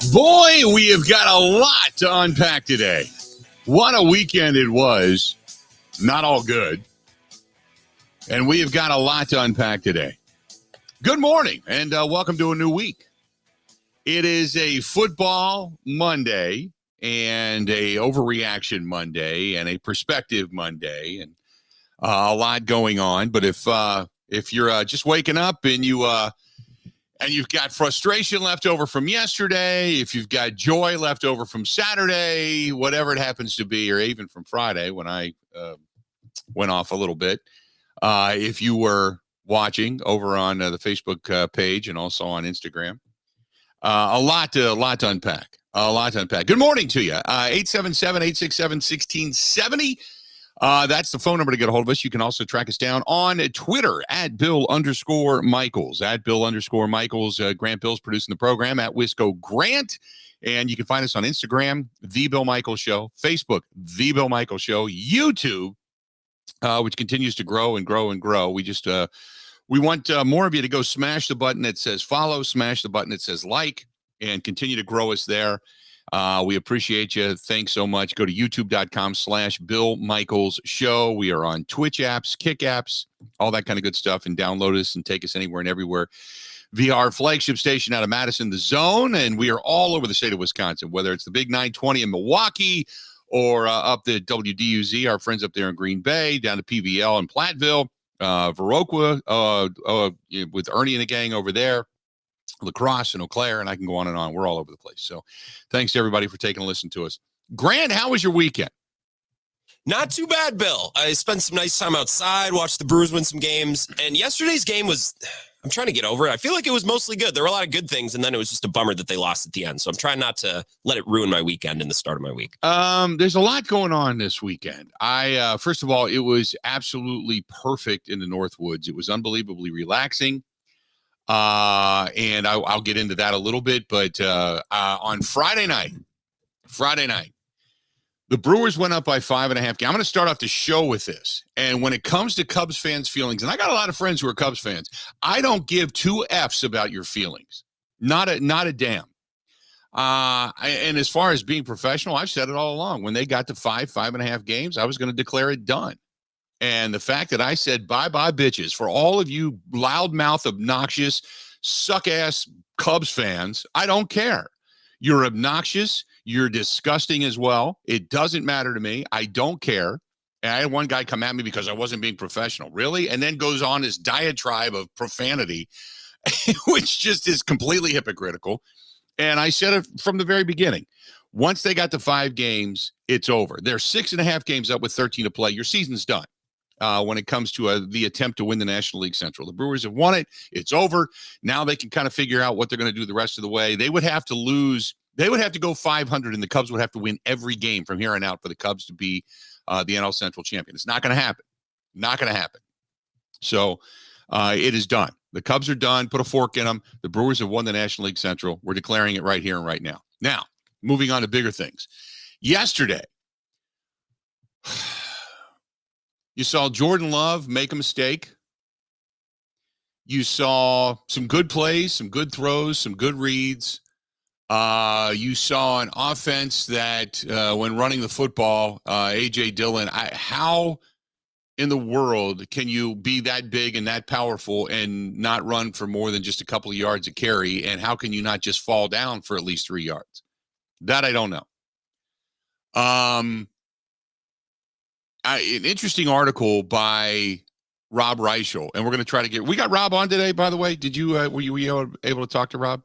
Boy, we have got a lot to unpack today. What a weekend it was. Not all good. And we have got a lot to unpack today. Good morning, and welcome to a new week. It is a football Monday and a overreaction Monday and a perspective Monday, and a lot going on. But if you're just waking up and you've got frustration left over from yesterday, if you've got joy left over from Saturday, whatever it happens to be, or even from Friday when I went off a little bit, if you were watching over on the Facebook page and also on Instagram, a lot to unpack. Good morning to you. 877-867-1670. That's the phone number to get a hold of us. You can also track us down on Twitter at Bill_Michaels. At Bill_Michaels. Grant Bill's producing the program at Wisco Grant. And you can find us on Instagram, The Bill Michaels Show, Facebook, The Bill Michaels Show, YouTube, which continues to grow and grow and grow. We just we want more of you to go smash the button that says follow, smash the button that says like, and continue to grow us there. We appreciate you. Thanks so much. Go to youtube.com/Bill Michaels Show. We are on Twitch apps, Kick apps, all that kind of good stuff, and download us and take us anywhere and everywhere via our flagship station out of Madison, The Zone. And we are all over the state of Wisconsin, whether it's the Big 920 in Milwaukee or up the WDUZ, our friends up there in Green Bay, down to PVL in Platteville, Viroqua with Ernie and the gang over there, La Crosse and Eau Claire, and I can go on and on. We're all over the place. So thanks to everybody for taking a listen to us. Grant, how was your weekend? Not too bad, Bill. I spent some nice time outside, watched the Brewers win some games, and yesterday's game was, I'm trying to get over it. I feel like it was mostly good. There were a lot of good things, and then it was just a bummer that they lost at the end. So I'm trying not to let it ruin my weekend and the start of my week. There's a lot going on this weekend. First of all, it was absolutely perfect in the Northwoods. It was unbelievably relaxing. And I'll get into that a little bit, but on Friday night, the Brewers went up by 5.5 games. I'm going to start off the show with this. And when it comes to Cubs fans' feelings, and I got a lot of friends who are Cubs fans, I don't give two F's about your feelings. Not a damn. And as far as being professional, I've said it all along. When they got to 5.5 games, I was going to declare it done. And the fact that I said, bye-bye, bitches, for all of you loudmouth, obnoxious, suck-ass Cubs fans, I don't care. You're obnoxious. You're disgusting as well. It doesn't matter to me. I don't care. And I had one guy come at me because I wasn't being professional. Really? And then goes on this diatribe of profanity, which just is completely hypocritical. And I said it from the very beginning. Once they got to 5 games, it's over. They're 6.5 games up with 13 to play. Your season's done. When it comes to the attempt to win the National League Central. The Brewers have won it. It's over. Now they can kind of figure out what they're going to do the rest of the way. They would have to lose. They would have to go 500, and the Cubs would have to win every game from here on out for the Cubs to be the NL Central champion. It's not going to happen. Not going to happen. So it is done. The Cubs are done. Put a fork in them. The Brewers have won the National League Central. We're declaring it right here and right now. Now, moving on to bigger things. Yesterday, you saw Jordan Love make a mistake. You saw some good plays, some good throws, some good reads. You saw an offense that, when running the football, A.J. Dillon, how in the world can you be that big and that powerful and not run for more than just a couple of yards a carry? And how can you not just fall down for at least 3 yards? That I don't know. An interesting article by Rob Reichel, and we're going to try to we got Rob on today, by the way. Did you, were you able to talk to Rob?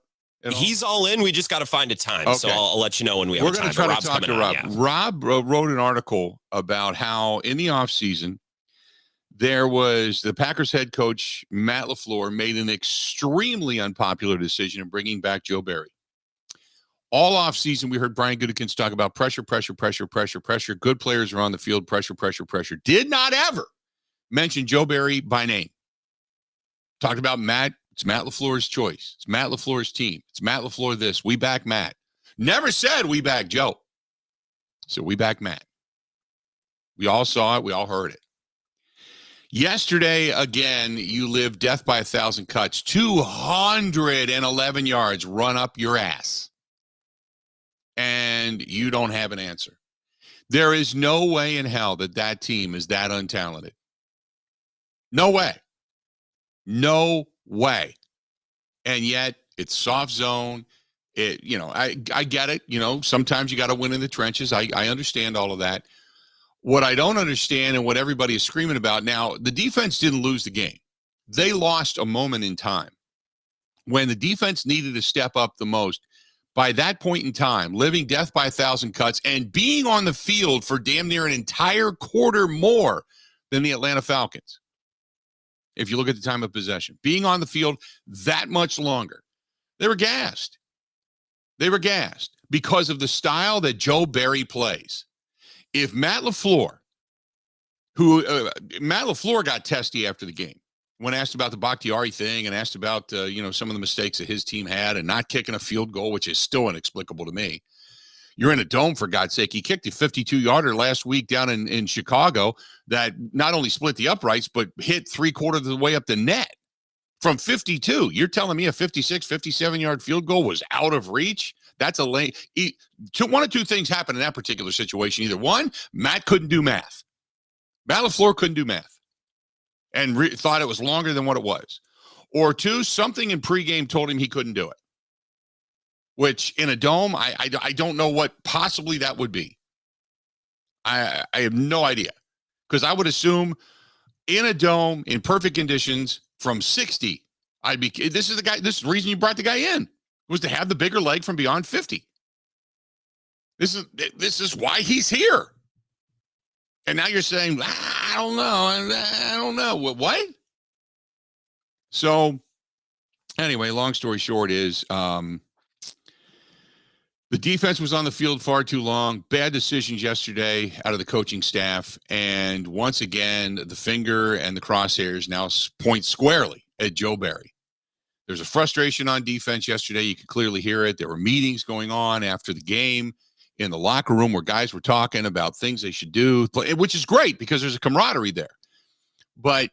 He's all in. We just got to find a time. Okay. So I'll let you know when we have We're time. We're going to try to talk to Rob. Yeah. Rob wrote an article about how in the offseason, there was the Packers head coach, Matt LaFleur, made an extremely unpopular decision in bringing back Joe Barry. All offseason, we heard Brian Gutekunst talk about pressure. Good players are on the field, pressure. Did not ever mention Joe Barry by name. Talked about Matt. It's Matt LaFleur's choice. It's Matt LaFleur's team. It's Matt LaFleur this. We back Matt. Never said we back Joe. So we back Matt. We all saw it. We all heard it. Yesterday, again, you lived death by 1,000 cuts. 211 yards run up your ass. and you don't have an answer. There is no way in hell that team is that untalented. No way. No way. And yet it's soft zone. I get it. Sometimes you got to win in the trenches. I understand all of that. What I don't understand and what everybody is screaming about now, the defense didn't lose the game. They lost a moment in time when the defense needed to step up the most. By that point in time, living death by 1,000 cuts and being on the field for damn near an entire quarter more than the Atlanta Falcons. If you look at the time of possession, being on the field that much longer, they were gassed. They were gassed because of the style that Joe Barry plays. If Matt LaFleur, Matt LaFleur got testy after the game when asked about the Bakhtiari thing and asked about, some of the mistakes that his team had and not kicking a field goal, which is still inexplicable to me. You're in a dome, for God's sake. He kicked a 52-yarder last week down in Chicago that not only split the uprights, but hit 3/4 of the way up the net from 52. You're telling me a 56, 57-yard field goal was out of reach? That's a lane. One of two things happened in that particular situation. Either one, Matt couldn't do math. Matt LaFleur couldn't do math and thought it was longer than what it was. Or two, something in pregame told him he couldn't do it. Which in a dome, I don't know what possibly that would be. I have no idea. Because I would assume in a dome, in perfect conditions, from 60, this is the reason you brought the guy in, was to have the bigger leg from beyond 50. This is why he's here. And now you're saying, I don't know. What? So, anyway, long story short is, the defense was on the field far too long. Bad decisions yesterday out of the coaching staff. And once again, the finger and the crosshairs now point squarely at Joe Barry. There's a frustration on defense yesterday. You could clearly hear it. There were meetings going on after the game in the locker room where guys were talking about things they should do, which is great because there's a camaraderie there. But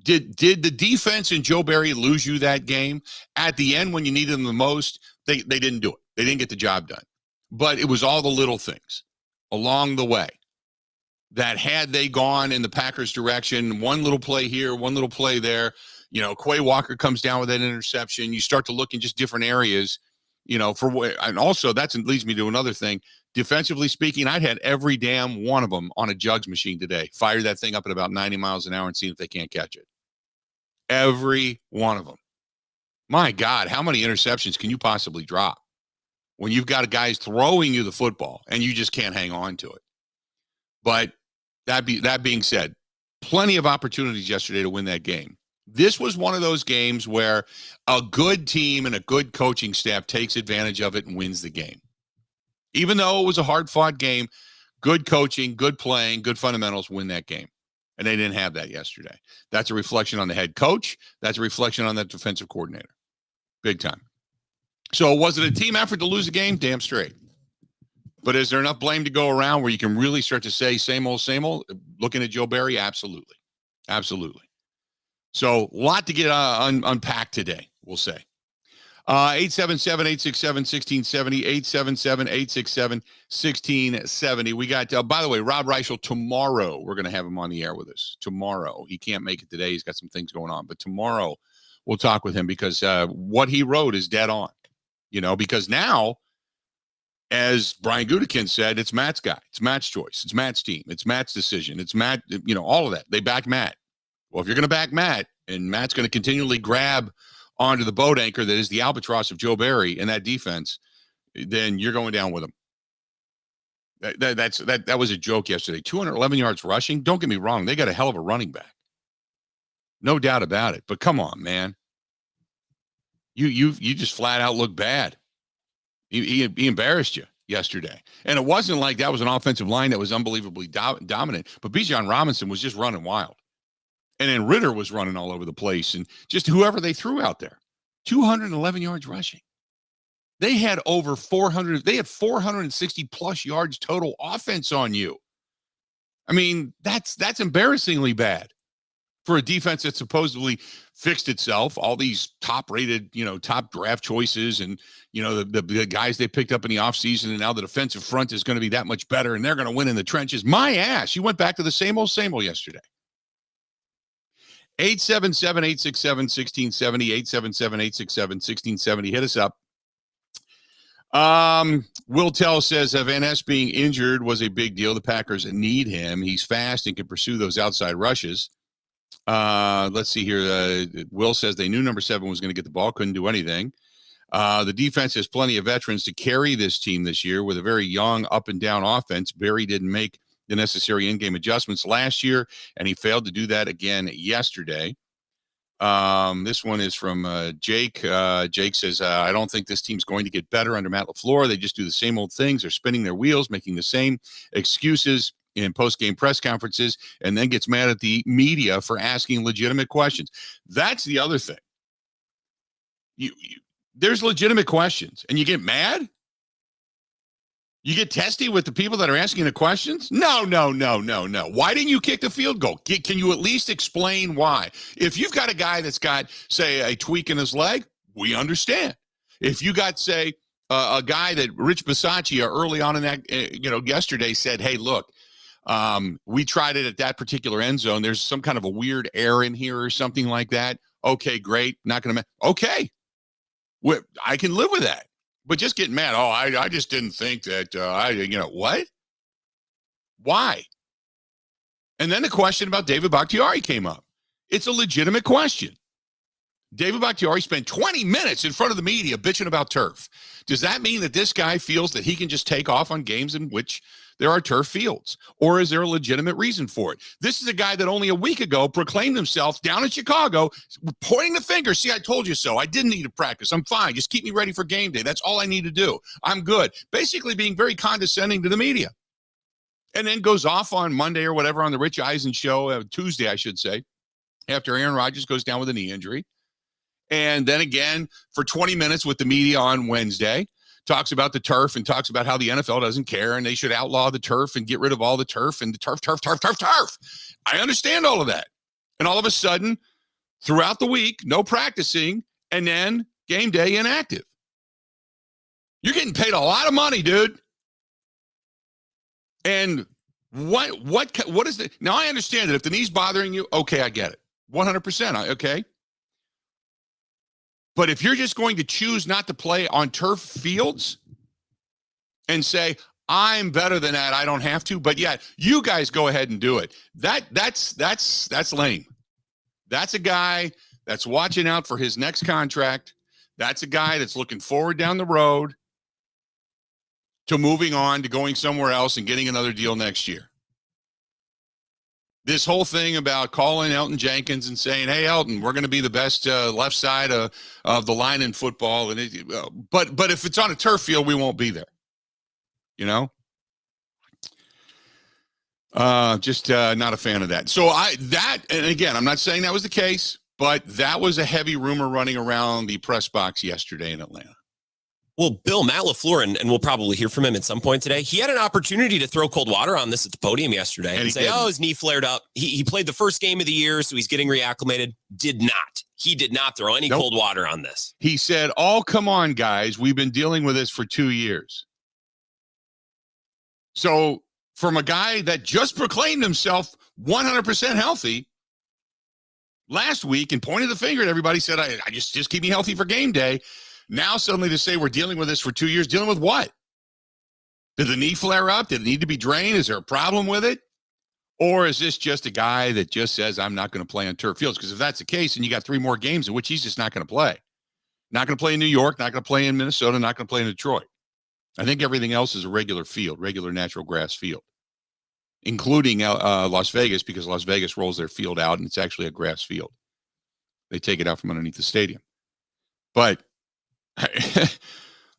did the defense and Joe Barry lose you that game? At the end, when you needed them the most, they didn't do it. They didn't get the job done. But it was all the little things along the way that had they gone in the Packers' direction, one little play here, one little play there, Quay Walker comes down with that interception. You start to look in just different areas, and also that leads me to another thing. Defensively speaking, I'd had every damn one of them on a jugs machine today. Fire that thing up at about 90 miles an hour and see if they can't catch it. Every one of them. My God, how many interceptions can you possibly drop when you've got guys throwing you the football and you just can't hang on to it? But that being said, plenty of opportunities yesterday to win that game. This was one of those games where a good team and a good coaching staff takes advantage of it and wins the game. Even though it was a hard-fought game, good coaching, good playing, good fundamentals win that game. And they didn't have that yesterday. That's a reflection on the head coach. That's a reflection on that defensive coordinator. Big time. So was it a team effort to lose the game? Damn straight. But is there enough blame to go around where you can really start to say same old, looking at Joe Barry? Absolutely. Absolutely. So a lot to get unpacked today, we'll say. 877-867-1670, 877-867-1670. We got, by the way, Rob Reichel tomorrow. We're going to have him on the air with us tomorrow. He can't make it today. He's got some things going on. But tomorrow we'll talk with him because what he wrote is dead on. Because now, as Brian Gutekunst said, it's Matt's guy. It's Matt's choice. It's Matt's team. It's Matt's decision. It's Matt, all of that. They back Matt. Well, if you're going to back Matt, and Matt's going to continually grab onto the boat anchor that is the albatross of Joe Barry and that defense, then you're going down with him. That was a joke yesterday. 211 yards rushing. Don't get me wrong. They got a hell of a running back. No doubt about it. But come on, man. You just flat out look bad. He embarrassed you yesterday. And it wasn't like that was an offensive line that was unbelievably dominant. But Bijan Robinson was just running wild. And then Ritter was running all over the place. And just whoever they threw out there. 211 yards rushing. They had over 400. They had 460 plus yards total offense on you. I mean, that's embarrassingly bad. for a defense that supposedly fixed itself, all these top-rated, top draft choices and, the guys they picked up in the offseason, and now the defensive front is going to be that much better, and they're going to win in the trenches. My ass, you went back to the same old yesterday. 877-867-1670, 877-867-1670. Hit us up. Will Tell says Van Ness being injured was a big deal. The Packers need him. He's fast and can pursue those outside rushes. Let's see here. Will says they knew number 7 was going to get the ball, couldn't do anything. The defense has plenty of veterans to carry this team this year with a very young up and down offense. Barry didn't make the necessary in-game adjustments last year, and he failed to do that again yesterday. This one is from Jake. Jake says, I don't think this team's going to get better under Matt LaFleur. They just do the same old things. They're spinning their wheels, making the same excuses in post-game press conferences, and then gets mad at the media for asking legitimate questions. That's the other thing. There's legitimate questions, and you get mad? You get testy with the people that are asking the questions? No. Why didn't you kick the field goal? Can you at least explain why? If you've got a guy that's got, say, a tweak in his leg, we understand. If you got, say, a guy that Rich Bisaccia early on in that, yesterday said, hey, look, we tried it at that particular end zone. There's some kind of a weird error in here or something like that. Okay, great. Not going to okay. I can live with that. But just getting mad, I just didn't think that, what? Why? And then the question about David Bakhtiari came up. It's a legitimate question. David Bakhtiari spent 20 minutes in front of the media bitching about turf. Does that mean that this guy feels that he can just take off on games in which there are turf fields? Or is there a legitimate reason for it? This is a guy that only a week ago proclaimed himself down in Chicago, pointing the finger. See, I told you so. I didn't need to practice. I'm fine. Just keep me ready for game day. That's all I need to do. I'm good. Basically being very condescending to the media. And then goes off on Monday or whatever on the Rich Eisen show, Tuesday, I should say, after Aaron Rodgers goes down with a knee injury. And then again for 20 minutes with the media on Wednesday, talks about the turf and talks about how the NFL doesn't care and they should outlaw the turf and get rid of all the turf and the turf. I understand all of that. And all of a sudden, throughout the week, no practicing, and then game day inactive. You're getting paid a lot of money, dude. And what is the, now I understand that if the knee's bothering you, okay, I get it. 100%, okay. But if you're just going to choose not to play on turf fields and say, I'm better than that, I don't have to, but yeah, you guys go ahead and do it. That's lame. That's a guy that's watching out for his next contract. That's a guy that's looking forward down the road to moving on to going somewhere else and getting another deal next year. This whole thing about calling Elton Jenkins and saying, hey, Elton, we're going to be the best left side of the line in football. And but if it's on a turf field, we won't be there. Just not a fan of that. So and again, I'm not saying that was the case, but that was a heavy rumor running around the press box yesterday in Atlanta. Well, Bill, Matt LaFleur, and we'll probably hear from him at some point today. He had an opportunity to throw cold water on this at the podium yesterday and say, his knee flared up. He played the first game of the year, so he's getting reacclimated. He did not throw any cold water on this. He said, come on, guys. We've been dealing with this for 2 years. So from a guy that just proclaimed himself 100% healthy last week and pointed the finger at everybody, said, I just keep me healthy for game day. Now suddenly to say we're dealing with this for 2 years, dealing with what? Did the knee flare up? Did it need to be drained? Is there a problem with it? Or is this just a guy that just says, I'm not going to play on turf fields? Because if that's the case, then you got 3 more games in which he's just not going to play. Not going to play in New York, not going to play in Minnesota, not going to play in Detroit. I think everything else is a regular field, regular natural grass field, including Las Vegas, because Las Vegas rolls their field out and it's actually a grass field. They take it out from underneath the stadium. But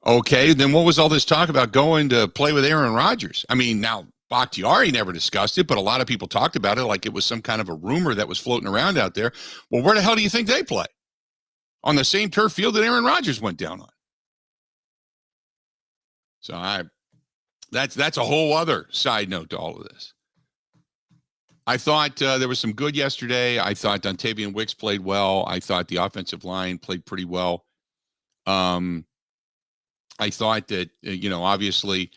okay, then what was all this talk about going to play with Aaron Rodgers? I mean, now Bakhtiari never discussed it, but a lot of people talked about it like it was some kind of a rumor that was floating around out there. Well, where the hell do you think they play? On the same turf field that Aaron Rodgers went down on. So that's a whole other side note to all of this. I thought there was some good yesterday. I thought Dontavian Wicks played well. I thought the offensive line played pretty well. I thought that, obviously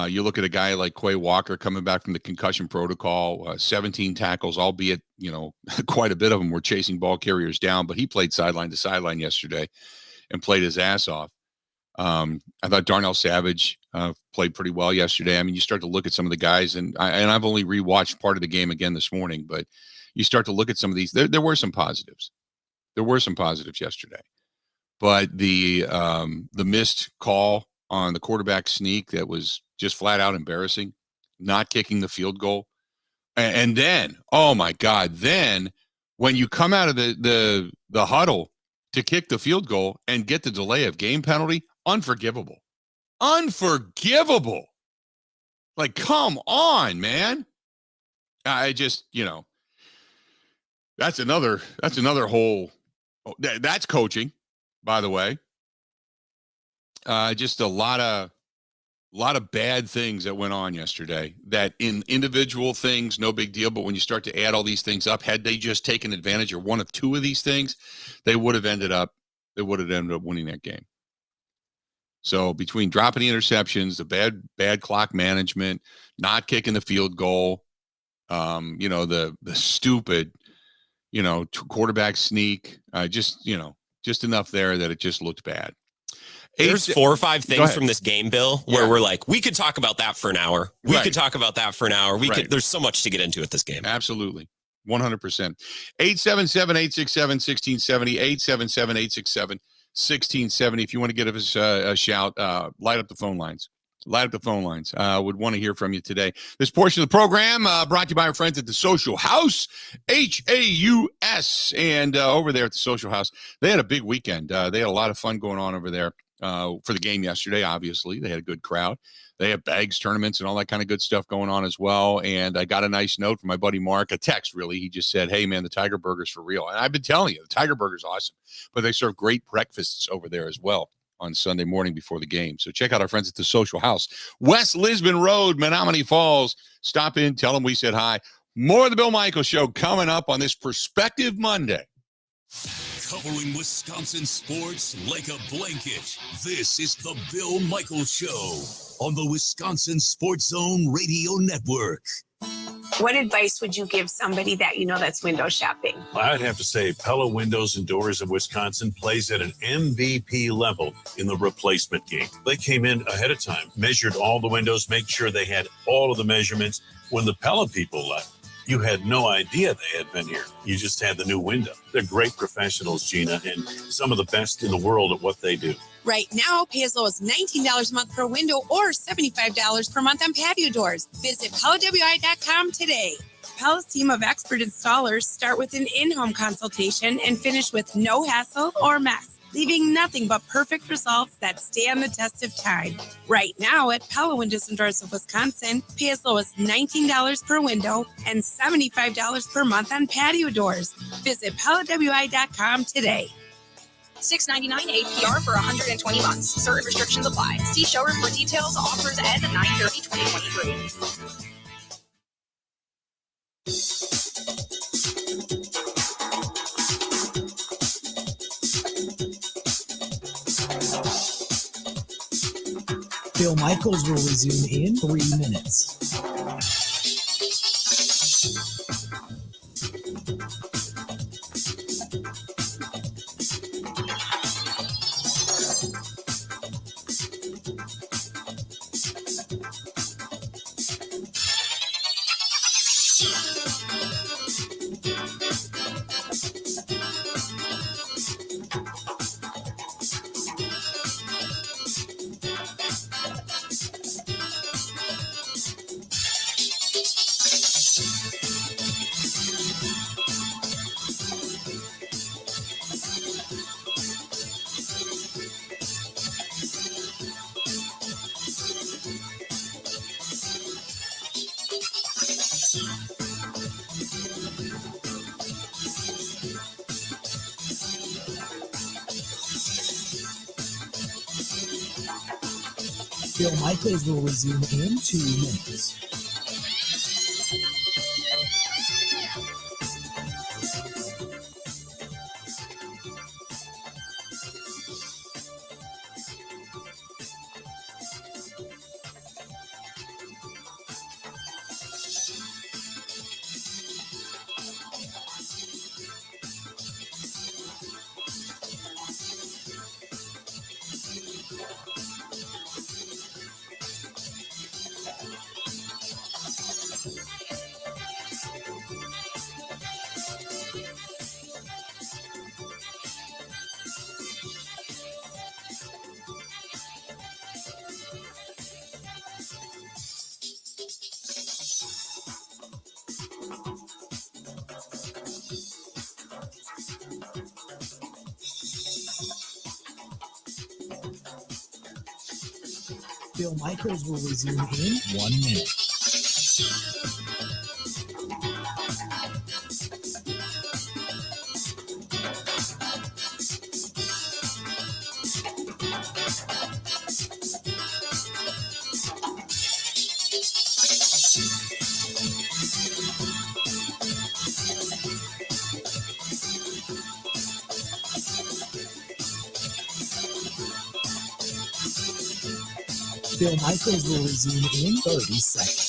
you look at a guy like Quay Walker coming back from the concussion protocol, 17 tackles, albeit, quite a bit of them were chasing ball carriers down, but he played sideline to sideline yesterday and played his ass off. I thought Darnell Savage played pretty well yesterday. I mean, you start to look at some of the guys, and I've only rewatched part of the game again this morning, but you start to look at some of these. There were some positives. There were some positives yesterday, but the missed call on the quarterback sneak that was just flat out embarrassing, not kicking the field goal, and then, oh my God, then when you come out of the huddle to kick the field goal and get the delay of game penalty. Unforgivable. Like, come on, man. I just, that's another whole, that's coaching, by the way. Just a lot of bad things that went on yesterday that in individual things, no big deal. But when you start to add all these things up, had they just taken advantage of one of two of these things, they would have ended up winning that game. So between dropping the interceptions, the bad clock management, not kicking the field goal, the stupid, quarterback sneak, just enough there that it just looked bad. There's 4 or 5 things from this game, Bill, where we're like, we could talk about that for an hour. We could talk about that for an hour. There's so much to get into with this game. Absolutely. 100%. 877-867-1670, 877-867-1670. If you want to give us a shout, light up the phone lines. Would want to hear from you today. This portion of the program brought to you by our friends at the Social House, Haus. And over there at the Social House, they had a big weekend. They had a lot of fun going on over there for the game yesterday, obviously. They had a good crowd. They have bags, tournaments, and all that kind of good stuff going on as well. And I got a nice note from my buddy Mark, a text, really. He just said, hey, man, the Tiger Burger's for real. And I've been telling you, the Tiger Burger's awesome. But they serve great breakfasts over there as well on Sunday morning before the game. So check out our friends at the Social House. West Lisbon Road, Menominee Falls. Stop in, tell them we said hi. More of the Bill Michaels Show coming up on this Perspective Monday. Covering Wisconsin sports like a blanket. This is the Bill Michaels Show on the Wisconsin Sports Zone Radio Network. What advice would you give somebody that that's window shopping? I'd have to say Pella Windows and Doors of Wisconsin plays at an MVP level in the replacement game. They came in ahead of time, measured all the windows, make sure they had all of the measurements. When the Pella people left, you had no idea they had been here. You just had the new window. They're great professionals, Gina, and some of the best in the world at what they do. Right now, pay as low as $19 a month per window or $75 per month on patio doors. Visit PellaWI.com today. Pella's team of expert installers start with an in-home consultation and finish with no hassle or mess, leaving nothing but perfect results that stand the test of time. Right now at Pella Windows and Doors of Wisconsin, pay as low as $19 per window and $75 per month on patio doors. Visit PellaWI.com today. $6.99 APR for 120 months. Certain restrictions apply. See showroom for details. Offers end 9/30/2023. Bill Michaels will resume in 3 minutes. Bill Michaels will resume in 2 minutes. Bill Michaels will resume in 1 minute. Bill Michaels will resume in 30 seconds.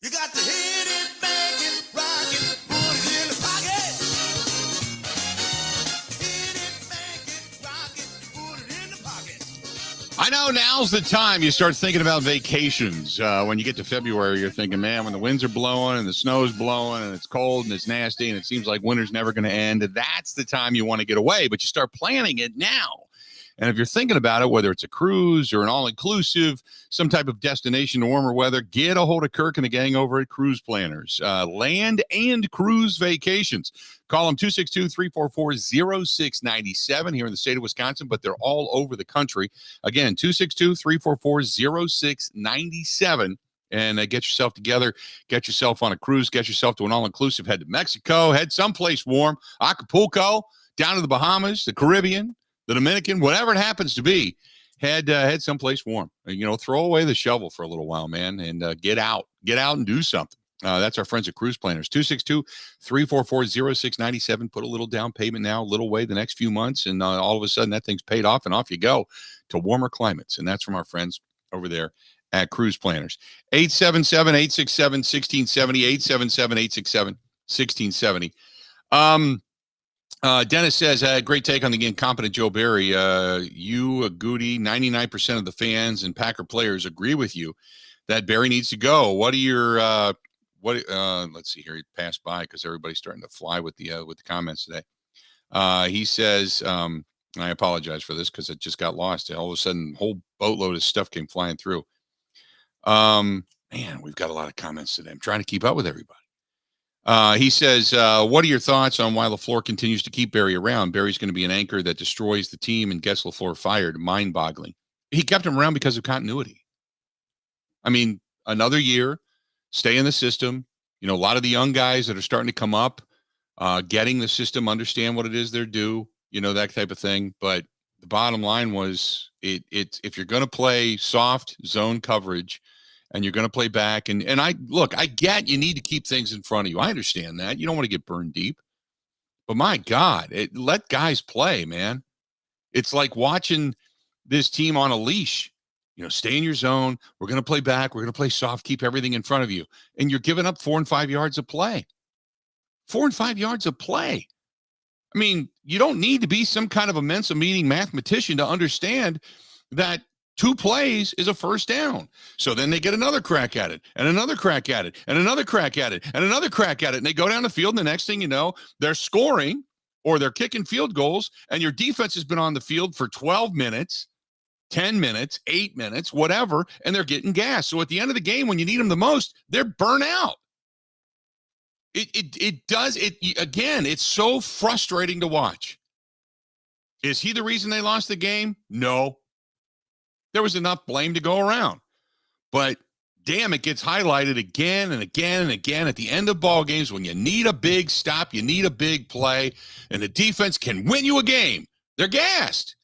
You got to hit it, bang it, rock it, put it in the pocket. Hit it, bang it, rock it, put it in the pocket. I know now's the time you start thinking about vacations. When you get to February, you're thinking, man, when the winds are blowing and the snow's blowing and it's cold and it's nasty and it seems like winter's never going to end, that's the time you want to get away. But you start planning it now. And if you're thinking about it, whether it's a cruise or an all-inclusive, some type of destination in warmer weather, get a hold of Kirk and the gang over at Cruise Planners. Land and cruise vacations. Call them 262-344-0697 here in the state of Wisconsin, but they're all over the country. Again, 262-344-0697. And get yourself together, get yourself on a cruise, get yourself to an all-inclusive. Head to Mexico, head someplace warm, Acapulco, down to the Bahamas, the Caribbean, the Dominican, whatever it happens to be, head someplace warm. Throw away the shovel for a little while, man, and get out and do something. That's our friends at Cruise Planners. 262-344-0697. Put a little down payment now, a little way the next few months, and all of a sudden that thing's paid off, and off you go to warmer climates. And that's from our friends over there at Cruise Planners. 877-867-1670, 877-867-1670. Dennis says, great take on the incompetent Joe Barry. You, Goody, 99% of the fans and Packer players agree with you that Barry needs to go. What are your, let's see here. He passed by because everybody's starting to fly with the comments today. He says, I apologize for this because it just got lost. All of a sudden, a whole boatload of stuff came flying through. Man, we've got a lot of comments today. I'm trying to keep up with everybody. He says, what are your thoughts on why LaFleur continues to keep Barry around? Barry's going to be an anchor that destroys the team and gets LaFleur fired. Mind-boggling. He kept him around because of continuity. I mean, another year, stay in the system. A lot of the young guys that are starting to come up, getting the system, understand what it is they're due, that type of thing. But the bottom line was, if you're going to play soft zone coverage, and you're going to play back. And I get you need to keep things in front of you. I understand that. You don't want to get burned deep. But my God, let guys play, man. It's like watching this team on a leash. Stay in your zone. We're going to play back. We're going to play soft, keep everything in front of you. And you're giving up 4 and 5 yards of play. 4 and 5 yards of play. I mean, you don't need to be some kind of a Mensa-meeting mathematician to understand that 2 plays is a first down. So then they get another crack at it, and another crack at it, and another crack at it, and another crack at it. And they go down the field, and the next thing you know, they're scoring or they're kicking field goals, and your defense has been on the field for 12 minutes, 10 minutes, 8 minutes, whatever, and they're getting gas. So at the end of the game, when you need them the most, they're burnt out. It's so frustrating to watch. Is he the reason they lost the game? No. There was enough blame to go around. But damn, it gets highlighted again and again and again at the end of ball games when you need a big stop, you need a big play, and the defense can win you a game. They're gassed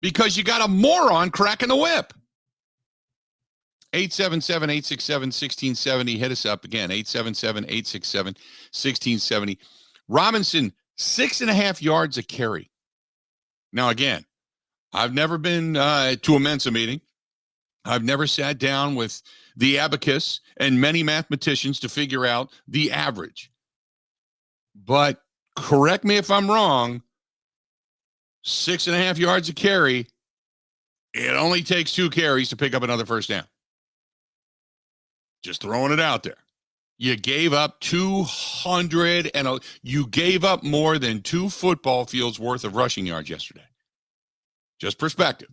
because you got a moron cracking the whip. 877-867-1670. Hit us up again, 877-867-1670. Robinson, 6.5 yards a carry. Now, again, I've never been to a Mensa meeting. I've never sat down with the abacus and many mathematicians to figure out the average. But correct me if I'm wrong, 6.5 yards a carry, it only takes 2 carries to pick up another first down. Just throwing it out there. You gave up 200 and you gave up more than 2 football fields worth of rushing yards yesterday. Just perspective.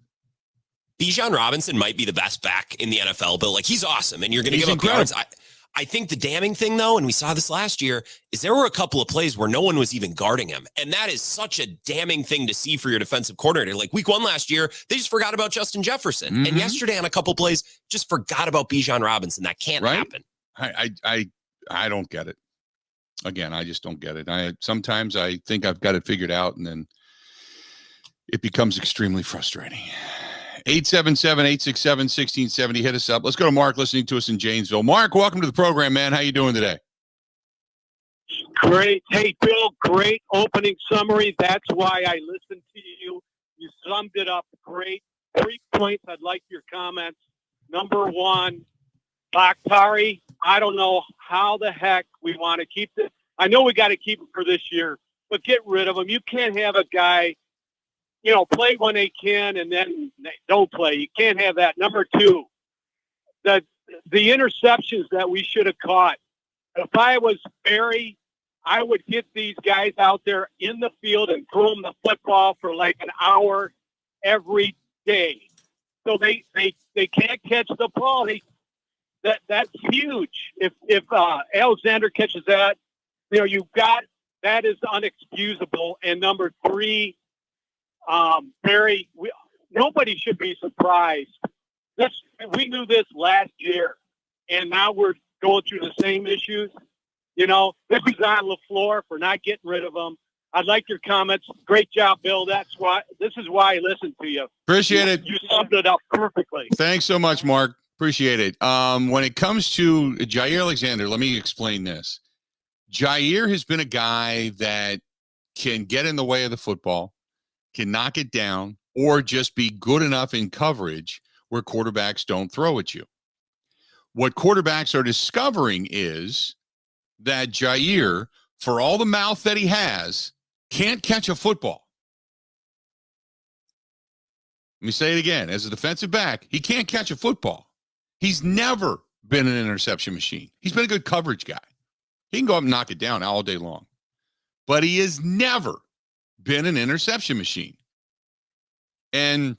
Bijan Robinson might be the best back in the NFL, but like he's awesome, and you're going to give up yards. I think the damning thing, though, and we saw this last year, is there were a couple of plays where no one was even guarding him. And that is such a damning thing to see for your defensive coordinator. Like week 1 last year, they just forgot about Justin Jefferson. Mm-hmm. And yesterday on a couple of plays, just forgot about Bijan Robinson. That can't happen. I don't get it. Again, I just don't get it. Sometimes I think I've got it figured out, and then it becomes extremely frustrating. 877-867-1670. Hit us up. Let's go to Mark listening to us in Janesville. Mark, welcome to the program, man. How you doing today? Great. Hey, Bill, great opening summary. That's why I listened to you. You summed it up great. 3 points. I'd like your comments. Number 1, Bakhtiari. I don't know how the heck we want to keep this. I know we got to keep him for this year, but get rid of him. You can't have a guy play when they can and then they don't play. You can't have that. Number 2, the interceptions that we should have caught. If I was Barry, I would get these guys out there in the field and throw them the football for like an hour every day. So they can't catch the ball. That's huge. If Alexander catches that, you've got that is unexcusable. And number 3, Barry, nobody should be surprised. We knew this last year, and now we're going through the same issues. This is on LaFleur for not getting rid of him. I'd like your comments. Great job, Bill. This is why I listen to you. Appreciate it. You summed it up perfectly. Thanks so much, Mark. Appreciate it. When it comes to Jair Alexander, let me explain this. Jair has been a guy that can get in the way of the football, can knock it down, or just be good enough in coverage where quarterbacks don't throw at you. What quarterbacks are discovering is that Jair, for all the mouth that he has, can't catch a football. Let me say it again. As a defensive back, he can't catch a football. He's never been an interception machine. He's been a good coverage guy. He can go up and knock it down all day long. But he has never been an interception machine. And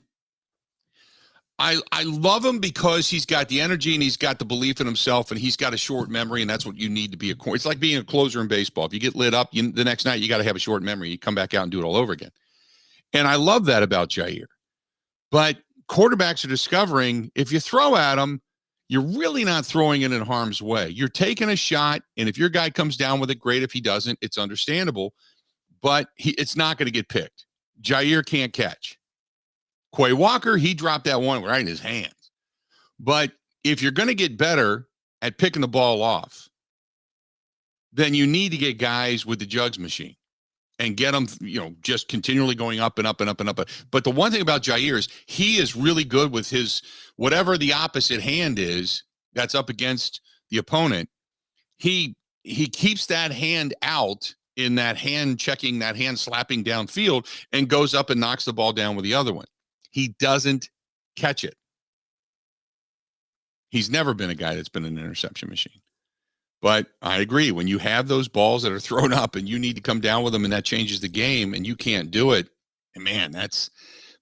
I love him because he's got the energy and he's got the belief in himself and he's got a short memory, and that's what you need to be it's like being a closer in baseball. If you get lit up, the next night you got to have a short memory. You come back out and do it all over again. And I love that about Jair. But quarterbacks are discovering if you throw at him, you're really not throwing it in harm's way. You're taking a shot, and if your guy comes down with it, great. If he doesn't, it's understandable. But it's not going to get picked. Jair can't catch. Quay Walker, he dropped that one right in his hands. But if you're going to get better at picking the ball off, then you need to get guys with the jugs machine and get them, just continually going up and up and up and up. But the one thing about Jair is he is really good with his, whatever the opposite hand is that's up against the opponent. He keeps that hand out in that hand checking, that hand slapping downfield, and goes up and knocks the ball down with the other one. He doesn't catch it. He's never been a guy that's been an interception machine. But I agree. When you have those balls that are thrown up and you need to come down with them and that changes the game and you can't do it, and man, that's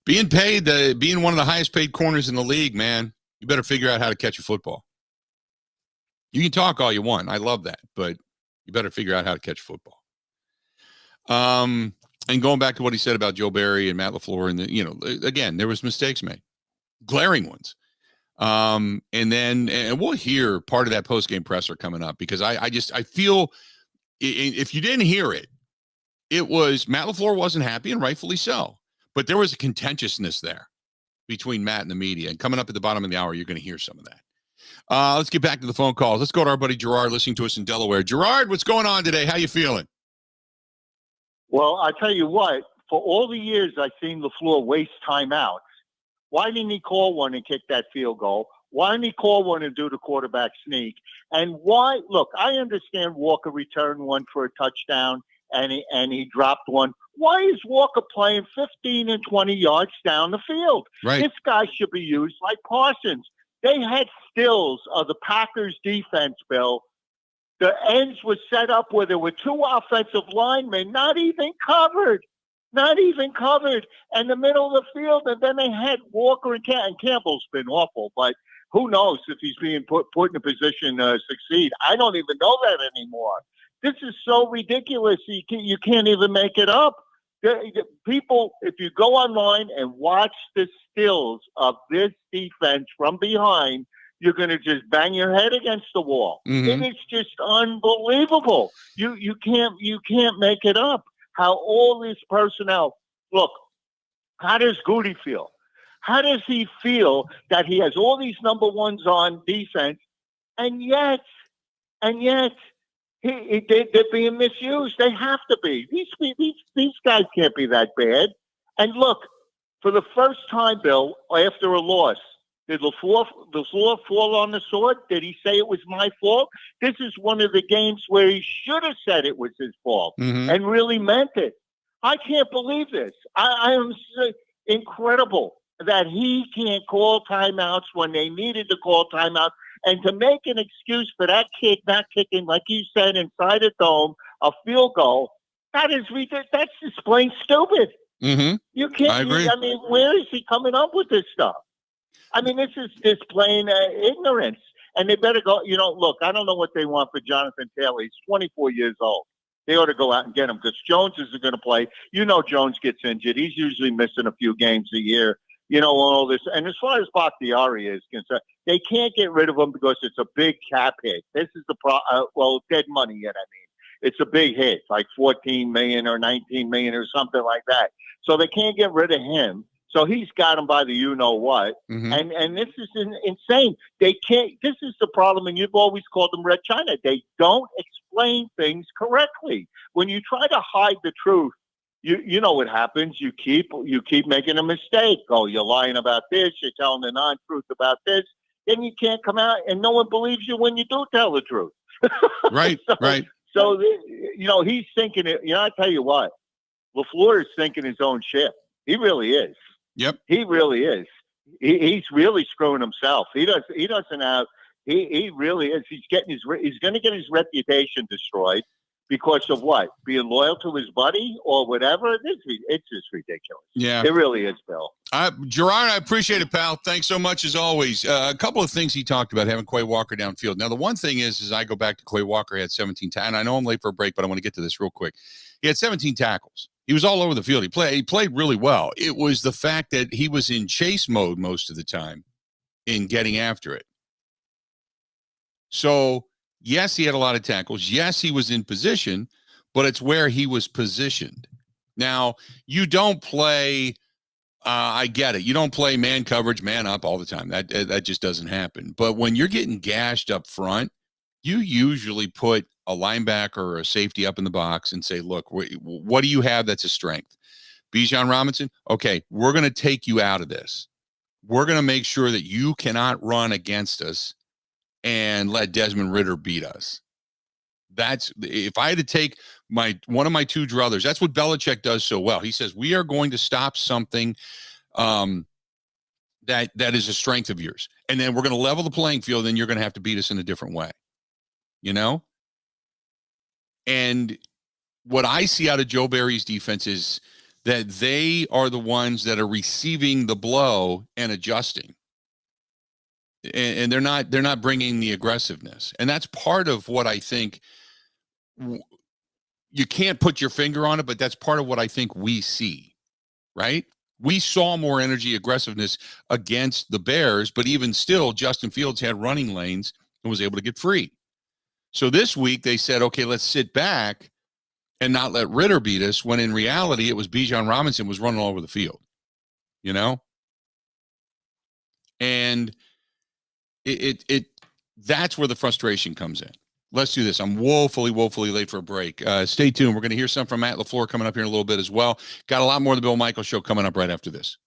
being paid, being one of the highest paid corners in the league, man. You better figure out how to catch a football. You can talk all you want. I love that, but you better figure out how to catch football. And going back to what he said about Joe Barry and Matt LaFleur, and again, there was mistakes made, glaring ones. And we'll hear part of that post-game presser coming up, because I feel if you didn't hear it, it was Matt LaFleur wasn't happy, and rightfully so, but there was a contentiousness there between Matt and the media, and coming up at the bottom of the hour, you're going to hear some of that. Let's get back to the phone calls. Let's go to our buddy Gerard listening to us in Delaware. Gerard, what's going on today? How you feeling? Well, I tell you what, for all the years I've seen LaFleur waste timeouts, why didn't he call one and kick that field goal? Why didn't he call one and do the quarterback sneak? And why? Look, I understand Walker returned one for a touchdown and he dropped one. Why is Walker playing 15 and 20 yards down the field? Right. This guy should be used like Parsons. They had stills of the Packers defense, Bill. The ends were set up where there were two offensive linemen, not even covered, in the middle of the field. And then they had Walker and Campbell's been awful, but who knows if he's being put in a position to succeed. I don't even know that anymore. This is so ridiculous. You can't even make it up. People, if you go online and watch the stills of this defense from behind, you're going to just bang your head against the wall. Mm-hmm. It is just unbelievable. You can't make it up. How all this personnel look. How does Goody feel? How does he feel that he has all these number ones on defense, and yet they're being misused? They have to be. These guys can't be that bad. And look, for the first time, Bill, after a loss, did LaFleur fall on the sword? Did he say it was my fault? This is one of the games where he should have said it was his fault and really meant it. I can't believe this. I am so incredible that he can't call timeouts when they needed to call timeouts, and to make an excuse for that kid not kicking, like you said, inside a dome, a field goal. That's just plain stupid. Mm-hmm. You can't. I agree. Where is he coming up with this stuff? This is just plain ignorance. And they better go, look, I don't know what they want for Jonathan Taylor. He's 24 years old. They ought to go out and get him because Jones isn't going to play. Jones gets injured. He's usually missing a few games a year, all this. And as far as Bakhtiari is concerned, they can't get rid of him because it's a big cap hit. This is the dead money yet, It's a big hit, like $14 million or $19 million or something like that. So they can't get rid of him. So he's got him by the you-know-what. Mm-hmm. And this is insane. They can't – this is the problem, and you've always called them Red China. They don't explain things correctly. When you try to hide the truth, you know what happens. You keep making a mistake. Oh, you're lying about this. You're telling the non-truth about this. Then you can't come out, and no one believes you when you do tell the truth. Right, right. So, he's thinking it. I tell you what, LaFleur is sinking his own ship. He really is. Yep. He really is. He's really screwing himself. He doesn't have. He really is. He's going to get his reputation destroyed because of what? Being loyal to his buddy or whatever. It's just ridiculous. Yeah. It really is, Bill. Gerard, I appreciate it, pal. Thanks so much as always. A couple of things he talked about having Quay Walker downfield. Now, the one thing is I go back to Quay Walker. He had 17 tackles. And I know I'm late for a break, but I want to get to this real quick. He had 17 tackles. He was all over the field. He played really well. It was the fact that he was in chase mode most of the time in getting after it. So, yes, he had a lot of tackles. Yes, he was in position, but it's where he was positioned. Now, you don't play, I get it. You don't play man coverage, man up all the time. That just doesn't happen. But when you're getting gashed up front, you usually put a linebacker or a safety up in the box and say, look, what do you have that's a strength? Bijan Robinson, okay, we're going to take you out of this. We're going to make sure that you cannot run against us and let Desmond Ridder beat us. That's if I had to take one of my two druthers, that's what Belichick does so well. He says, we are going to stop something that is a strength of yours. And then we're going to level the playing field, and you're going to have to beat us in a different way. And what I see out of Joe Barry's defense is that they are the ones that are receiving the blow and adjusting. And they're not bringing the aggressiveness. And that's part of what I think you can't put your finger on it, but that's part of what I think we see, right? We saw more energy, aggressiveness against the Bears, but even still, Justin Fields had running lanes and was able to get free. So this week they said, okay, let's sit back and not let Ridder beat us, when in reality it was Bijan Robinson was running all over the field, And that's where the frustration comes in. Let's do this. I'm woefully late for a break. Stay tuned. We're going to hear some from Matt LaFleur coming up here in a little bit as well. Got a lot more of the Bill Michaels Show coming up right after this.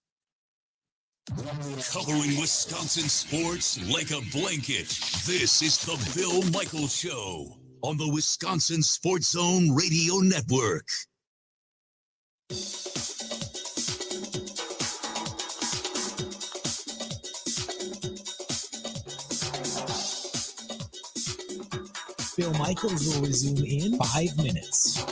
Covering Wisconsin sports like a blanket. This is the Bill Michaels Show on the Wisconsin Sports Zone Radio Network. Bill Michaels will resume in 5 minutes.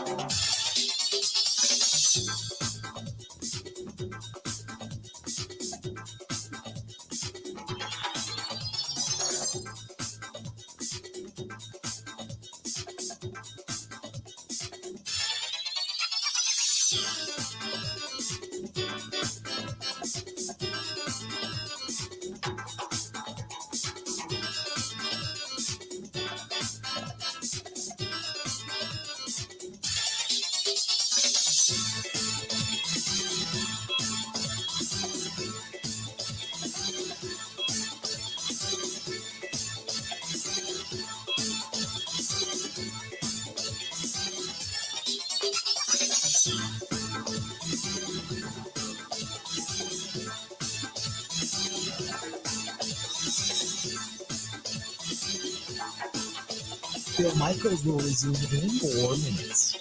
Bill Michaels will resume in 4 minutes.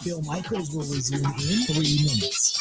Bill Michaels will resume in 3 minutes.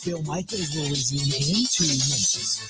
Bill Michaels will resume in 2 minutes.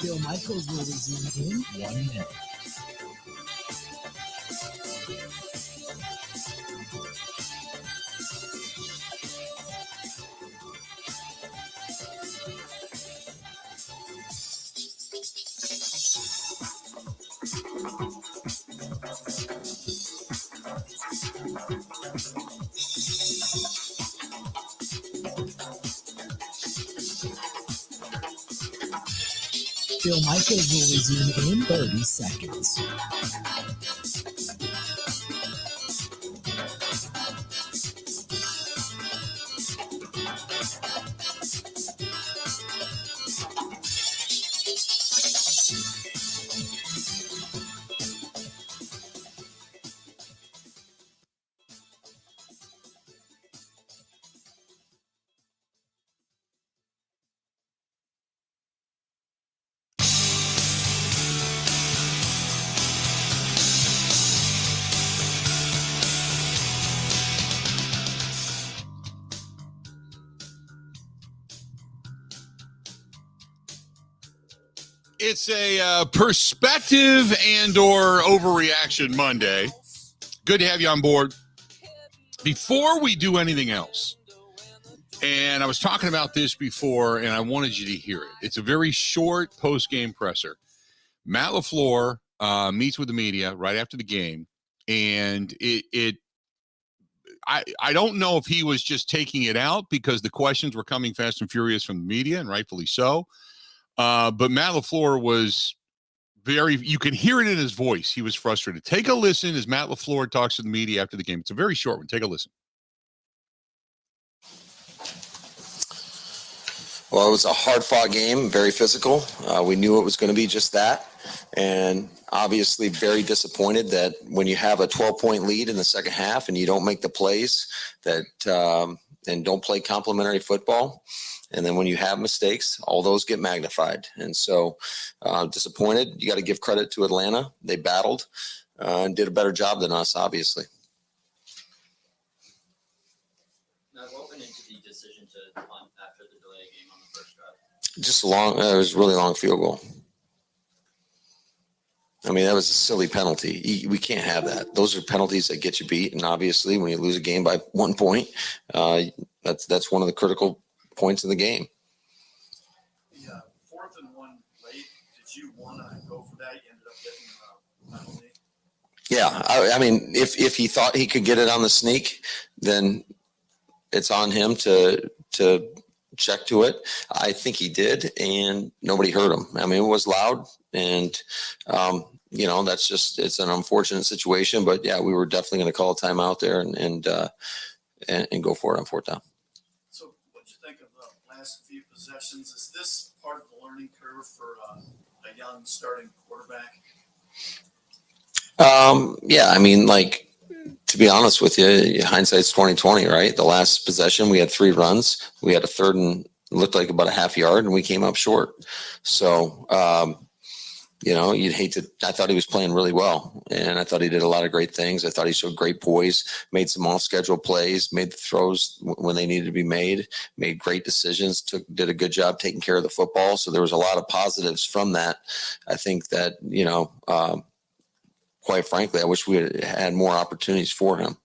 Bill Michaels will resume in 1 minute. Bill Michaels will resume in 30 seconds. It's a perspective and or overreaction Monday. Good to have you on board. Before we do anything else, and I was talking about this before, and I wanted you to hear it. It's a very short post-game presser. Matt LaFleur meets with the media right after the game, and I don't know if he was just taking it out because the questions were coming fast and furious from the media, and rightfully so. But Matt LaFleur was you can hear it in his voice. He was frustrated. Take a listen as Matt LaFleur talks to the media after the game. It's a very short one. Take a listen. Well, it was a hard-fought game, very physical. We knew it was going to be just that, and obviously very disappointed that when you have a 12-point lead in the second half and you don't make the plays that and don't play complementary football, and then when you have mistakes, all those get magnified. And so disappointed. You got to give credit to Atlanta. They battled and did a better job than us, obviously. Now, what went into the decision to punt after the delay game on the first drive? Just it was a really long field goal. I mean, that was a silly penalty. We can't have that. Those are penalties that get you beat. And obviously, when you lose a game by 1 point, that's one of the critical points in the game. Yeah, 4th and 1 late. Did you want to go for that? You ended up getting a penalty. Yeah, I mean, if he thought he could get it on the sneak, then it's on him to check to it. I think he did, and nobody heard him. I mean, it was loud, and that's just it's an unfortunate situation. But yeah, we were definitely going to call a timeout there and go for it on 4th down. So, what'd you think of the last few possessions? Is this part of the learning curve for a young starting quarterback? Yeah, I mean, to be honest with you, hindsight's 2020, right? The last possession, we had 3 runs. We had a 3rd and looked like about a half yard, and we came up short. So, you'd hate to. I thought he was playing really well, and I thought he did a lot of great things. I thought he showed great poise, made some off-schedule plays, made the throws when they needed to be made great decisions, did a good job taking care of the football. So there was a lot of positives from that. I think that, quite frankly, I wish we had more opportunities for him.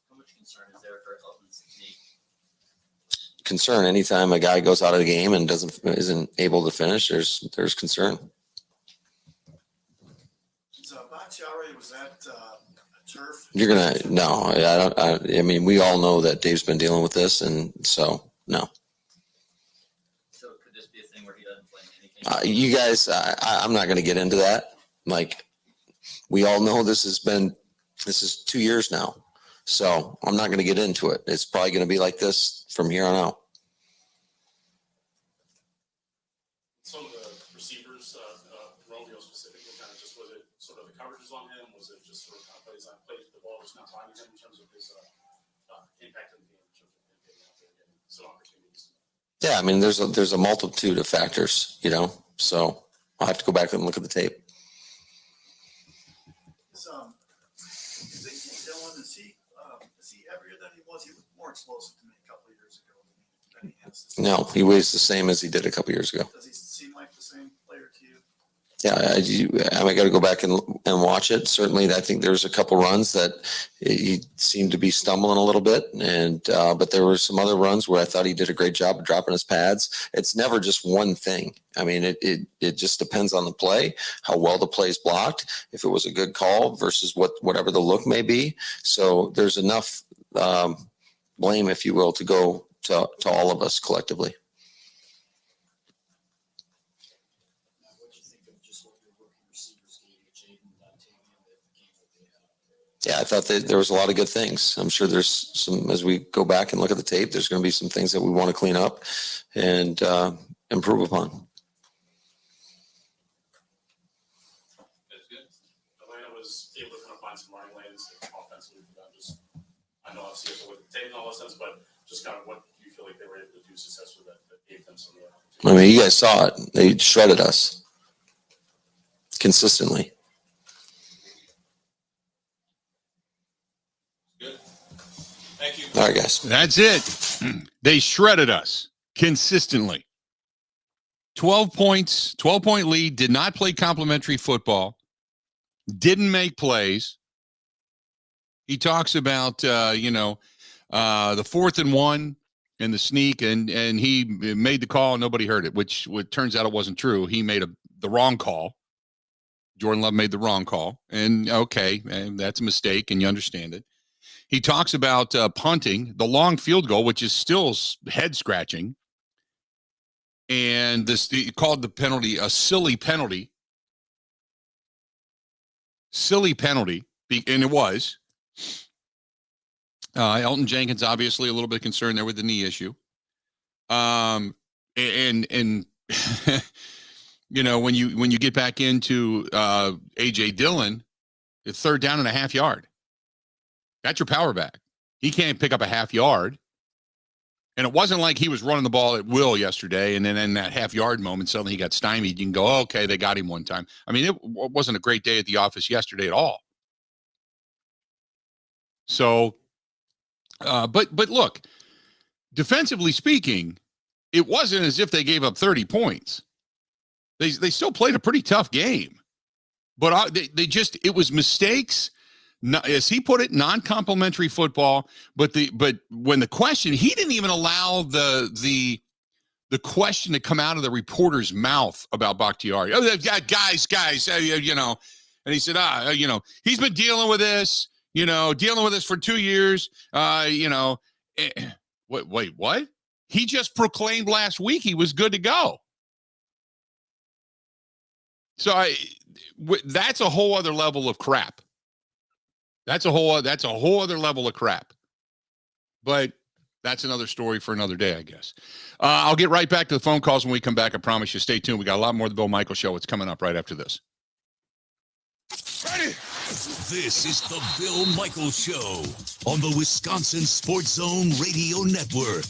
How much concern is there for Elton's technique? Concern anytime a guy goes out of the game and isn't able to finish, there's concern. So Bakhtiari, was that a turf? You're gonna no, I don't. I mean, we all know that Dave's been dealing with this, and so no. So could this be a thing where he doesn't play anything? You guys, I'm not going to get into that. We all know this is 2 years now, so I'm not going to get into it. It's probably going to be like this from here on out. Some of the receivers, Romeo specifically, kind of just was it sort of the coverages on him? Was it just sort of plays the ball just not finding him in terms of his impact in the game, in terms of him getting out there and getting some opportunities? Yeah, I mean, there's a multitude of factors, so I'll have to go back and look at the tape. Is he heavier than he was? He was more explosive to me a couple of years ago than he has. No, he weighs the same as he did a couple years ago. Does he seem like the same player to you? Yeah, I got to go back and watch it. Certainly, I think there's a couple runs that he seemed to be stumbling a little bit, and but there were some other runs where I thought he did a great job of dropping his pads. It's never just one thing. I mean, it just depends on the play, how well the play is blocked, if it was a good call versus whatever the look may be. So there's enough blame, if you will, to go to all of us collectively. Yeah, I thought that there was a lot of good things. I'm sure there's some, as we go back and look at the tape, there's going to be some things that we want to clean up and improve upon. That's good. Atlanta was able to kind of find some running lanes offensively. I know obviously you have to look at the tape in all that sense, but just kind of what do you feel like they were able to do successfully that gave them some of the opportunities? I mean, you guys saw it. They shredded us consistently. Thank you. All right, guys. That's it. They shredded us consistently. 12 points, 12-point lead, did not play complimentary football, didn't make plays. He talks about, the 4th and 1 and the sneak, and he made the call and nobody heard it, which turns out it wasn't true. He made the wrong call. Jordan Love made the wrong call, and okay, and that's a mistake, and you understand it. He talks about punting, the long field goal, which is still head-scratching, and he called the penalty a silly penalty. Silly penalty, and it was. Elton Jenkins, obviously, a little bit concerned there with the knee issue. And when you get back into A.J. Dillon, it's 3rd down and a half yard. That's your power back. He can't pick up a half yard. And it wasn't like he was running the ball at will yesterday, and then in that half-yard moment, suddenly he got stymied. You can go, okay, they got him one time. I mean, it wasn't a great day at the office yesterday at all. So, but look, defensively speaking, it wasn't as if they gave up 30 points. They still played a pretty tough game. But it was mistakes. As he put it, non-complimentary football. But when the question, he didn't even allow the question to come out of the reporter's mouth about Bakhtiari. Oh, guys, and he said, he's been dealing with this, for 2 years. Wait, what? He just proclaimed last week he was good to go. So that's a whole other level of crap. That's a whole other level of crap. But that's another story for another day, I guess. I'll get right back to the phone calls when we come back. I promise you. Stay tuned. We got a lot more of the Bill Michaels Show. It's coming up right after this. Ready? This is the Bill Michaels Show on the Wisconsin Sports Zone Radio Network.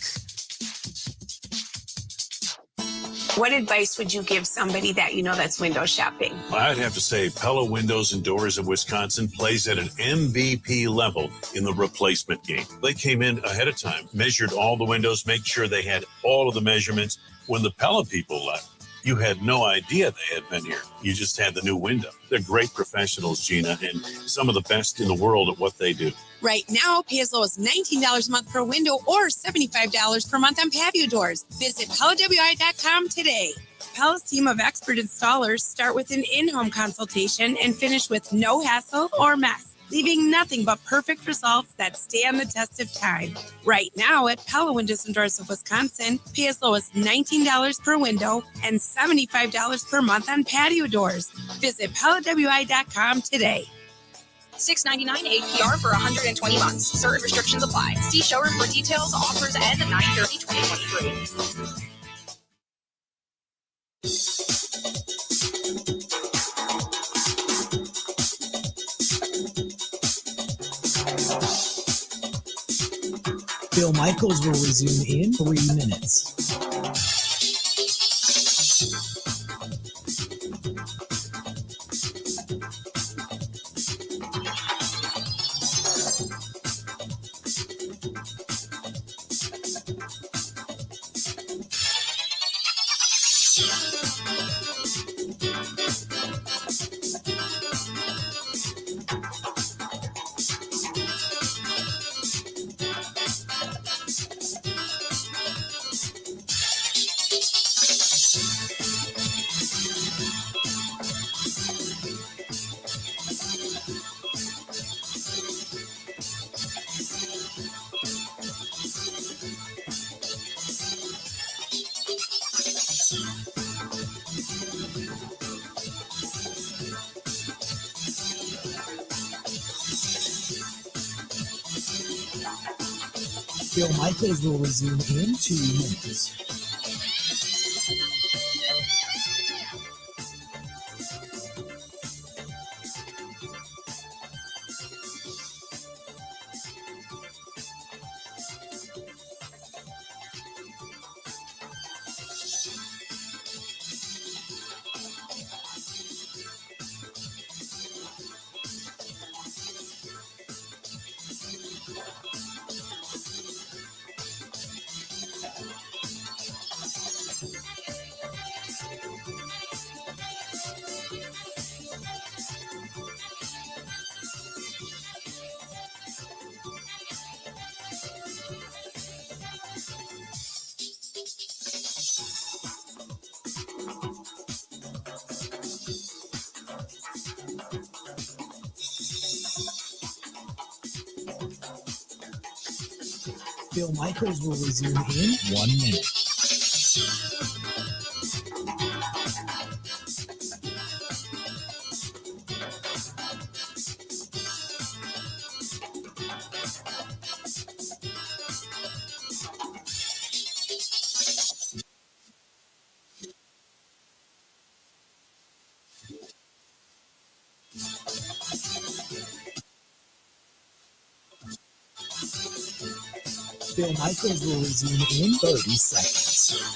What advice would you give somebody that that's window shopping? I'd have to say Pella Windows and Doors of Wisconsin plays at an MVP level in the replacement game. They came in ahead of time, measured all the windows, make sure they had all of the measurements. When the Pella people left, you had no idea they had been here. You just had the new window. They're great professionals, Gina, and some of the best in the world at what they do. Right now, pay as low as $19 a month per window or $75 per month on patio doors. Visit PellaWI.com today. Pella's team of expert installers start with an in-home consultation and finish with no hassle or mess, leaving nothing but perfect results that stand the test of time. Right now at Pella Windows and Doors of Wisconsin, pay as low as $19 per window and $75 per month on patio doors. Visit PellaWI.com today. $6.99 APR for 120 months. Certain restrictions apply. See showroom for details. Offers end 9/30/2023. Bill Michaels will resume in 3 minutes. Bill Michaels will resume in 2 minutes. Bill Michaels will resume in 1 minute. Bill Michaels will resume in 30 seconds.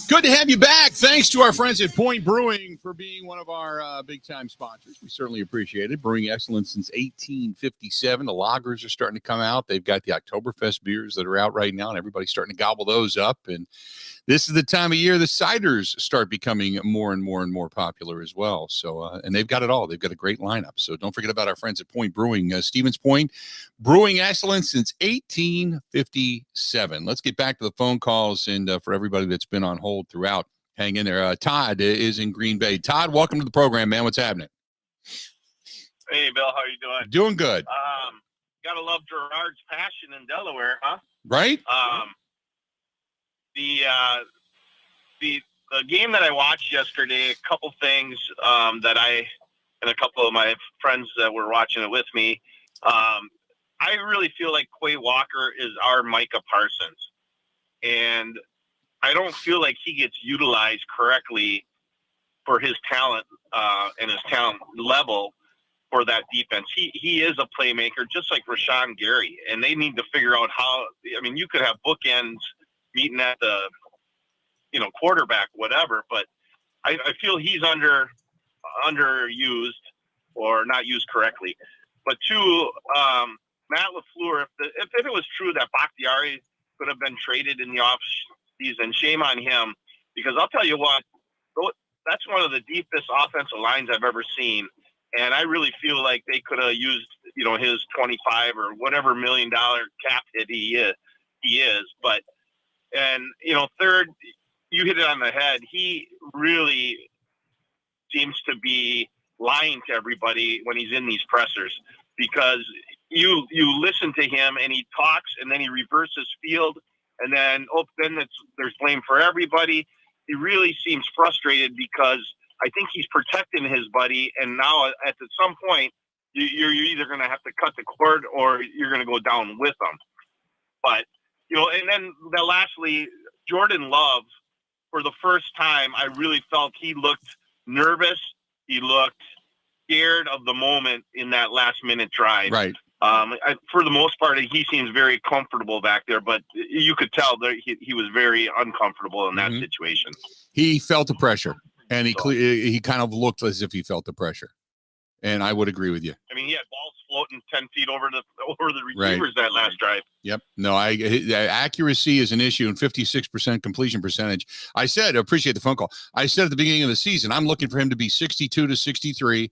Good to have you back. Thanks to our friends at Point Brewing for being one of our big-time sponsors. We certainly appreciate it. Brewing excellence since 1857. The lagers are starting to come out. They've got the Oktoberfest beers that are out right now, and everybody's starting to gobble those up. And this is the time of year the ciders start becoming more and more and more popular as well. So, and they've got it all. They've got a great lineup. So don't forget about our friends at Point Brewing. Stevens Point, brewing excellence since 1857. Let's get back to the phone calls. And for everybody that's been on hold throughout, hang in there. Todd is in Green Bay. Todd, welcome to the program, man. What's happening? Hey, Bill. How you doing? Doing good. Gotta love Gerard's passion in Delaware, huh? Right? The game that I watched yesterday, a couple things that I and a couple of my friends that were watching it with me, I really feel like Quay Walker is our Micah Parsons. And I don't feel like he gets utilized correctly for his talent and his talent level for that defense. He is a playmaker, just like Rashawn Gary, and they need to figure out how. I mean, you could have bookends meeting at the quarterback, whatever, but I feel he's underused or not used correctly. But two, Matt LaFleur, if it was true that Bakhtiari could have been traded in the off season, shame on him, because I'll tell you what, that's one of the deepest offensive lines I've ever seen. And I really feel like they could have used, his 25 or whatever $1 million cap hit he is. But, third, you hit it on the head. He really seems to be lying to everybody when he's in these pressers, because you listen to him and he talks and then he reverses field and then there's blame for everybody. He really seems frustrated because I think he's protecting his buddy, and now at some point you're either going to have to cut the cord or you're going to go down with them. But and then lastly, Jordan Love, for the first time, I really felt he looked nervous. He looked scared of the moment in that last minute drive. Right. For the most part, he seems very comfortable back there, but you could tell that he was very uncomfortable in that situation. He felt the pressure, and he kind of looked as if he felt the pressure. And I would agree with you. I mean, he had balls floating 10 feet over the receivers that last drive. Yep. No, accuracy is an issue, and 56% completion percentage. I appreciate the phone call. I said at the beginning of the season, I'm looking for him to be 62 to 63.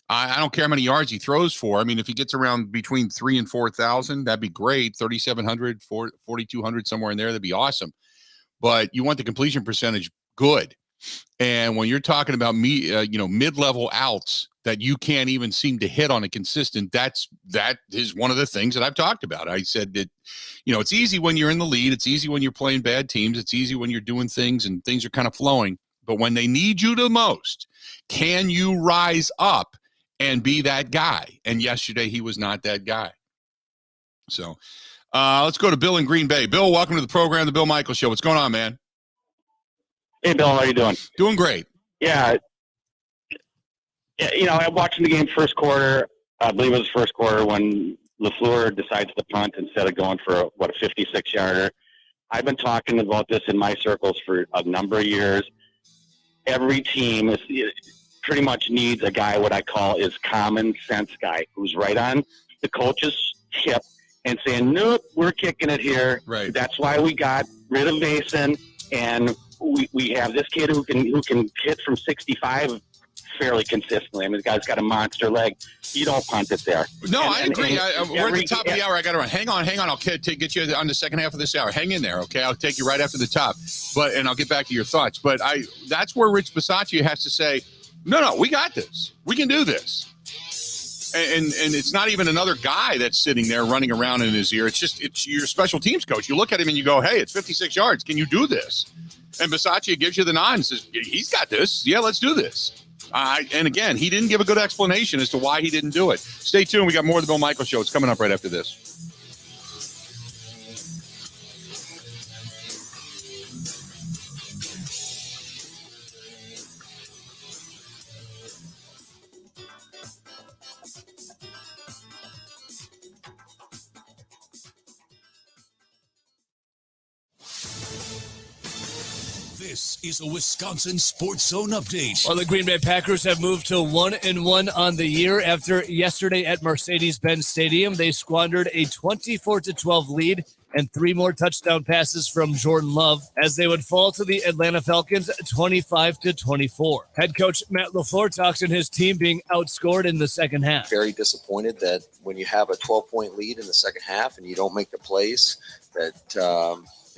I don't care how many yards he throws for. I mean, if he gets around between 3,000 and 4,000, that'd be great. 3,700, 4,200, somewhere in there, that'd be awesome. But you want the completion percentage good. And when you're talking about mid-level outs that you can't even seem to hit on a consistent, that is one of the things that I've talked about. I said that, it's easy when you're in the lead. It's easy when you're playing bad teams. It's easy when you're doing things and things are kind of flowing. But when they need you the most, can you rise up and be that guy? And yesterday he was not that guy. So let's go to Bill in Green Bay. Bill, welcome to the program, The Bill Michaels Show. What's going on, man? Hey, Bill, how you doing? Doing great. Yeah. I'm watching the game first quarter. I believe it was first quarter when LaFleur decides to punt instead of going for a 56-yarder. I've been talking about this in my circles for a number of years. Every team pretty much needs a guy, what I call is common sense guy, who's right on the coach's hip and saying, nope, we're kicking it here. Right. That's why we got rid of Mason, and we have this kid who can hit from 65 fairly consistently. I mean, the guy's got a monster leg. You don't punt it there. No, I agree. We're at the top of the hour. I got to run. Hang on. I'll get you on the second half of this hour. Hang in there, okay? I'll take you right after the top, and I'll get back to your thoughts. But that's where Rich Bisaccia has to say, no, we got this. We can do this. And it's not even another guy that's sitting there running around in his ear. It's your special teams coach. You look at him and you go, hey, it's 56 yards. Can you do this? And Bisaccia gives you the nod and says, he's got this. Yeah, let's do this. And again, he didn't give a good explanation as to why he didn't do it. Stay tuned. We got more of the Bill Michaels Show. It's coming up right after this. This is a Wisconsin Sports Zone update. Well, the Green Bay Packers have moved to 1-1 on the year after yesterday at Mercedes-Benz Stadium. They squandered a 24-12 lead and 3 more touchdown passes from Jordan Love as they would fall to the Atlanta Falcons 25-24. Head coach Matt LaFleur talks in his team being outscored in the second half. Very disappointed that when you have a 12-point lead in the second half and you don't make the plays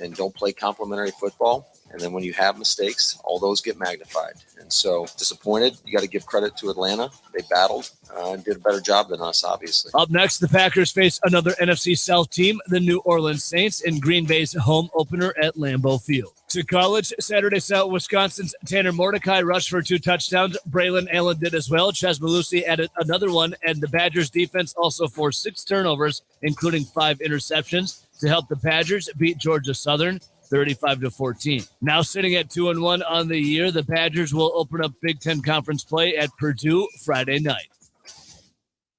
and don't play complementary football. And then when you have mistakes, all those get magnified. And so disappointed. You got to give credit to Atlanta. They battled and did a better job than us, obviously. Up next, the Packers face another NFC South team, the New Orleans Saints, in Green Bay's home opener at Lambeau Field. To college, Saturday saw Wisconsin's Tanner Mordecai rush for 2 touchdowns. Braylon Allen did as well. Ches Malusi added another one, and the Badgers defense also forced 6 turnovers, including 5 interceptions, to help the Badgers beat Georgia Southern 35-14. Now sitting at 2-1 on the year, the Badgers will open up Big Ten Conference play at Purdue Friday night.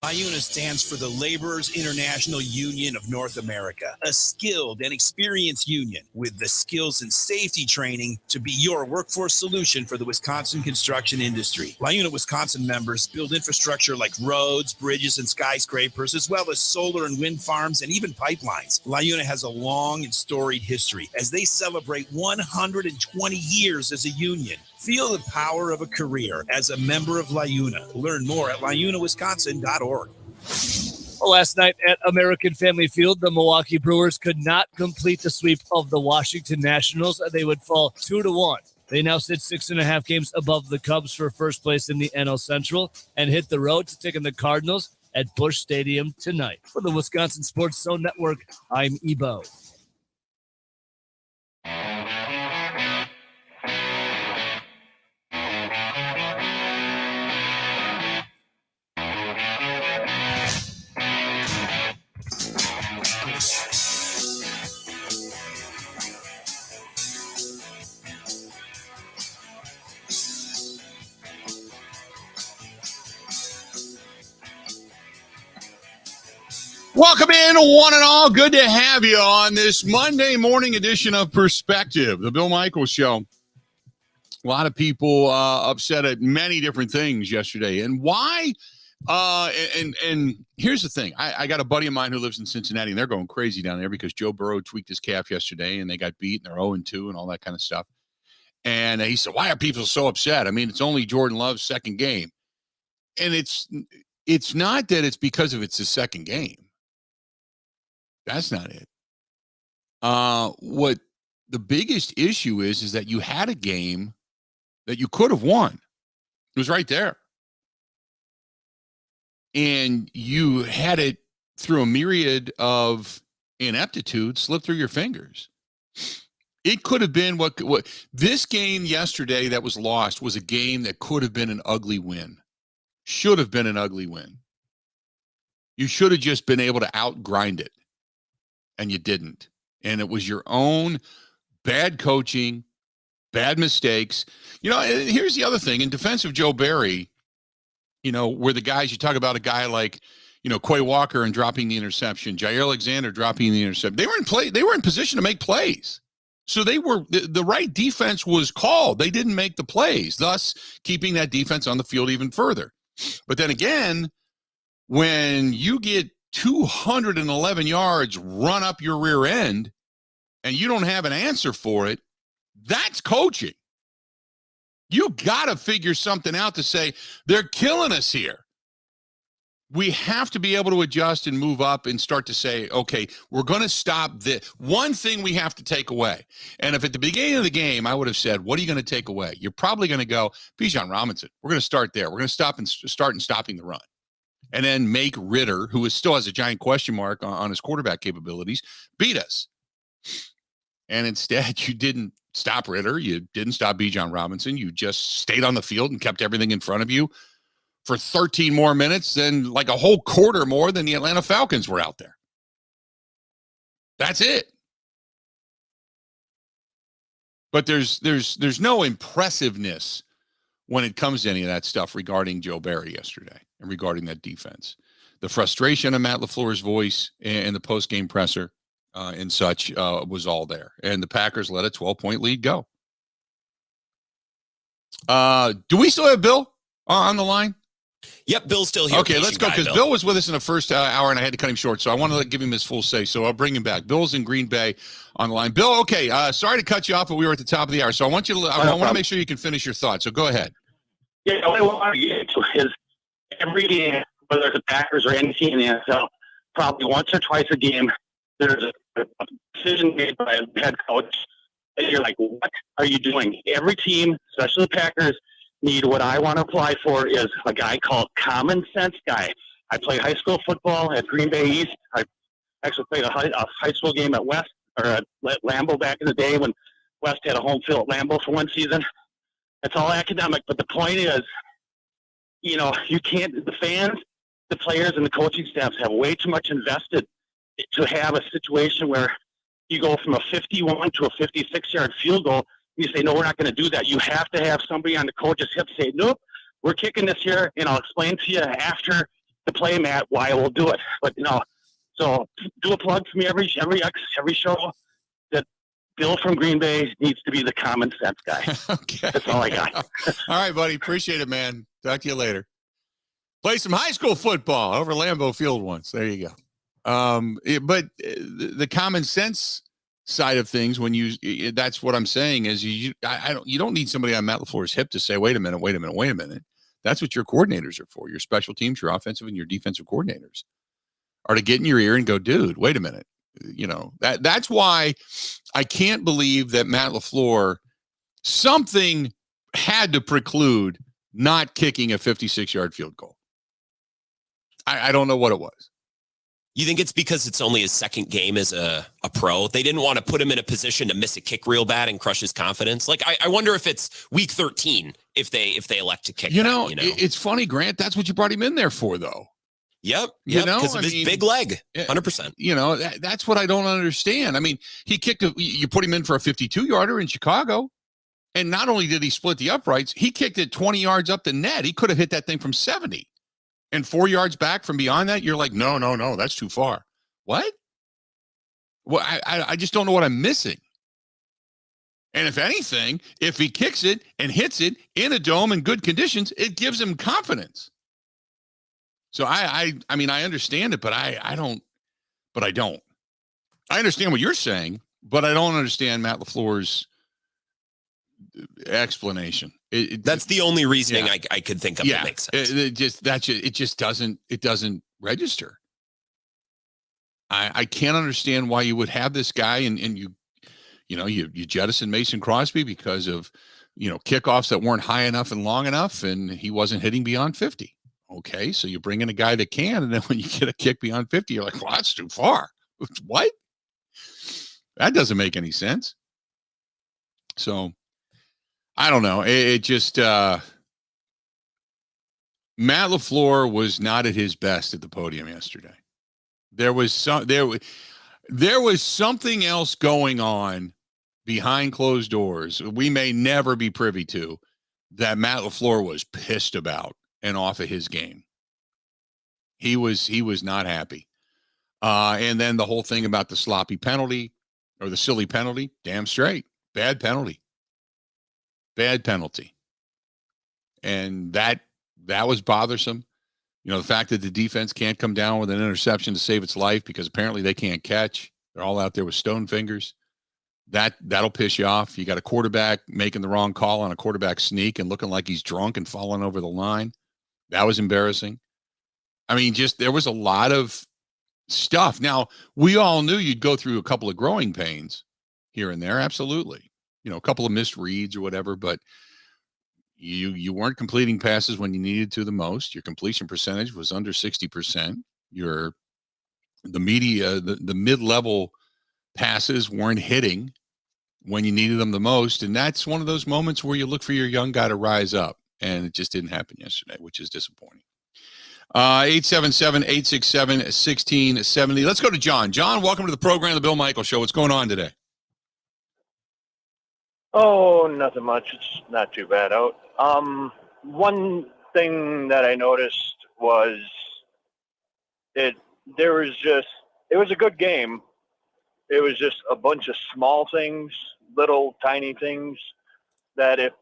LaUna stands for the Laborers International Union of North America, a skilled and experienced union with the skills and safety training to be your workforce solution for the Wisconsin construction industry. LaUna Wisconsin members build infrastructure like roads, bridges, and skyscrapers, as well as solar and wind farms and even pipelines. LaUna has a long and storied history as they celebrate 120 years as a union. Feel the power of a career as a member of LaUna. Learn more at LaUnaWisconsin.org. Last night at American Family Field, the Milwaukee Brewers could not complete the sweep of the Washington Nationals. They would fall 2-1. They now sit 6.5 games above the Cubs for first place in the NL Central and hit the road to take on the Cardinals at Busch Stadium tonight. For the Wisconsin Sports Zone Network, I'm Ebo. Welcome in, one and all. Good to have you on this Monday morning edition of Perspective, the Bill Michaels Show. A lot of people upset at many different things yesterday. And why? And here's the thing. I got a buddy of mine who lives in Cincinnati, and they're going crazy down there because Joe Burrow tweaked his calf yesterday, and they got beat, and they're 0-2 and all that kind of stuff. And he said, why are people so upset? I mean, it's only Jordan Love's second game. And it's not that it's because of it's his second game. That's not it. What the biggest issue is that you had a game that you could have won. It was right there. And you had it through a myriad of ineptitude slip through your fingers. It could have been what this game yesterday that was lost was a game that could have been an ugly win. Should have been an ugly win. You should have just been able to outgrind it. And you didn't. And it was your own bad coaching, bad mistakes. You know, here's the other thing. In defense of Joe Barry, you know, where the guys, you talk about a guy like, Quay Walker and dropping the interception, Jair Alexander dropping the interception. They were in play. They were in position to make plays. So the right defense was called. They didn't make the plays, thus keeping that defense on the field even further. But then again, when you get 211 yards run up your rear end and you don't have an answer for it, that's coaching. You got to figure something out to say, they're killing us here. We have to be able to adjust and move up and start to say, okay, we're going to stop this. One thing we have to take away. And if at the beginning of the game, I would have said, what are you going to take away? You're probably going to go, Bijan Robinson. We're going to start there. We're going to start stopping the run. And then make Ritter, who still has a giant question mark on his quarterback capabilities, beat us. And instead, you didn't stop Ritter. You didn't stop Bijan Robinson. You just stayed on the field and kept everything in front of you for 13 more minutes than like a whole quarter more than the Atlanta Falcons were out there. That's it. But there's no impressiveness when it comes to any of that stuff regarding Joe Barry yesterday and regarding that defense. The frustration of Matt LaFleur's voice and the post-game presser and such was all there. And the Packers let a 12-point lead go. Do we still have Bill on the line? Yep, Bill's still here. Okay, let's go, because Bill was with us in the first hour, and I had to cut him short, so I want to give him his full say, so I'll bring him back. Bill's in Green Bay on the line. Bill, okay, sorry to cut you off, but we were at the top of the hour, so I want to make sure you can finish your thought, so go ahead. Yeah, what I want to get to is every game, whether it's the Packers or any team in the NFL, probably once or twice a game, there's a decision made by a head coach, and you're like, what are you doing? Every team, especially the Packers, need what I want to apply for is a guy called Common Sense Guy. I played high school football at Green Bay East. I actually played a high school game at West or at Lambeau back in the day when West had a home field at Lambeau for one season. It's all academic, but the point is, you can't. The fans, the players, and the coaching staffs have way too much invested to have a situation where you go from a 51 to a 56-yard field goal. You say, no, we're not going to do that. You have to have somebody on the coach's hip say, nope, we're kicking this here, and I'll explain to you after the play, Matt, why we'll do it. But, so do a plug for me every show that Bill from Green Bay needs to be the common sense guy. Okay. That's all I got. All right, buddy. Appreciate it, man. Talk to you later. Play some high school football over Lambeau Field once. There you go. But the common sense side of things, that's what I'm saying is you don't need somebody on Matt LaFleur's hip to say, wait a minute. That's what your coordinators are for. Your special teams, your offensive and your defensive coordinators are to get in your ear and go, dude, wait a minute. That's why I can't believe that Matt LaFleur, something had to preclude not kicking a 56-yard field goal. I don't know what it was. You think it's because it's only his second game as a pro? They didn't want to put him in a position to miss a kick real bad and crush his confidence. Like, I wonder if it's week 13 if they elect to kick. It's funny, Grant. That's what you brought him in there for, though. Yep. Because of his big leg. 100%. That's what I don't understand. I mean, he kicked. You put him in for a 52-yarder in Chicago, and not only did he split the uprights, he kicked it 20 yards up the net. He could have hit that thing from 70. And 4 yards back from beyond that, you're like, no, that's too far. What? Well, I just don't know what I'm missing. And if anything, if he kicks it and hits it in a dome in good conditions, it gives him confidence. So I mean, I understand it, but I don't. I understand what you're saying, but I don't understand Matt LaFleur's explanation. That's the only reasoning I could think of that makes sense. It just doesn't register. I can't understand why you would have this guy and you jettison Mason Crosby because of kickoffs that weren't high enough and long enough, and he wasn't hitting beyond 50. Okay, so you bring in a guy that can, and then when you get a kick beyond 50, you're like, well, that's too far. What? That doesn't make any sense. So I don't know. It just Matt LaFleur was not at his best at the podium yesterday. There was something else going on behind closed doors we may never be privy to that Matt LaFleur was pissed about and off of his game. He was not happy. And then the whole thing about the sloppy penalty or the silly penalty, damn straight. Bad penalty. Bad penalty. And that was bothersome. You know, the fact that the defense can't come down with an interception to save its life because apparently they can't catch. They're all out there with stone fingers. That'll piss you off. You got a quarterback making the wrong call on a quarterback sneak and looking like he's drunk and falling over the line. That was embarrassing. I mean, just there was a lot of stuff. Now, we all knew you'd go through a couple of growing pains here and there. Absolutely. You know, a couple of missed reads or whatever, but you weren't completing passes when you needed to the most. Your completion percentage was under 60%. The mid-level passes weren't hitting when you needed them the most. And that's one of those moments where you look for your young guy to rise up. And it just didn't happen yesterday, which is disappointing. 877-867-1670. Let's go to John. John, welcome to the program, The Bill Michaels Show. What's going on today? Oh, nothing much. It's not too bad out. One thing that I noticed was it was a good game. It was just a bunch of small things, little tiny things that if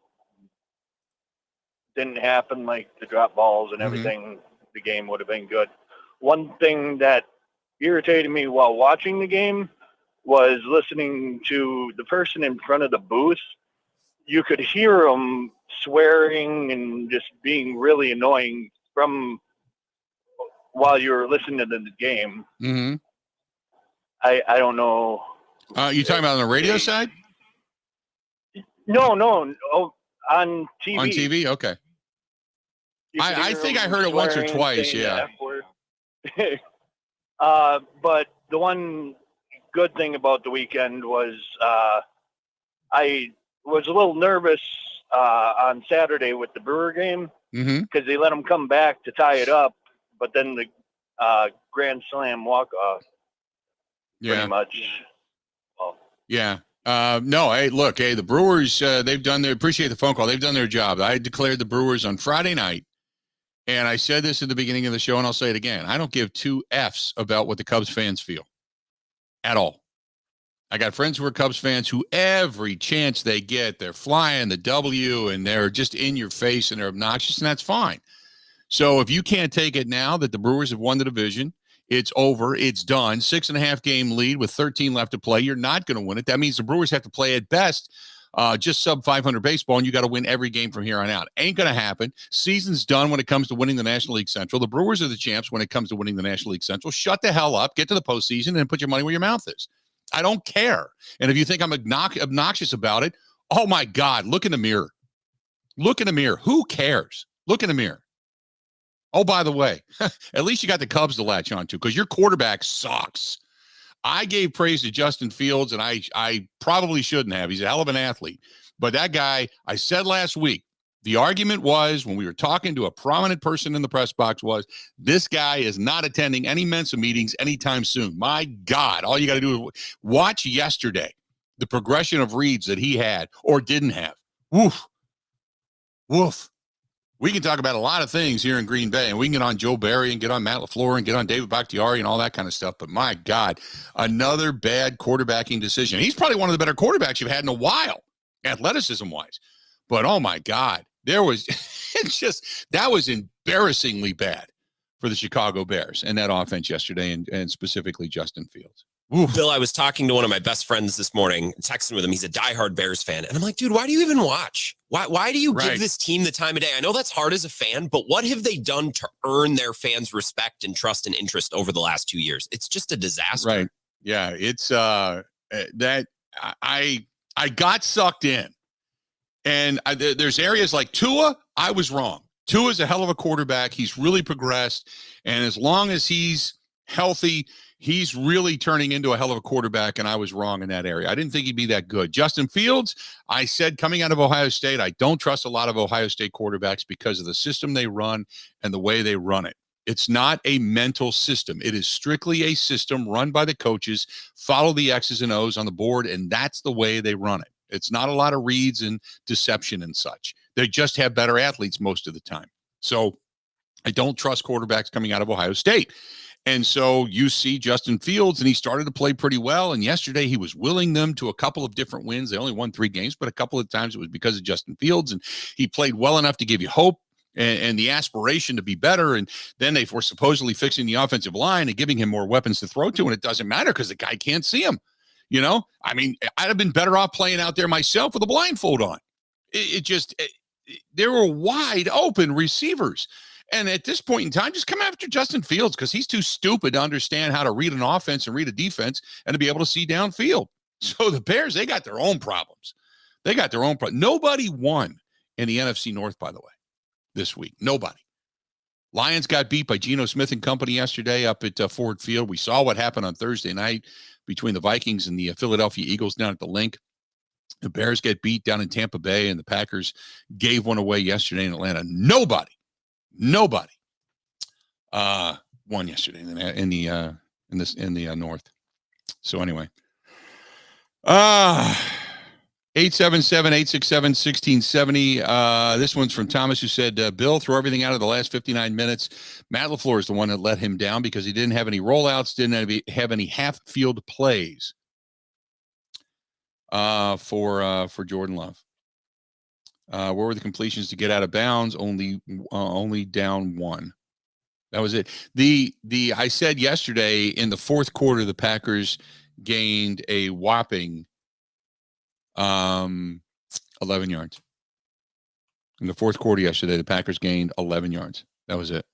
didn't happen, like the drop balls and everything, the game would have been good. One thing that irritated me while watching the game was listening to the person in front of the booth. You could hear them swearing and just being really annoying from while you were listening to the game. Mm-hmm. I don't know. You talking about on the radio side? No. Oh, on TV. On TV? Okay. I think I heard it once or twice, yeah. But the one good thing about the weekend was I was a little nervous on Saturday with the Brewer game because they let them come back to tie it up, but then the grand slam walk-off pretty much. Well, yeah. No, hey, look, the Brewers, appreciate the phone call. They've done their job. I declared the Brewers on Friday night, and I said this at the beginning of the show, and I'll say it again. I don't give two Fs about what the Cubs fans feel at all. I got friends who are Cubs fans who every chance they get, they're flying the W, and they're just in your face, and they're obnoxious, and that's fine. So if you can't take it now that the Brewers have won the division, it's over. It's done. 6.5 game lead with 13 left to play. You're not going to win it. That means the Brewers have to play at best just sub 500 baseball, and you got to win every game from here on out. Ain't going to happen. Season's done when it comes to winning the National League Central. The Brewers are the champs when it comes to winning the National League Central. Shut the hell up. Get to the postseason and put your money where your mouth is. I don't care. And if you think I'm obnoxious about it, oh my God, look in the mirror. Look in the mirror. Who cares? Look in the mirror. Oh, by the way, at least you got the Cubs to latch on to because your quarterback sucks. I gave praise to Justin Fields, and I probably shouldn't have. He's a hell of an athlete. But that guy, I said last week, the argument was when we were talking to a prominent person in the press box was this guy is not attending any Mensa meetings anytime soon. My God, all you got to do is watch yesterday the progression of reads that he had or didn't have. Woof. Woof. We can talk about a lot of things here in Green Bay, and we can get on Joe Barry and get on Matt LaFleur and get on David Bakhtiari and all that kind of stuff. But my God, another bad quarterbacking decision. He's probably one of the better quarterbacks you've had in a while, athleticism-wise. But oh my God, that was embarrassingly bad for the Chicago Bears and that offense yesterday, and specifically Justin Fields. Oof. Bill, I was talking to one of my best friends this morning, texting with him. He's a diehard Bears fan. And I'm like, dude, why do you even watch? Why do you give this team the time of day? I know that's hard as a fan, but what have they done to earn their fans' respect and trust and interest over the last 2 years? It's just a disaster. Right. Yeah. It's that I got sucked in. And there's areas like Tua, I was wrong. Tua's a hell of a quarterback. He's really progressed. And as long as he's healthy, he's really turning into a hell of a quarterback, and I was wrong in that area. I didn't think he'd be that good. Justin Fields, I said coming out of Ohio State, I don't trust a lot of Ohio State quarterbacks because of the system they run and the way they run it. It's not a mental system. It is strictly a system run by the coaches, follow the X's and O's on the board, and that's the way they run it. It's not a lot of reads and deception and such. They just have better athletes most of the time. So I don't trust quarterbacks coming out of Ohio State. And so you see Justin Fields, and he started to play pretty well. And yesterday he was willing them to a couple of different wins. They only won 3 games, but a couple of times it was because of Justin Fields. And he played well enough to give you hope and the aspiration to be better. And then they were supposedly fixing the offensive line and giving him more weapons to throw to. And it doesn't matter because the guy can't see him. You know, I mean, I'd have been better off playing out there myself with a blindfold on. There were wide open receivers. And at this point in time, just come after Justin Fields because he's too stupid to understand how to read an offense and read a defense and to be able to see downfield. So the Bears, they got their own problems. Nobody won in the NFC North, by the way, this week. Nobody. Lions got beat by Geno Smith and company yesterday up at Ford Field. We saw what happened on Thursday night between the Vikings and the Philadelphia Eagles down at the Link. The Bears get beat down in Tampa Bay, and the Packers gave one away yesterday in Atlanta. Nobody won yesterday in the North. So anyway, 877-867-1670. This one's from Thomas, who said, Bill, throw everything out of the last 59 minutes. Matt LaFleur is the one that let him down because he didn't have any rollouts, didn't have any half field plays for Jordan Love. Where were the completions to get out of bounds? Only down 1. That was it. I said yesterday in the fourth quarter, the Packers gained a whopping 11 yards. In the fourth quarter yesterday, the Packers gained 11 yards. That was it.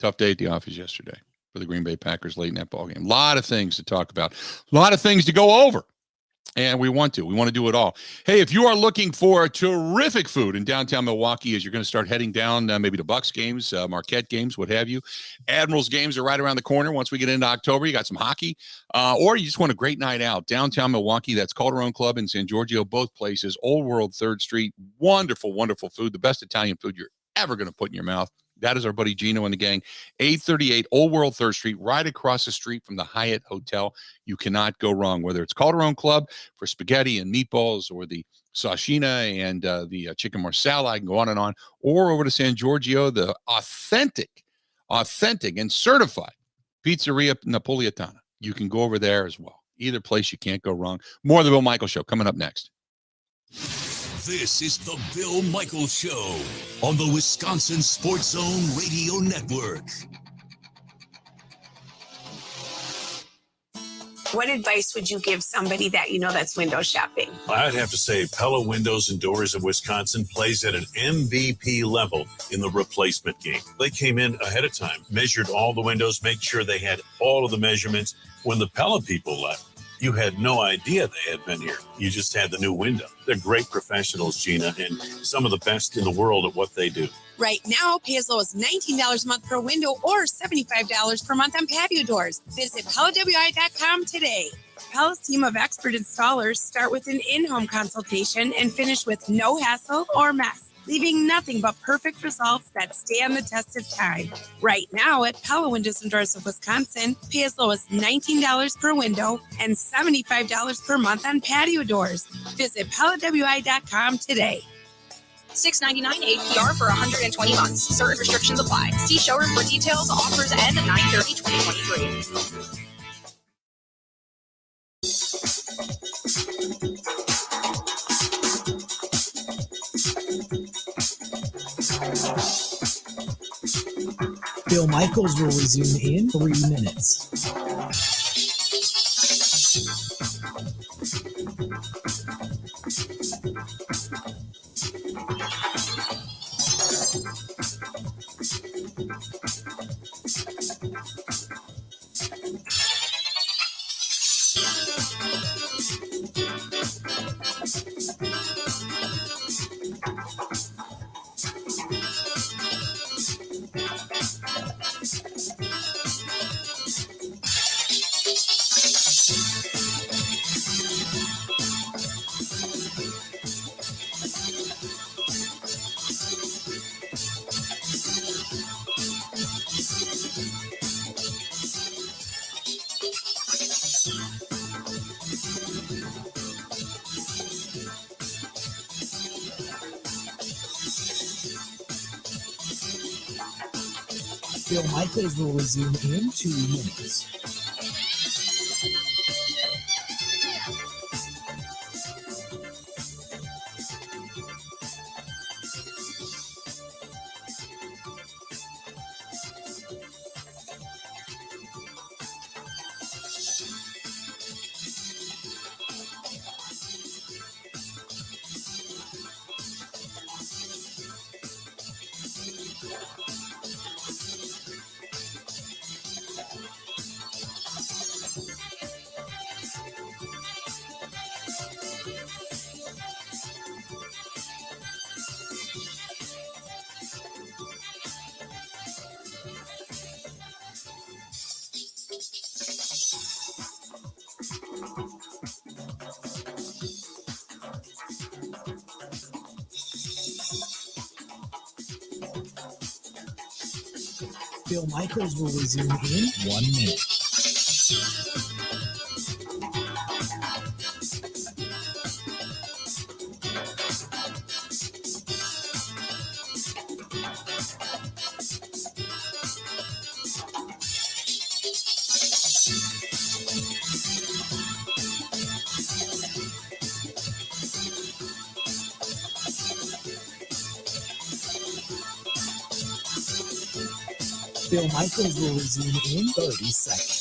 Tough day at the office yesterday for the Green Bay Packers late in that ballgame. A lot of things to talk about. A lot of things to go over. And we want to do it all. Hey, if you are looking for terrific food in downtown Milwaukee as you're going to start heading down maybe to Bucks games, Marquette games, what have you. Admirals games are right around the corner. Once we get into October, you got some hockey. Or you just want a great night out. Downtown Milwaukee, that's Calderon Club in San Giorgio, both places. Old World 3rd Street. Wonderful, wonderful food. The best Italian food you're ever going to put in your mouth. That is our buddy Gino and the gang. 838 Old World 3rd Street, right across the street from the Hyatt Hotel. You cannot go wrong, whether it's Calderon Club for spaghetti and meatballs or the sashina and the chicken marsala. I can go on, or over to San Giorgio, the authentic and certified Pizzeria Napolitana. You can go over there as well. Either place, you can't go wrong. More of the Bill Michaels Show coming up next. This is the Bill Michaels Show on the Wisconsin Sports Zone Radio Network. What advice would you give somebody that you know that's window shopping? I'd have to say Pella Windows and Doors of Wisconsin plays at an MVP level in the replacement game. They came in ahead of time, measured all the windows, make sure they had all of the measurements. When the Pella people left, you had no idea they had been here. You just had the new window. They're great professionals, Gina, and some of the best in the world at what they do. Right now, pay as low as $19 a month per window or $75 per month on patio doors. Visit PellaWI.com today. Pella's team of expert installers start with an in-home consultation and finish with no hassle or mess, leaving nothing but perfect results that stand the test of time. Right now at Pella Windows and Doors of Wisconsin, pay as low as $19 per window and $75 per month on patio doors. Visit PellaWI.com today. $6.99 APR for 120 months. Certain restrictions apply. See showroom for details. Offers end 9/30/2023. Bill Michaels will resume in 3 minutes. Bill Michaels will resume in 2 minutes. Bill Michaels will resume in 1 minute. Bill Michaels will resume in 30 seconds.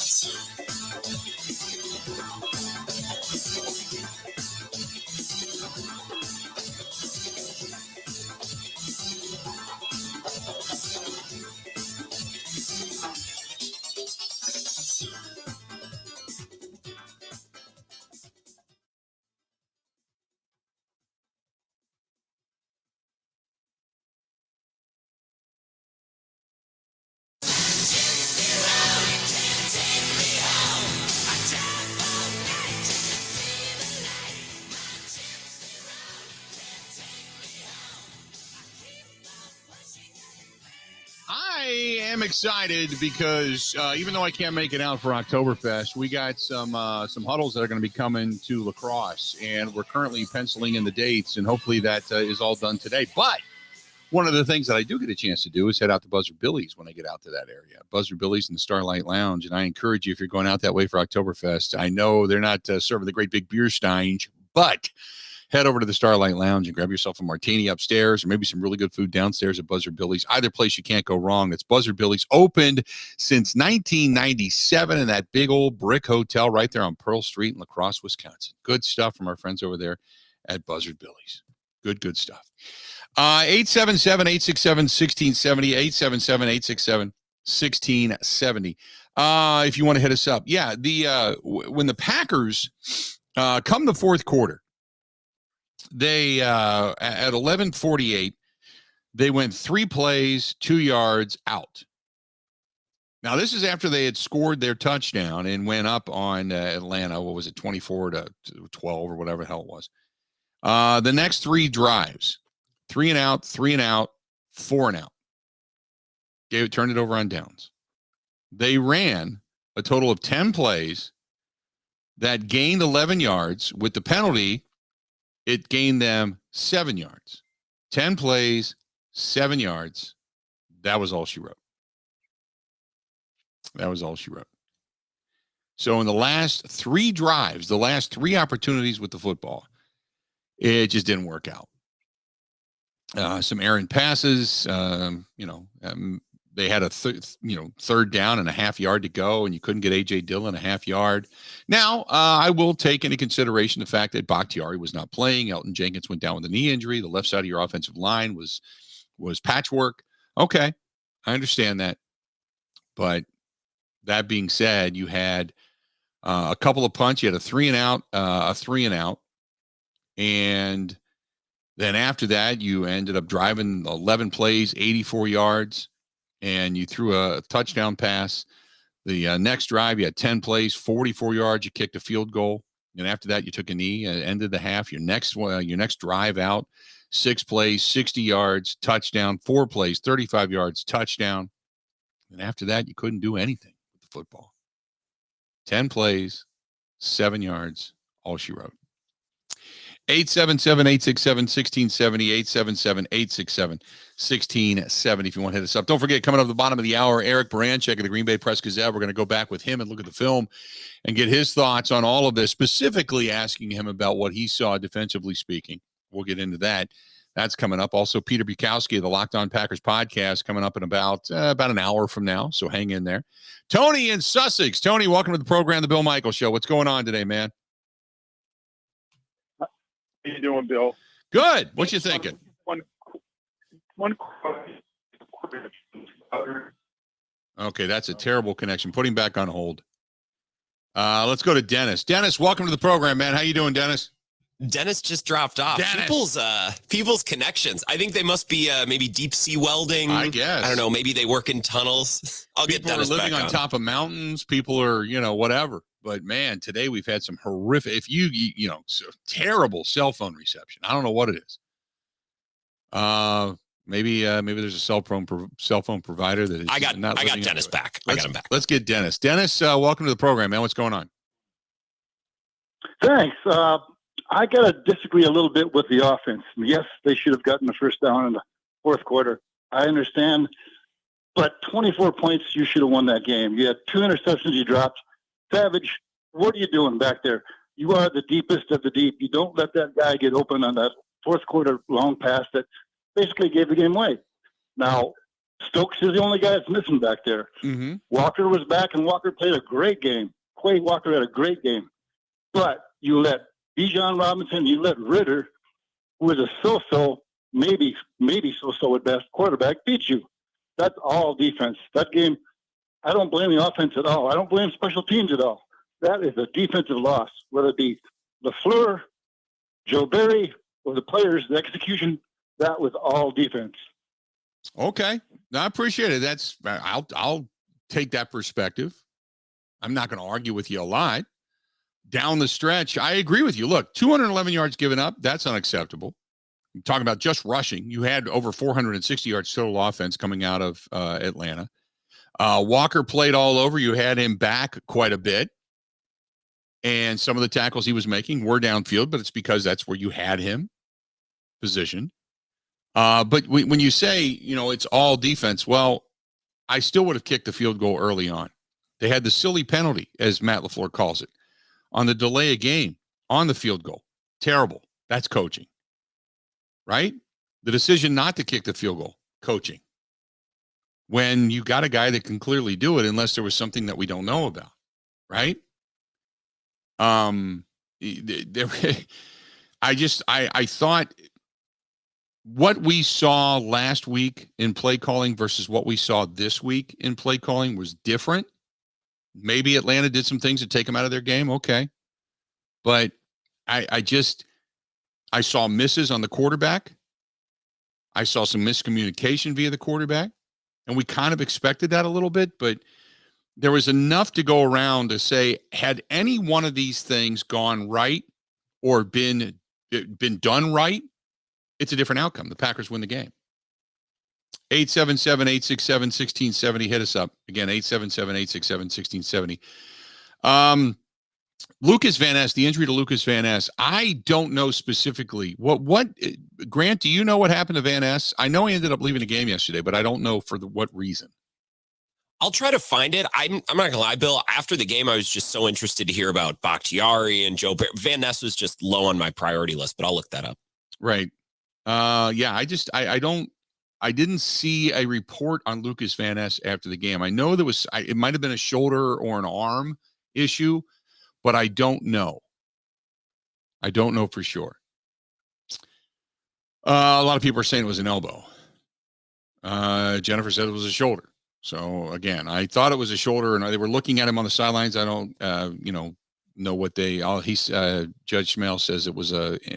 I am excited because even though I can't make it out for Oktoberfest, we got some huddles that are going to be coming to La Crosse, and we're currently penciling in the dates, and hopefully that is all done today. But one of the things that I do get a chance to do is head out to Buzzard Billy's when I get out to that area. Buzzard Billy's in the Starlight Lounge, and I encourage you, if you're going out that way for Oktoberfest, I know they're not serving the great big beer steins, but head over to the Starlight Lounge and grab yourself a martini upstairs or maybe some really good food downstairs at Buzzard Billy's. Either place you can't go wrong. It's Buzzard Billy's, opened since 1997 in that big old brick hotel right there on Pearl Street in La Crosse, Wisconsin. Good stuff from our friends over there at Buzzard Billy's. Good stuff. 877-867-1670, 877-867-1670. If you want to hit us up. Yeah, when the Packers come the fourth quarter, they at 11:48, they went 3 plays, 2 yards, out. Now, this is after they had scored their touchdown and went up on Atlanta. What was it, 24-12 or whatever the hell it was. The next 3 drives, 3 and out, 3 and out, 4 and out. Turned it over on downs. They ran a total of 10 plays that gained 11 yards. With the penalty, it gained them 7 yards. 10 plays, 7 yards. That was all she wrote. So in the last 3 drives, the last 3 opportunities with the football, it just didn't work out. Some errant passes, they had a third down and a half yard to go, and you couldn't get A.J. Dillon a half yard. Now, I will take into consideration the fact that Bakhtiari was not playing. Elton Jenkins went down with a knee injury. The left side of your offensive line was patchwork. Okay, I understand that. But that being said, you had a couple of punts. You had a 3 and out, and then after that, you ended up driving 11 plays, 84 yards. And you threw a touchdown pass. The next drive, you had 10 plays, 44 yards. You kicked a field goal. And after that, you took a knee and ended the half. Your next drive out, 6 plays, 60 yards, touchdown, 4 plays, 35 yards, touchdown. And after that, you couldn't do anything with the football. 10 plays, 7 yards, all she wrote. 877-867-1670, 877-867-1670 if you want to hit us up. Don't forget, coming up at the bottom of the hour, Eric Baranchik of the Green Bay Press-Gazette. We're going to go back with him and look at the film and get his thoughts on all of this, specifically asking him about what he saw defensively speaking. We'll get into that. That's coming up. Also, Peter Bukowski of the Locked On Packers podcast coming up in about an hour from now, so hang in there. Tony in Sussex. Tony, welcome to the program, The Bill Michaels Show. What's going on today, man? How you doing, Bill? Good. What you thinking? One question. Okay, that's a terrible connection. Put him back on hold. Let's go to Dennis. Dennis, welcome to the program, man. How you doing, Dennis? Dennis just dropped off. People's connections. I think they must be maybe deep sea welding. I guess. I don't know. Maybe they work in tunnels. People are living on top of mountains. People are, whatever. But man, today we've had some horrific, terrible cell phone reception. I don't know what it is. Maybe there's a cell phone provider that is I got Dennis anywhere. back. I got him back. Let's get Dennis. Dennis, welcome to the program, man. What's going on? Thanks. I got to disagree a little bit with the offense. Yes, they should have gotten the first down in the fourth quarter. I understand. But 24 points, you should have won that game. You had 2 interceptions you dropped. Savage, what are you doing back there? You are the deepest of the deep. You don't let that guy get open on that fourth quarter long pass that basically gave the game away. Now, Stokes is the only guy that's missing back there. Mm-hmm. Walker was back, and Walker played a great game. Quay Walker had a great game. But you let Bijan Robinson, you let Ritter, who is a so-so, maybe so-so at best quarterback, beat you. That's all defense. That game, I don't blame the offense at all. I don't blame special teams at all. That is a defensive loss, whether it be LaFleur, Joe Barry, or the players, the execution. That was all defense. Okay. No, I appreciate it. I'll take that perspective. I'm not going to argue with you a lot. Down the stretch, I agree with you. Look, 211 yards given up, that's unacceptable. I'm talking about just rushing. You had over 460 yards total offense coming out of Atlanta. Walker played all over. You had him back quite a bit. And some of the tackles he was making were downfield, but it's because that's where you had him positioned. But when you say, it's all defense, well, I still would have kicked the field goal early on. They had the silly penalty, as Matt LaFleur calls it, on the delay of game, on the field goal. Terrible. That's coaching. Right? The decision not to kick the field goal, coaching. When you got a guy that can clearly do it, unless there was something that we don't know about. Right? I thought what we saw last week in play calling versus what we saw this week in play calling was different. Maybe Atlanta did some things to take them out of their game. Okay. But I saw misses on the quarterback. I saw some miscommunication via the quarterback. And we kind of expected that a little bit, but there was enough to go around to say, had any one of these things gone right or been done right, it's a different outcome. The Packers win the game. 877-867-1670. Hit us up. Again, 877-867-1670. Lucas Van Ness, the injury to Lucas Van Ness. I don't know specifically. What Grant, do you know what happened to Van Ness? I know he ended up leaving the game yesterday, but I don't know for what reason. I'll try to find it. I'm not going to lie, Bill. After the game, I was just so interested to hear about Bakhtiari and Joe Barry. Van Ness was just low on my priority list, but I'll look that up. Right. Yeah, I didn't see a report on Lucas Van Ness after the game. I know it might have been a shoulder or an arm issue, but I don't know. I don't know for sure. A lot of people are saying it was an elbow. Jennifer said it was a shoulder. So again, I thought it was a shoulder, and they were looking at him on the sidelines. I don't, know what Judge Schmale says it was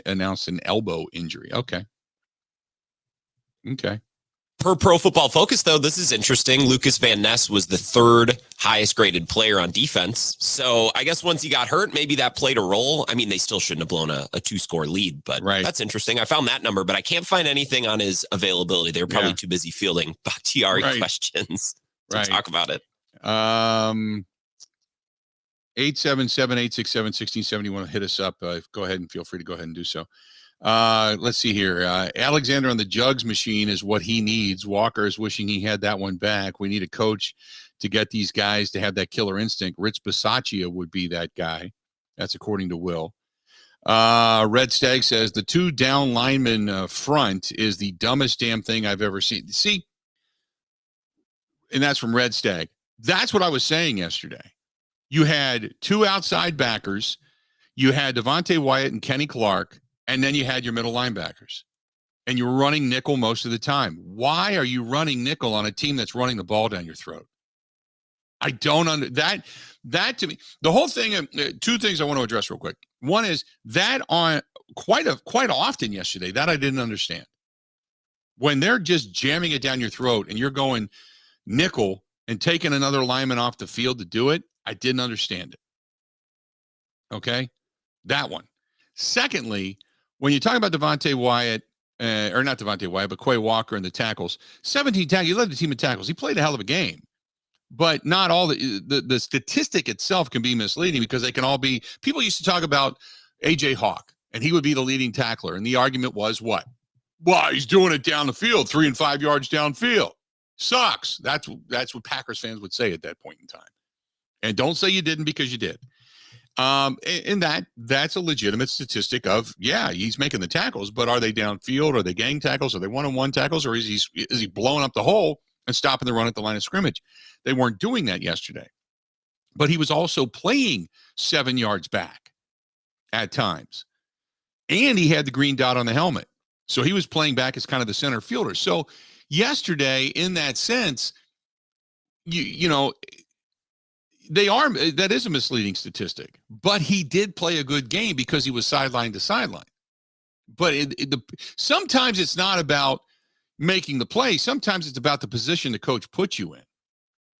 announced an elbow injury. Okay. Per Pro Football Focus, though, this is interesting. Lucas Van Ness was the 3rd highest graded player on defense. So I guess once he got hurt, maybe that played a role. I mean, they still shouldn't have blown a 2-score lead, but That's interesting. I found that number, but I can't find anything on his availability. They were probably too busy fielding Bakhtiari questions to talk about it. 877-867-1670. You want to hit us up, go ahead and feel free to go ahead and do so. Let's see here. Alexander on the jugs machine is what he needs. Walker is wishing he had that one back. We need a coach to get these guys to have that killer instinct. Rich Bisaccia would be that guy. That's according to Will. Red Stag says the 2 down lineman front is the dumbest damn thing I've ever seen. See, and that's from Red Stag. That's what I was saying yesterday. You had 2 outside backers. You had Devontae Wyatt and Kenny Clark, and then you had your middle linebackers. And you were running nickel most of the time. Why are you running nickel on a team that's running the ball down your throat? I don't that to me, the whole thing, 2 things I want to address real quick. One is that on quite often yesterday, that I didn't understand. When they're just jamming it down your throat and you're going nickel and taking another lineman off the field to do it, I didn't understand it. Okay? That one. Secondly, when you talk about Devontae Wyatt, or not Devontae Wyatt, but Quay Walker and the tackles, 17 tackles, he led the team in tackles. He played a hell of a game. But not all the statistic itself can be misleading because they can all be, people used to talk about A.J. Hawk, and he would be the leading tackler. And the argument was what? Well, he's doing it down the field, 3 and 5 yards downfield. Sucks. That's what Packers fans would say at that point in time. And don't say you didn't because you did. And that's a legitimate statistic of, yeah, he's making the tackles, but are they downfield? Are they gang tackles? Are they one-on-one tackles? Or is he blowing up the hole and stopping the run at the line of scrimmage? They weren't doing that yesterday. But he was also playing 7 yards back at times. And he had the green dot on the helmet. So he was playing back as kind of the center fielder. So yesterday, in that sense, you know, that is a misleading statistic. But he did play a good game because he was sideline to sideline. But sometimes it's not about making the play. Sometimes it's about the position the coach puts you in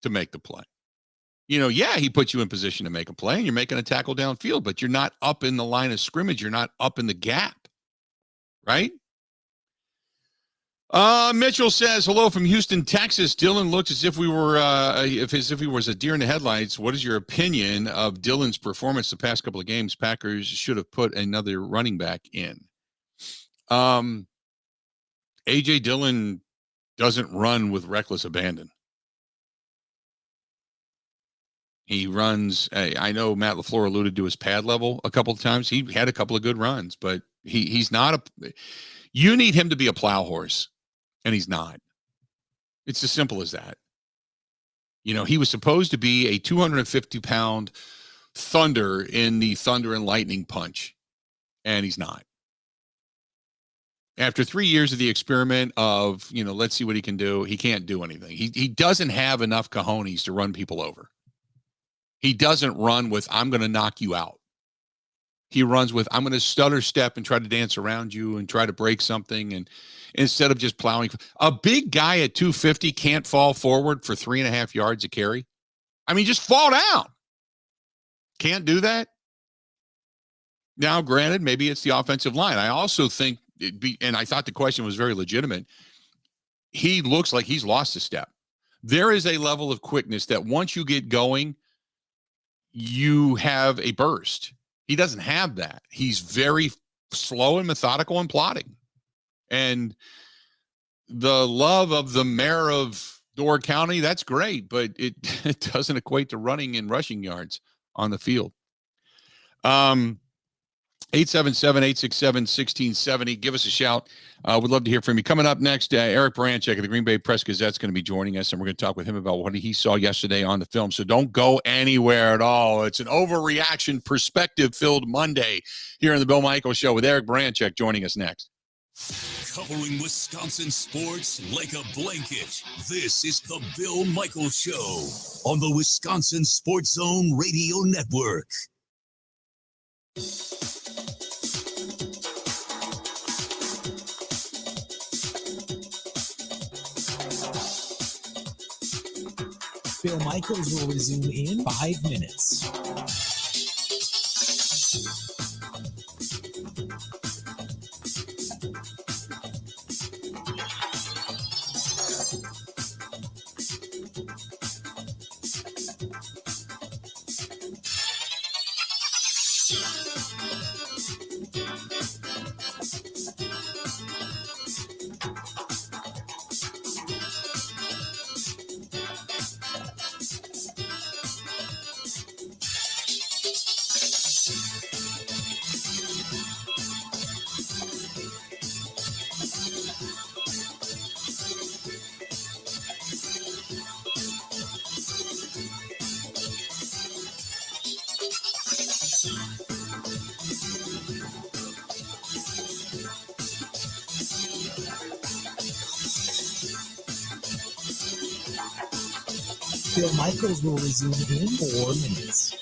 to make the play. You know, yeah, he puts you in position to make a play and you're making a tackle downfield, but you're not up in the line of scrimmage. You're not up in the gap, right? Mitchell says, hello from Houston, Texas. Dylan looks as if he was a deer in the headlights. What is your opinion of Dylan's performance the past couple of games? Packers should have put another running back in. A.J. Dillon doesn't run with reckless abandon. He runs, I know Matt LaFleur alluded to his pad level a couple of times. He had a couple of good runs, but he's not you need him to be a plow horse, and he's not. It's as simple as that. You know, he was supposed to be a 250-pound thunder in the thunder and lightning punch, and he's not. After 3 years of the experiment of, you know, let's see what he can do, he can't do anything. He doesn't have enough cojones to run people over. He doesn't run with, I'm going to knock you out. He runs with, I'm going to stutter step and try to dance around you and try to break something. And instead of just plowing, a big guy at 250 can't fall forward for 3.5 yards a carry. I mean, just fall down. Can't do that. Now, granted, maybe it's the offensive line. I also think and I thought the question was very legitimate. He looks like he's lost a step. There is a level of quickness that once you get going, you have a burst. He doesn't have that. He's very slow and methodical and plodding. And the love of the mayor of Door County, that's great, but it doesn't equate to running and rushing yards on the field. 877-867-1670. Give us a shout. We'd love to hear from you. Coming up next, Eric Baranchik of the Green Bay Press Gazette is going to be joining us, and we're going to talk with him about what he saw yesterday on the film. So don't go anywhere at all. It's an overreaction, perspective-filled Monday here on the Bill Michaels Show with Eric Baranchik joining us next. Covering Wisconsin sports like a blanket. This is the Bill Michaels Show on the Wisconsin Sports Zone Radio Network. Bill Michaels will resume in 5 minutes. Bill Michaels will resume in 4 minutes.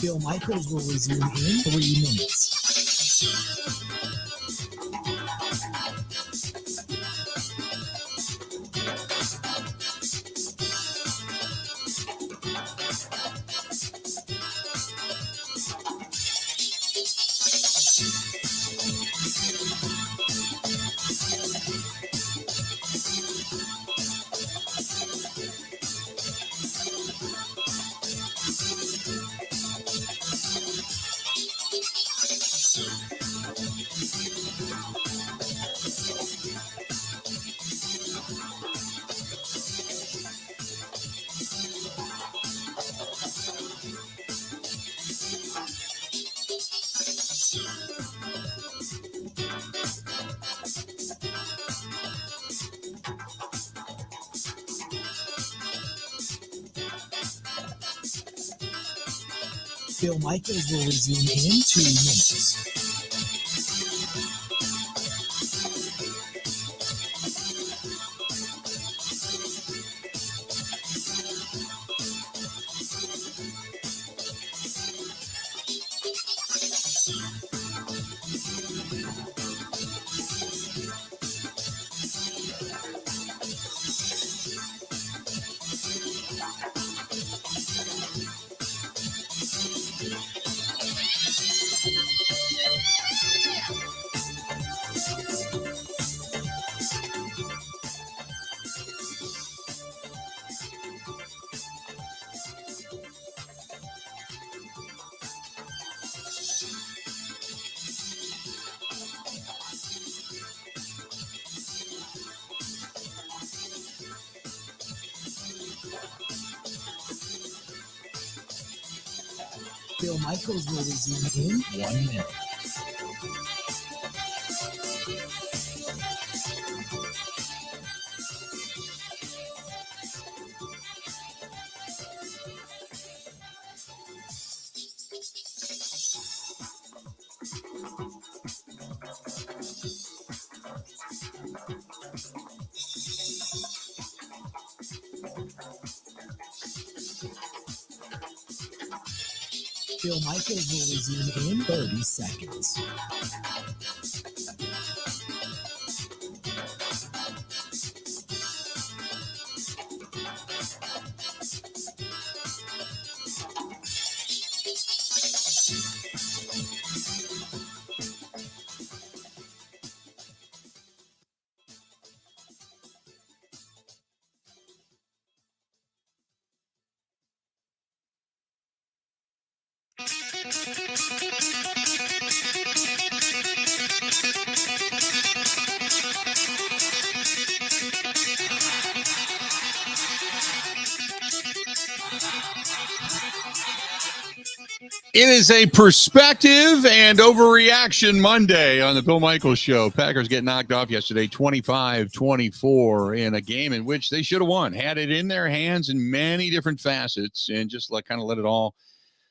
Bill Michaels will resume in 3 minutes. Bill Michaels will resume in 2 minutes. Bill Michaels will resume in 1 minute. Bill Michaels will resume in 30 seconds. It is a perspective and overreaction Monday on the Bill Michaels Show. Packers get knocked off yesterday 25-24 in a game in which they should have won. Had it in their hands in many different facets and just kind of let it all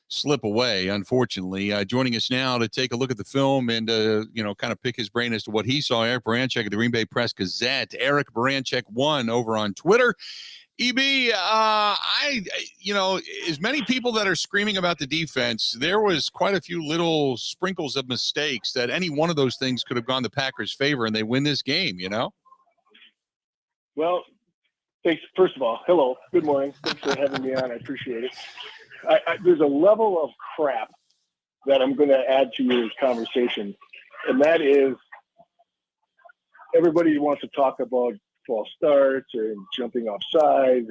slip away, unfortunately. Joining us now to take a look at the film and, kind of pick his brain as to what he saw, Eric Baranchik of the Green Bay Press-Gazette. Eric Baranchik 1 over on Twitter. EB, as many people that are screaming about the defense, there was quite a few little sprinkles of mistakes that any one of those things could have gone the Packers' favor and they win this game, Well, thanks. First of all, hello. Good morning. Thanks for having me on. I appreciate it. there's a level of crap that I'm going to add to your conversation, and that is everybody wants to talk about false starts and jumping off sides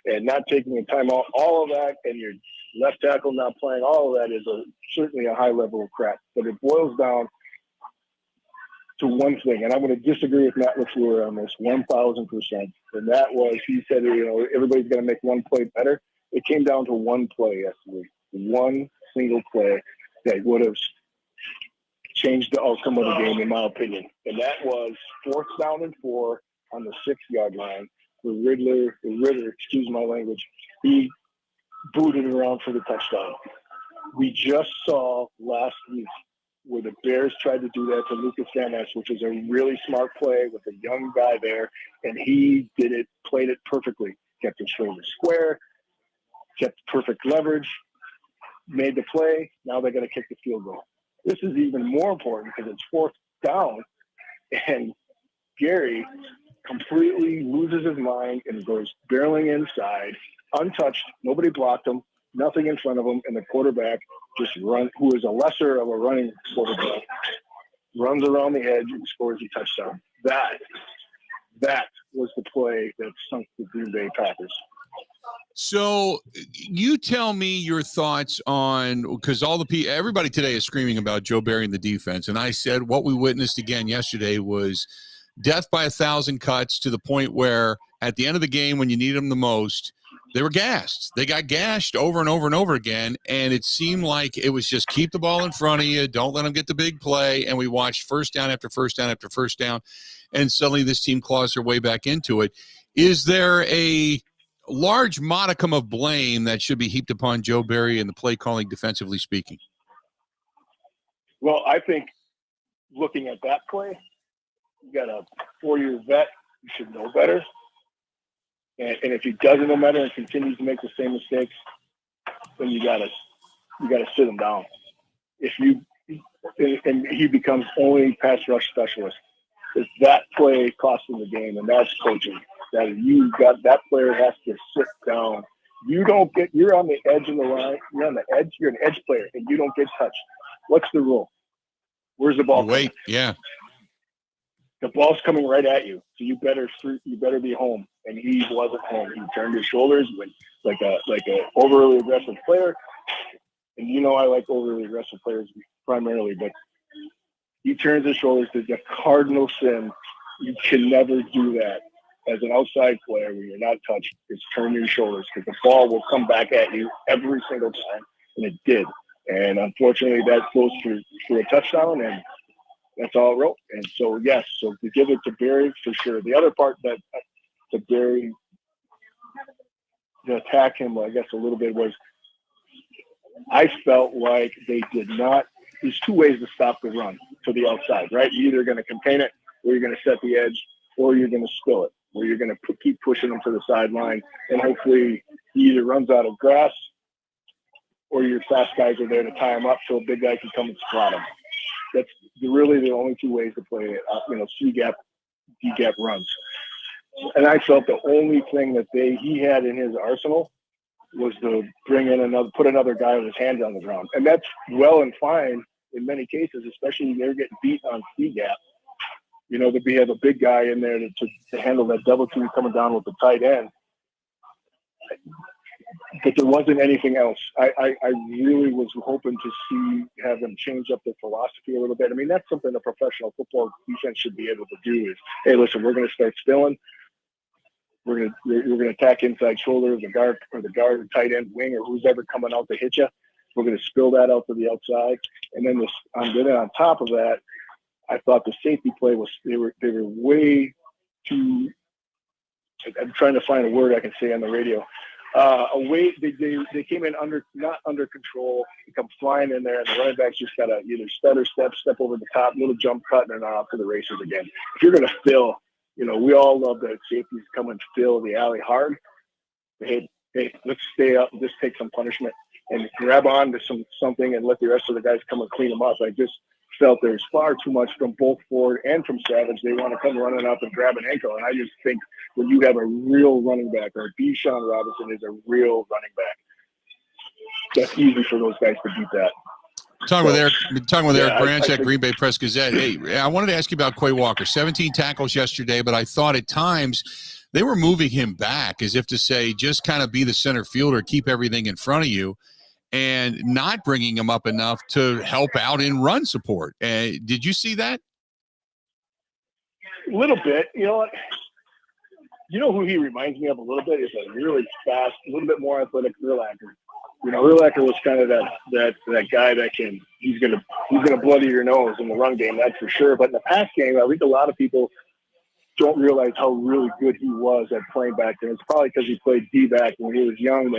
and not taking a timeout, all of that, and your left tackle not playing, all of that is certainly a high level of crap. But it boils down to one thing, and I'm going to disagree with Matt LaFleur on this 1,000%. And that was, he said, everybody's going to make one play better. It came down to one play yesterday, one single play that would have changed the outcome of the game, in my opinion. And that was 4th down and 4 on the 6-yard line. Ritter, excuse my language, he booted around for the touchdown. We just saw last week where the Bears tried to do that to Lucas Van Ness, which was a really smart play with a young guy there, and he did it, played it perfectly. Kept his shoulders square, kept perfect leverage, made the play. Now they're going to kick the field goal. This is even more important because it's 4th down, and Gary completely loses his mind and goes barreling inside, untouched. Nobody blocked him, nothing in front of him, and the quarterback just who is a lesser of a running quarterback, runs around the edge and scores a touchdown. That was the play that sunk the Green Bay Packers. So you tell me your thoughts on, because everybody today is screaming about Joe Barry and the defense. And I said what we witnessed again yesterday was death by 1,000 cuts, to the point where at the end of the game, when you need them the most, they were gassed. They got gashed over and over and over again. And it seemed like it was just keep the ball in front of you. Don't let them get the big play. And we watched first down after first down after first down. And suddenly this team claws their way back into it. Is there a large modicum of blame that should be heaped upon Joe Barry and the play calling, defensively speaking? Well, I think looking at that play, you got a 4-year vet, you should know better. And if he doesn't know better and continues to make the same mistakes, then you gotta sit him down. And he becomes only pass rush specialist. If that play costs him the game, and that's coaching. That player has to sit down. You're on the edge of the line. You're on the edge. You're an edge player, and you don't get touched. What's the rule? Where's the ball? Wait, yeah. The ball's coming right at you, so you better be home. And he wasn't home. He turned his shoulders like a overly aggressive player. And I like overly aggressive players primarily, but he turns his shoulders to the cardinal sin. You can never do that as an outside player when you're not touched. Is turn your shoulders, because the ball will come back at you every single time, and it did. And unfortunately, that goes for a touchdown, and that's all it wrote. And so, yes, so to give it to Barry, for sure. The other part that to Barry, to attack him, I guess, a little bit was I felt like they did not – there's 2 ways to stop the run to the outside, right? You're either going to contain it, or you're going to set the edge, or you're going to spill it, or you're going to keep pushing them to the sideline, and hopefully he either runs out of grass or your fast guys are there to tie him up so a big guy can come and spot him. That's really the only 2 ways to play it, C-gap, D-gap runs. And I felt the only thing that he had in his arsenal was to put another guy with his hands on the ground. And that's well and fine in many cases, especially when they're getting beat on C-gap. That we have a big guy in there to handle that double team coming down with the tight end. But there wasn't anything else. I really was hoping to have them change up their philosophy a little bit. I mean, that's something a professional football defense should be able to do is, hey, listen, we're going to start spilling. We're going to attack inside shoulder, the guard, or tight end, wing, or who's ever coming out to hit you. We're going to spill that out to the outside. And then on top of that, I thought the safety play was they were way too. I'm trying to find a word I can say on the radio. They came in not under control. They come flying in there, and the running backs just got to either stutter step over the top, little jump cut, and then off to the races again. If you're going to fill, we all love that safeties come and fill the alley hard. Hey, let's stay up and just take some punishment and grab on to something and let the rest of the guys come and clean them up. I just felt there's far too much from both Ford and from Savage. They want to come running up and grab an ankle. And I just think when you have a real running back, or Bijan Robinson is a real running back, that's easy for those guys to beat that. Talking with Eric Branch I at Green Bay Press Gazette. Hey, I wanted to ask you about Quay Walker. 17 tackles yesterday, but I thought at times they were moving him back as if to say, just kind of be the center fielder, keep everything in front of you, and not bringing him up enough to help out in run support. Did you see that? A little bit. You know who he reminds me of a little bit is a really fast, a little bit more athletic Urlacher. Urlacher was kind of that guy that he's gonna bloody your nose in the run game, that's for sure. But in the pass game, I think a lot of people don't realize how really good he was at playing back there. It's probably because he played D-back when he was young,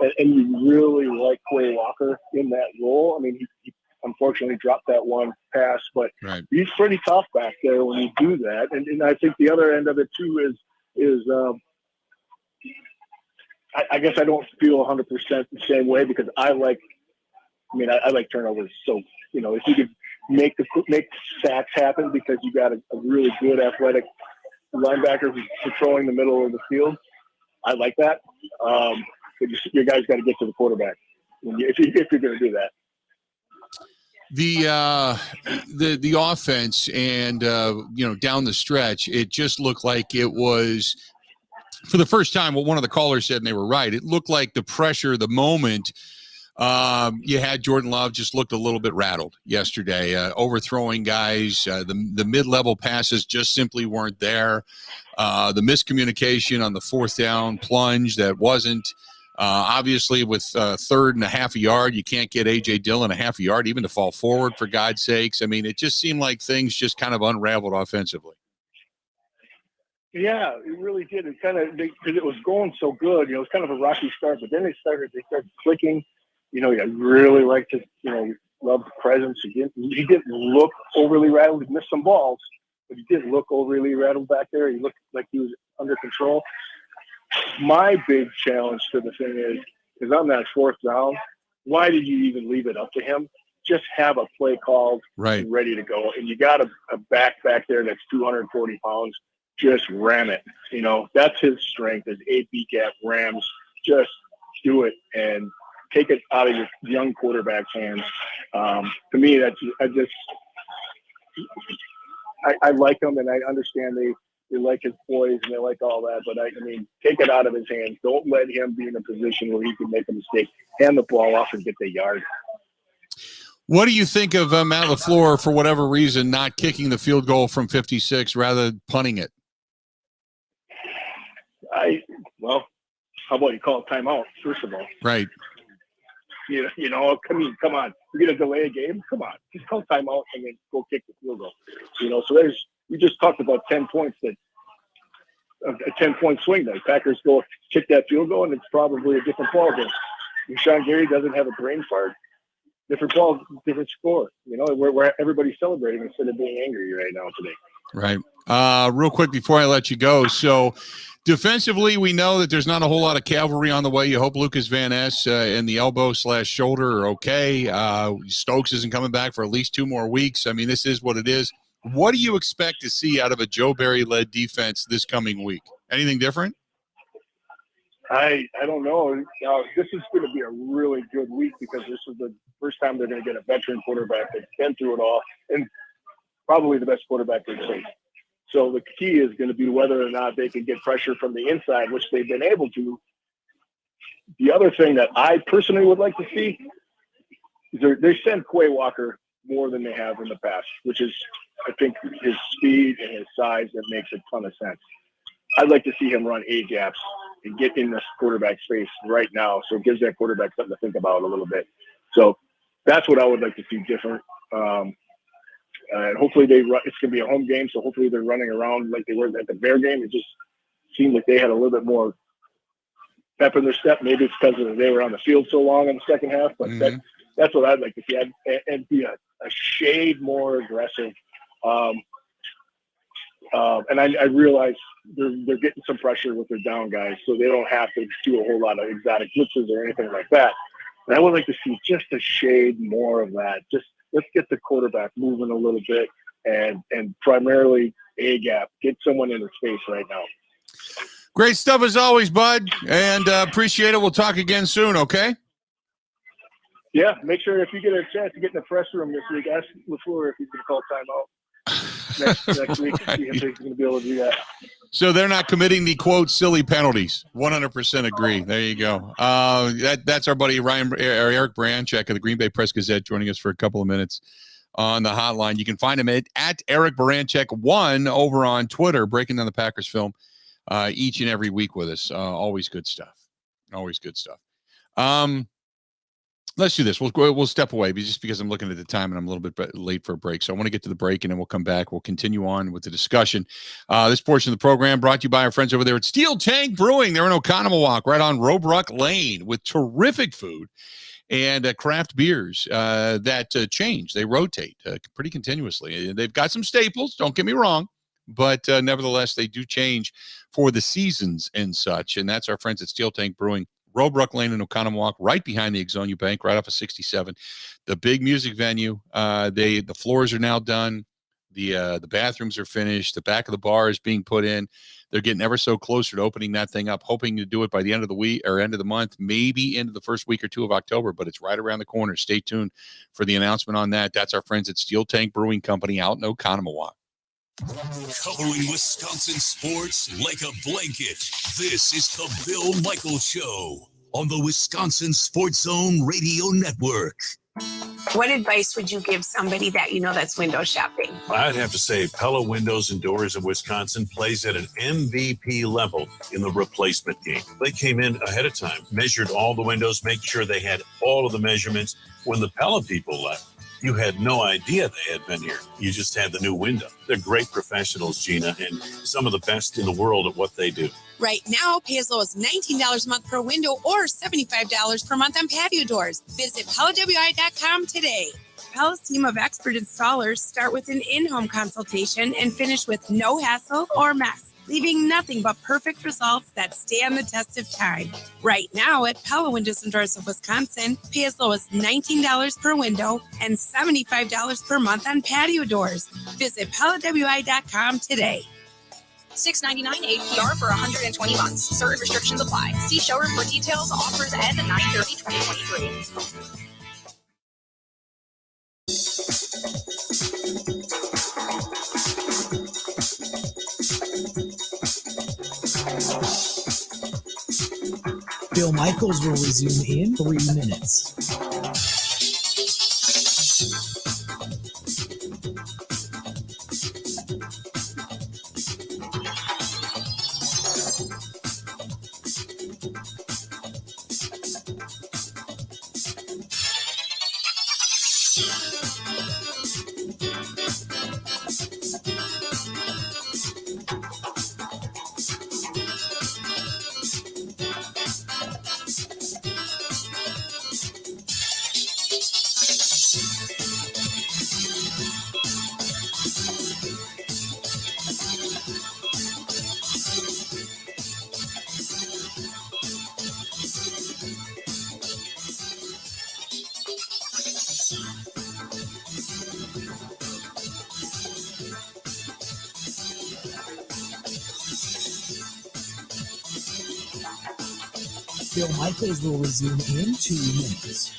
and you really like Quay Walker in that role. I mean, he unfortunately dropped that one pass, but he's pretty tough back there when you do that. And I think the other end of it too is I guess I don't feel 100% the same way because I like turnovers. So, if you could make sacks happen because you got a really good athletic linebacker who's patrolling the middle of the field, I like that. But your guys got to get to the quarterback if you're going to do that. The offense and down the stretch, it just looked like it was, for the first time, what one of the callers said, and they were right, it looked like the pressure, the moment you had Jordan Love just looked a little bit rattled yesterday, overthrowing guys. The mid-level passes just simply weren't there. The miscommunication on the fourth down plunge that wasn't. Obviously, with third and a half a yard, you can't get A.J. Dillon a half a yard, even to fall forward, for God's sakes. I mean, it just seemed like things just kind of unraveled offensively. Yeah, it really did. It kind of, because it was going so good, it was kind of a rocky start, but then they started clicking. I really liked his, Love's presence. He didn't look overly rattled. He missed some balls, but he didn't look overly rattled back there. He looked like he was under control. My big challenge to the thing is on that fourth down, why did you even leave it up to him? Just have a play called and ready to go. And you got a back there that's 240 pounds. Just ram it. That's his strength, is A-B gap rams. Just do it and take it out of your young quarterback's hands. To me, I like him, and I understand they like his poise and they like all that, but I mean, take it out of his hands. Don't let him be in a position where he can make a mistake. Hand the ball off and get the yard. What do you think of Matt LaFleur, for whatever reason, not kicking the field goal from 56, rather punting it? How about you call a timeout, first of all? Right. Come on. You're going to delay a game? Come on. Just call timeout and then go kick the field goal. So we just talked about 10 points, a 10-point swing. The Packers go kick that field goal, and it's probably a different ball game. Sean Gary doesn't have a brain fart. Different ball, different score. Where everybody's celebrating instead of being angry right now today. Right. Real quick before I let you go. So defensively, we know that there's not a whole lot of cavalry on the way. You hope Lucas Van Ness and the elbow/shoulder are okay. Stokes isn't coming back for at least 2 more weeks. I mean, this is what it is. What do you expect to see out of a Joe Barry-led defense this coming week? Anything different? I don't know. This is going to be a really good week because this is the first time they're going to get a veteran quarterback that's been through it all, and probably the best quarterback they've seen. So the key is going to be whether or not they can get pressure from the inside, which they've been able to. The other thing that I personally would like to see is they send Quay Walker more than they have in the past, which is, I think, his speed and his size that makes a ton of sense. I'd like to see him run A-gaps and get in this quarterback space right now, so it gives that quarterback something to think about a little bit. So that's what I would like to see different. And hopefully it's going to be a home game, so hopefully they're running around like they were at the Bear game. It just seemed like they had a little bit more pep in their step. Maybe it's because they were on the field so long in the second half, but that's what I'd like to see. And be a shade more aggressive. And I realize they're getting some pressure with their down guys, so they don't have to do a whole lot of exotic blitzes or anything like that. And I would like to see just a shade more of that. Just let's get the quarterback moving a little bit and primarily A-gap. Get someone in the space right now. Great stuff as always, bud, and appreciate it. We'll talk again soon, okay? Yeah, make sure if you get a chance to get in the press room this week, ask LaFleur if he's going to call timeout next week to see if he's going to be able to do that. So they're not committing the, quote, silly penalties. 100% agree. There you go. That's our buddy Eric Baranchik of the Green Bay Press-Gazette joining us for a couple of minutes on the hotline. You can find him at Eric Baranchik1 over on Twitter, breaking down the Packers film each and every week with us. Always good stuff. Always good stuff. Let's do this. We'll step away just because I'm looking at the time and I'm a little bit late for a break. So I want to get to the break and then we'll come back. We'll continue on with the discussion. This portion of the program brought to you by our friends over there at Steel Tank Brewing. They're in Oconomowoc, right on Robruck Lane, with terrific food and craft beers that change. They rotate pretty continuously. They've got some staples, don't get me wrong, but nevertheless, they do change for the seasons and such. And that's our friends at Steel Tank Brewing. Robruck Lane in Oconomowoc, right behind the Exonia Bank, right off of 67. The big music venue. The floors are now done. The bathrooms are finished. The back of the bar is being put in. They're getting ever so closer to opening that thing up, hoping to do it by the end of the week or end of the month, maybe into the first week or two of October, but it's right around the corner. Stay tuned for the announcement on that. That's our friends at Steel Tank Brewing Company out in Oconomowoc. Covering Wisconsin sports like a blanket. This is the Bill Michaels Show on the Wisconsin Sports Zone Radio Network. What advice would you give somebody that you know that's window shopping? I'd have to say Pella Windows and Doors of Wisconsin plays at an MVP level in the replacement game. They came in ahead of time, measured all the windows, make sure they had all of the measurements. When the Pella people left, you had no idea they had been here. You just had the new window. They're great professionals, Gina, and some of the best in the world at what they do. Right now, pay as low as $19 a month per window or $75 per month on patio doors. Visit PellaWI.com today. Pella's team of expert installers start with an in-home consultation and finish with no hassle or mess, leaving nothing but perfect results that stand the test of time. Right now at Pella Windows and Doors of Wisconsin, pay as low as $19 per window and $75 per month on patio doors. Visit PellaWI.com today. $6.99 APR for 120 months. Certain restrictions apply. See showroom for details. Offers end 9/30/2023. Bill Michaels will resume in 3 minutes. Bill Michaels will resume in 2 minutes.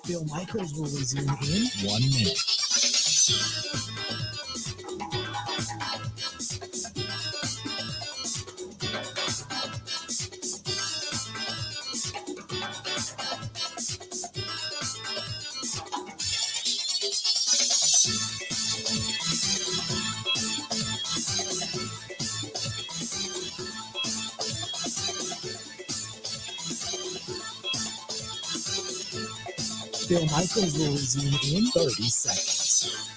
Bill Michaels will resume in 1 minute. Bill Michaels will resume in 30 seconds.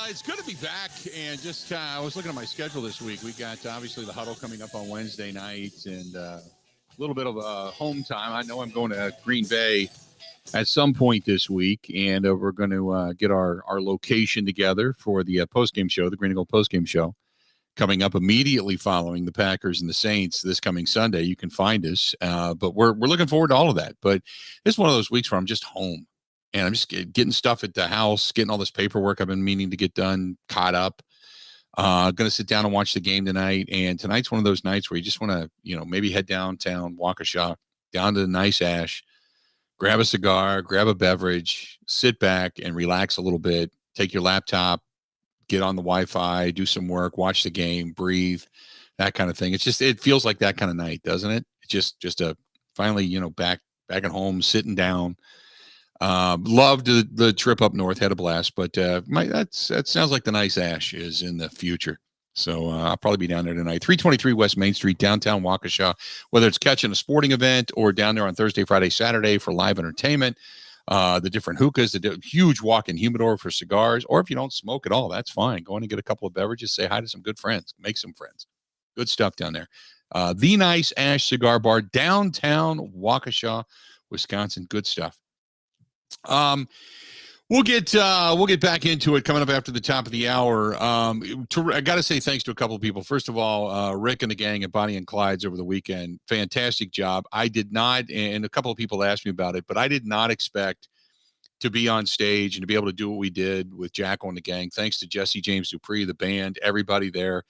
It's good to be back, and just I was looking at my schedule this week. We got obviously the huddle coming up on Wednesday night, and a little bit of home time. I know I'm going to Green Bay at some point this week, and we're going to get our location together for the postgame show, the Green and Gold postgame show, coming up immediately following the Packers and the Saints this coming Sunday. You can find us, but we're looking forward to all of that. But it's one of those weeks where I'm just home. And I'm just getting stuff at the house, getting all this paperwork I've been meaning to get done, caught up. Going to sit down and watch the game tonight. And tonight's one of those nights where you just want to, maybe head downtown, Waukesha, down to the Nice Ash, grab a cigar, grab a beverage, sit back and relax a little bit. Take your laptop, get on the Wi-Fi, do some work, watch the game, breathe, that kind of thing. It feels like that kind of night, doesn't it? It's just a finally, back at home, sitting down. Loved the trip up north, had a blast, but that sounds like the Nice Ash is in the future. So I'll probably be down there tonight. 323 West Main Street, downtown Waukesha, whether it's catching a sporting event or down there on Thursday, Friday, Saturday for live entertainment, the different hookahs, the huge walk-in humidor for cigars, or if you don't smoke at all, that's fine. Go in and get a couple of beverages, say hi to some good friends, make some friends. Good stuff down there. The Nice Ash Cigar Bar, downtown Waukesha, Wisconsin. Good stuff. We'll get back into it coming up after the top of the hour. I got to say thanks to a couple of people. First of all, Rick and the gang at Bonnie and Clyde's over the weekend. Fantastic job. I did not, and a couple of people asked me about it, but I did not expect to be on stage and to be able to do what we did with Jackal and the gang. Thanks to Jesse James Dupree, the band, everybody there.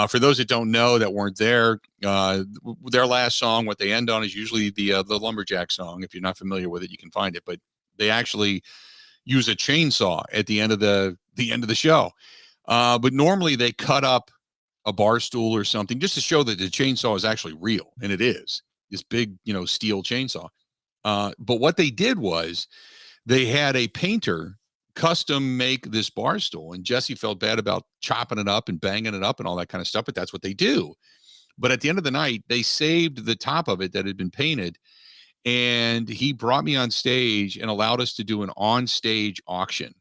For those that don't know, that weren't there, their last song, what they end on is usually the Lumberjack song. If you're not familiar with it, you can find it, but they actually use a chainsaw at the end of the show. But normally they cut up a bar stool or something just to show that the chainsaw is actually real. And it is this big, steel chainsaw. But what they did was they had a painter custom make this bar stool, and Jesse felt bad about chopping it up and banging it up and all that kind of stuff, but that's what they do. But at the end of the night, they saved the top of it that had been painted, and he brought me on stage and allowed us to do an on-stage auction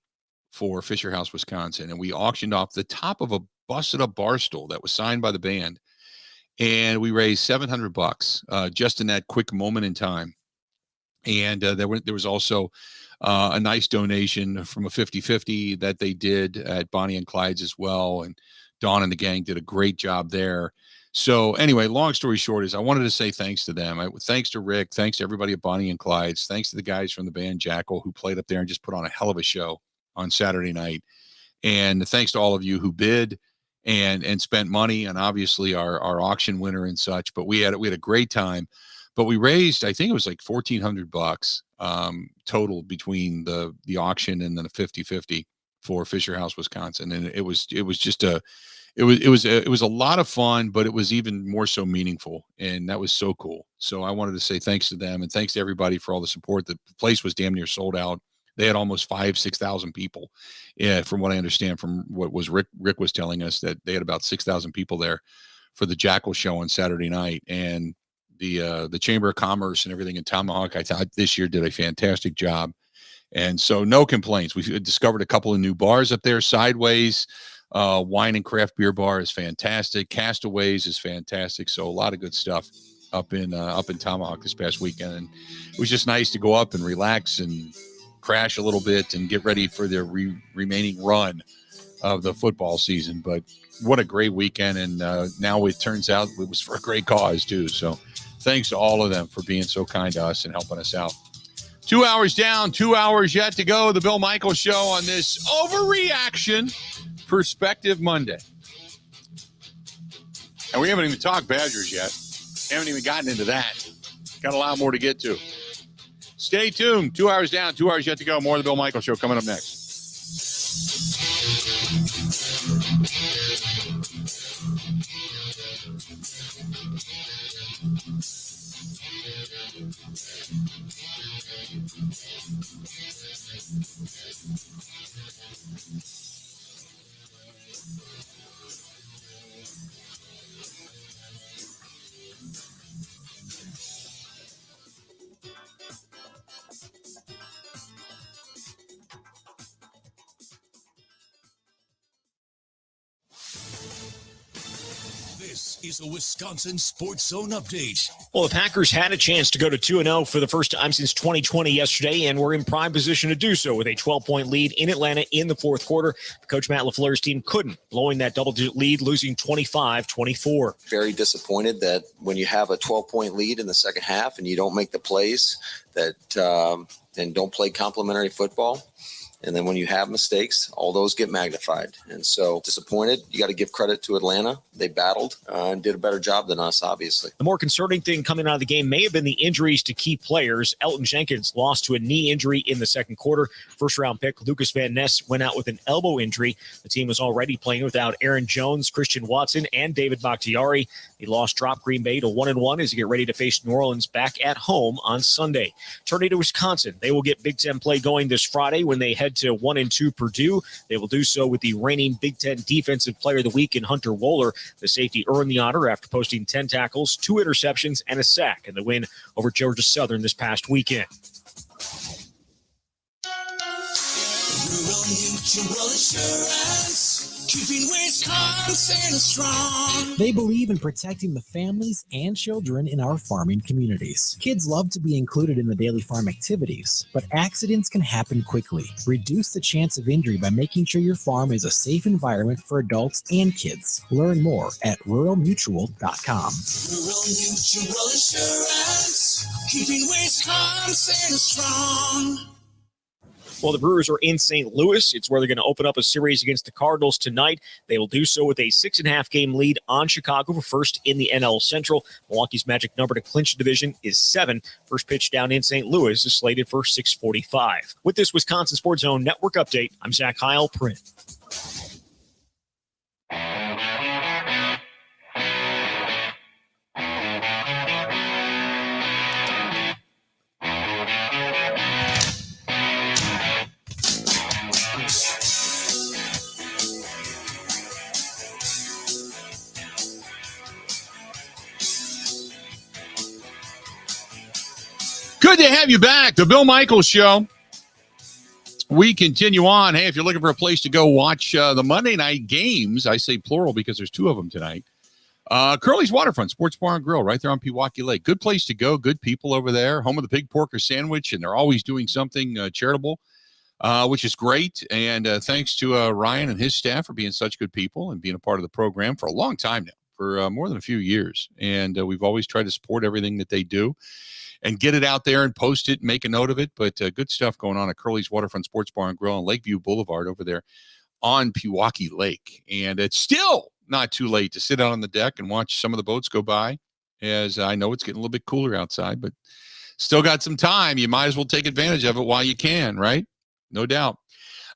for Fisher House, Wisconsin. And we auctioned off the top of a busted up bar stool that was signed by the band. And we raised $700 just in that quick moment in time. And there was also a nice donation from a 50-50 that they did at Bonnie and Clyde's as well. And Dawn and the gang did a great job there. So anyway, long story short is I wanted to say thanks to them. Thanks to Rick. Thanks to everybody at Bonnie and Clyde's. Thanks to the guys from the band Jackal who played up there and just put on a hell of a show on Saturday night. And thanks to all of you who bid and spent money, and obviously our auction winner and such. But we had a great time. But we raised, I think it was like $1,400 total between the auction and then the 50-50 for Fisher House, Wisconsin. And it was just it was a lot of fun, but it was even more so meaningful, and that was so cool. So I wanted to say thanks to them, and thanks to everybody for all the support. The place was damn near sold out. They had almost 6,000 people. Yeah, from what I understand from what was Rick was telling us, that they had about 6,000 people there for the Jackal show on Saturday night. And the Chamber of Commerce and everything in Tomahawk, I thought this year did a fantastic job. And so no complaints. We discovered a couple of new bars up there. Sideways Wine and Craft Beer Bar is fantastic. Castaways is fantastic. So a lot of good stuff up in Tomahawk this past weekend. And it was just nice to go up and relax and crash a little bit and get ready for the remaining run of the football season. But what a great weekend. And now it turns out it was for a great cause too. So thanks to all of them for being so kind to us and helping us out. 2 hours down, 2 hours yet to go. The Bill Michaels Show on this Overreaction Perspective Monday. And we haven't even talked Badgers yet. Haven't even gotten into that. Got a lot more to get to. Stay tuned. 2 hours down, 2 hours yet to go. More of the Bill Michaels Show coming up next. This is a Wisconsin Sports Zone update. Well, the Packers had a chance to go to 2-0 for the first time since 2020 yesterday, and were in prime position to do so with a 12-point lead in Atlanta in the fourth quarter. Coach Matt LaFleur's team couldn't, blowing that double-digit lead, losing 25-24. Very disappointed that when you have a 12-point lead in the second half and you don't make the plays and don't play complementary football. And then when you have mistakes, all those get magnified. And so disappointed. You got to give credit to Atlanta. They battled and did a better job than us, obviously. The more concerning thing coming out of the game may have been the injuries to key players. Elton Jenkins lost to a knee injury in the second quarter. First-round pick Lucas Van Ness went out with an elbow injury. The team was already playing without Aaron Jones, Christian Watson, and David Bakhtiari. The loss dropped Green Bay to 1-1 as they get ready to face New Orleans back at home on Sunday. Turning to Wisconsin, they will get Big Ten play going this Friday when they head to 1-2 Purdue. They will do so with the reigning Big Ten Defensive Player of the Week in Hunter Wohler. The safety earned the honor after posting 10 tackles, 2 interceptions, and a sack in the win over Georgia Southern this past weekend. Rural Mutual Insurance, keeping Wisconsin strong. They believe in protecting the families and children in our farming communities. Kids love to be included in the daily farm activities, but accidents can happen quickly. Reduce the chance of injury by making sure your farm is a safe environment for adults and kids. Learn more at ruralmutual.com. Rural Mutual Insurance, keeping Wisconsin strong. Well, the Brewers are in St. Louis. It's where they're going to open up a series against the Cardinals tonight. They will do so with a 6.5-game lead on Chicago for first in the NL Central. Milwaukee's magic number to clinch the division is 7. First pitch down in St. Louis is slated for 6:45. With this Wisconsin Sports Zone Network update, I'm Zach Heil, Print. Good to have you back. The Bill Michaels Show. We continue on. Hey, if you're looking for a place to go watch the Monday night games, I say plural because there's 2 of them tonight. Curly's Waterfront Sports Bar and Grill right there on Pewaukee Lake. Good place to go. Good people over there. Home of the Pig Porker Sandwich, and they're always doing something charitable, which is great. And thanks to Ryan and his staff for being such good people and being a part of the program for a long time now, for more than a few years. And we've always tried to support everything that they do and get it out there and post it, make a note of it. But good stuff going on at Curly's Waterfront Sports Bar and Grill on Lakeview Boulevard over there on Pewaukee Lake. And it's still not too late to sit out on the deck and watch some of the boats go by, as I know it's getting a little bit cooler outside, but still got some time. You might as well take advantage of it while you can, right? No doubt.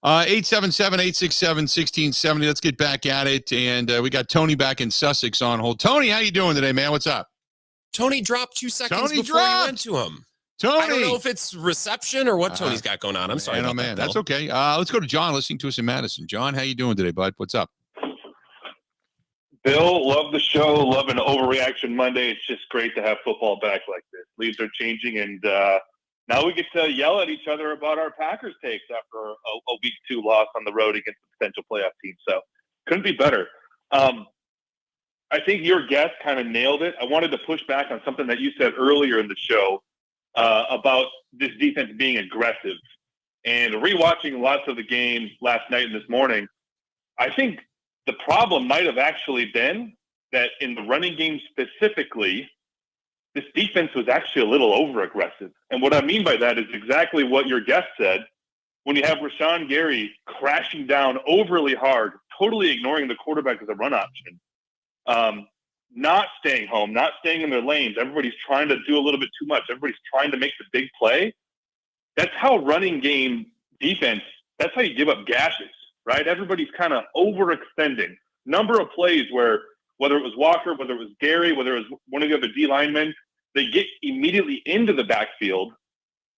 877-867-1670. Let's get back at it. And we got Tony back in Sussex on hold. Tony, how you doing today, man? What's up? Tony dropped 2 seconds Tony before you dropped. went to him. Tony. I don't know if it's reception or what Tony's got going on. I'm sorry about that, Bill. That's okay. Let's go to John listening to us in Madison. John, how you doing today, bud? What's up? Bill, love the show. Love an overreaction Monday. It's just great to have football back like this. Leaves are changing, and now we get to yell at each other about our Packers takes after a week 2 loss on the road against a potential playoff team. So couldn't be better. I think your guest kind of nailed it. I wanted to push back on something that you said earlier in the show about this defense being aggressive. And rewatching lots of the game last night and this morning, I think the problem might have actually been that in the running game specifically, this defense was actually a little over-aggressive. And what I mean by that is exactly what your guest said. When you have Rashawn Gary crashing down overly hard, totally ignoring the quarterback as a run option, not staying home, not staying in their lanes. Everybody's trying to do a little bit too much. Everybody's trying to make the big play. That's how running game defense, that's how you give up gashes, right? Everybody's kind of overextending. Number of plays where, whether it was Walker, whether it was Gary, whether it was one of the other D linemen, they get immediately into the backfield,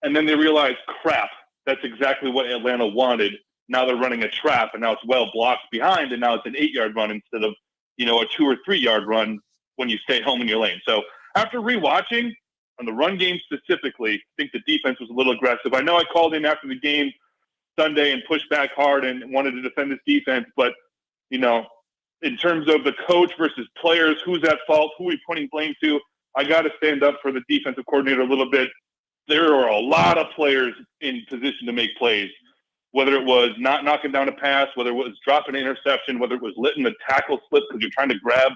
and then they realize, crap, that's exactly what Atlanta wanted. Now they're running a trap, and now it's well blocked behind, and now it's an 8-yard run instead of, a 2 or 3 yard run when you stay home in your lane. So after rewatching, on the run game specifically, I think the defense was a little aggressive. I know I called in after the game Sunday and pushed back hard and wanted to defend this defense, but, in terms of the coach versus players, who's at fault, who are we pointing blame to, I got to stand up for the defensive coordinator a little bit. There are a lot of players in position to make plays, whether it was not knocking down a pass, whether it was dropping an interception, whether it was letting the tackle slip because you're trying to grab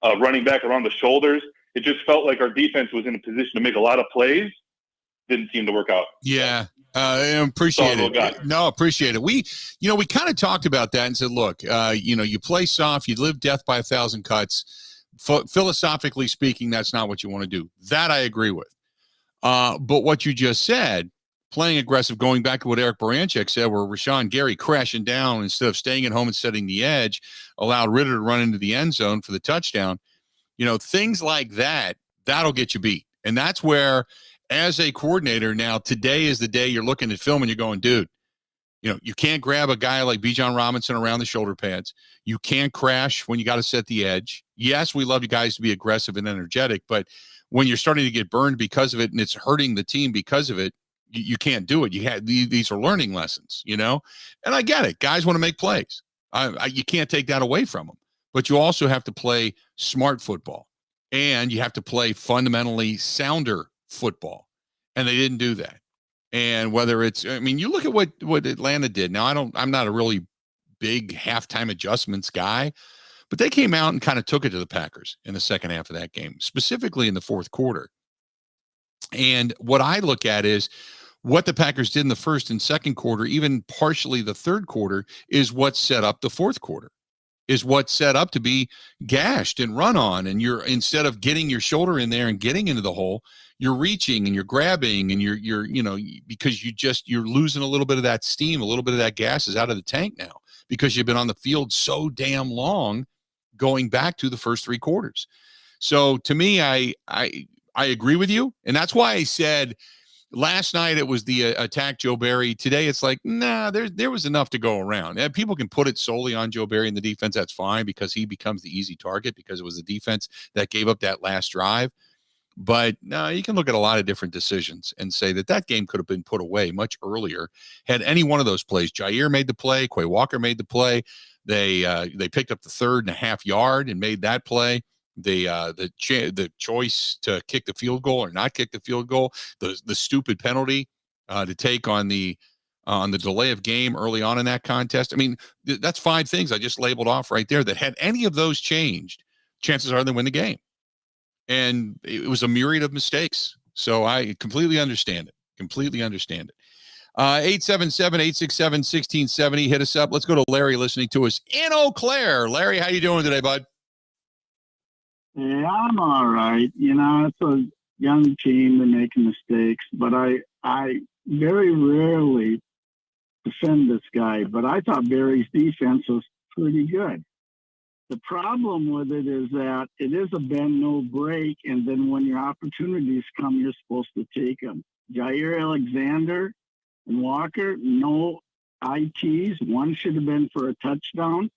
a running back around the shoulders. It just felt like our defense was in a position to make a lot of plays. Didn't seem to work out. Yeah. I appreciate it. No, appreciate it. We kind of talked about that and said, look, you play soft, you live death by 1,000 cuts. Philosophically speaking, that's not what you want to do. That I agree with. But what you just said, playing aggressive, going back to what Eric Baranchik said, where Rashawn Gary crashing down instead of staying at home and setting the edge, allowed Ritter to run into the end zone for the touchdown. Things like that, that'll get you beat. And that's where, as a coordinator now, today is the day you're looking at film and you're going, dude, you can't grab a guy like Bijan Robinson around the shoulder pads. You can't crash when you got to set the edge. Yes, we love you guys to be aggressive and energetic, but when you're starting to get burned because of it and it's hurting the team because of it, you can't do it. These are learning lessons, and I get it. Guys want to make plays. You can't take that away from them, but you also have to play smart football and you have to play fundamentally sounder football. And they didn't do that. And whether it's, you look at what Atlanta did. Now, I'm not a really big halftime adjustments guy, but they came out and kind of took it to the Packers in the second half of that game, specifically in the fourth quarter. And what I look at is what the Packers did in the first and second quarter, even partially the third quarter, is what set up the fourth quarter, is what set up to be gashed and run on. And you're, instead of getting your shoulder in there and getting into the hole, you're reaching and you're grabbing and you're because you're losing a little bit of that steam, a little bit of that gas is out of the tank now because you've been on the field so damn long going back to the first three quarters. So to me, I agree with you. And that's why I said last night it was the attack Joe Barry. Today it's like, nah, there was enough to go around. And people can put it solely on Joe Barry and the defense. That's fine because he becomes the easy target because it was the defense that gave up that last drive. But no, you can look at a lot of different decisions and say that game could have been put away much earlier had any one of those plays. Jair made the play. Quay Walker made the play. They picked up the 3.5 yard and made that play. The choice to kick the field goal or not kick the field goal, the stupid penalty to take on the delay of game early on in that contest. That's 5 things I just labeled off right there that had any of those changed, chances are they win the game. And it was a myriad of mistakes. So I completely understand it. 877-867-1670. Hit us up. Let's go to Larry listening to us in Eau Claire. Larry, how you doing today, bud? Yeah, I'm all right. It's a young team and making mistakes, but I very rarely defend this guy, but I thought Barry's defense was pretty good. The problem with it is that it is a bend, no break, and then when your opportunities come, you're supposed to take them. Jair Alexander and Walker, no ITs. One should have been for a touchdown.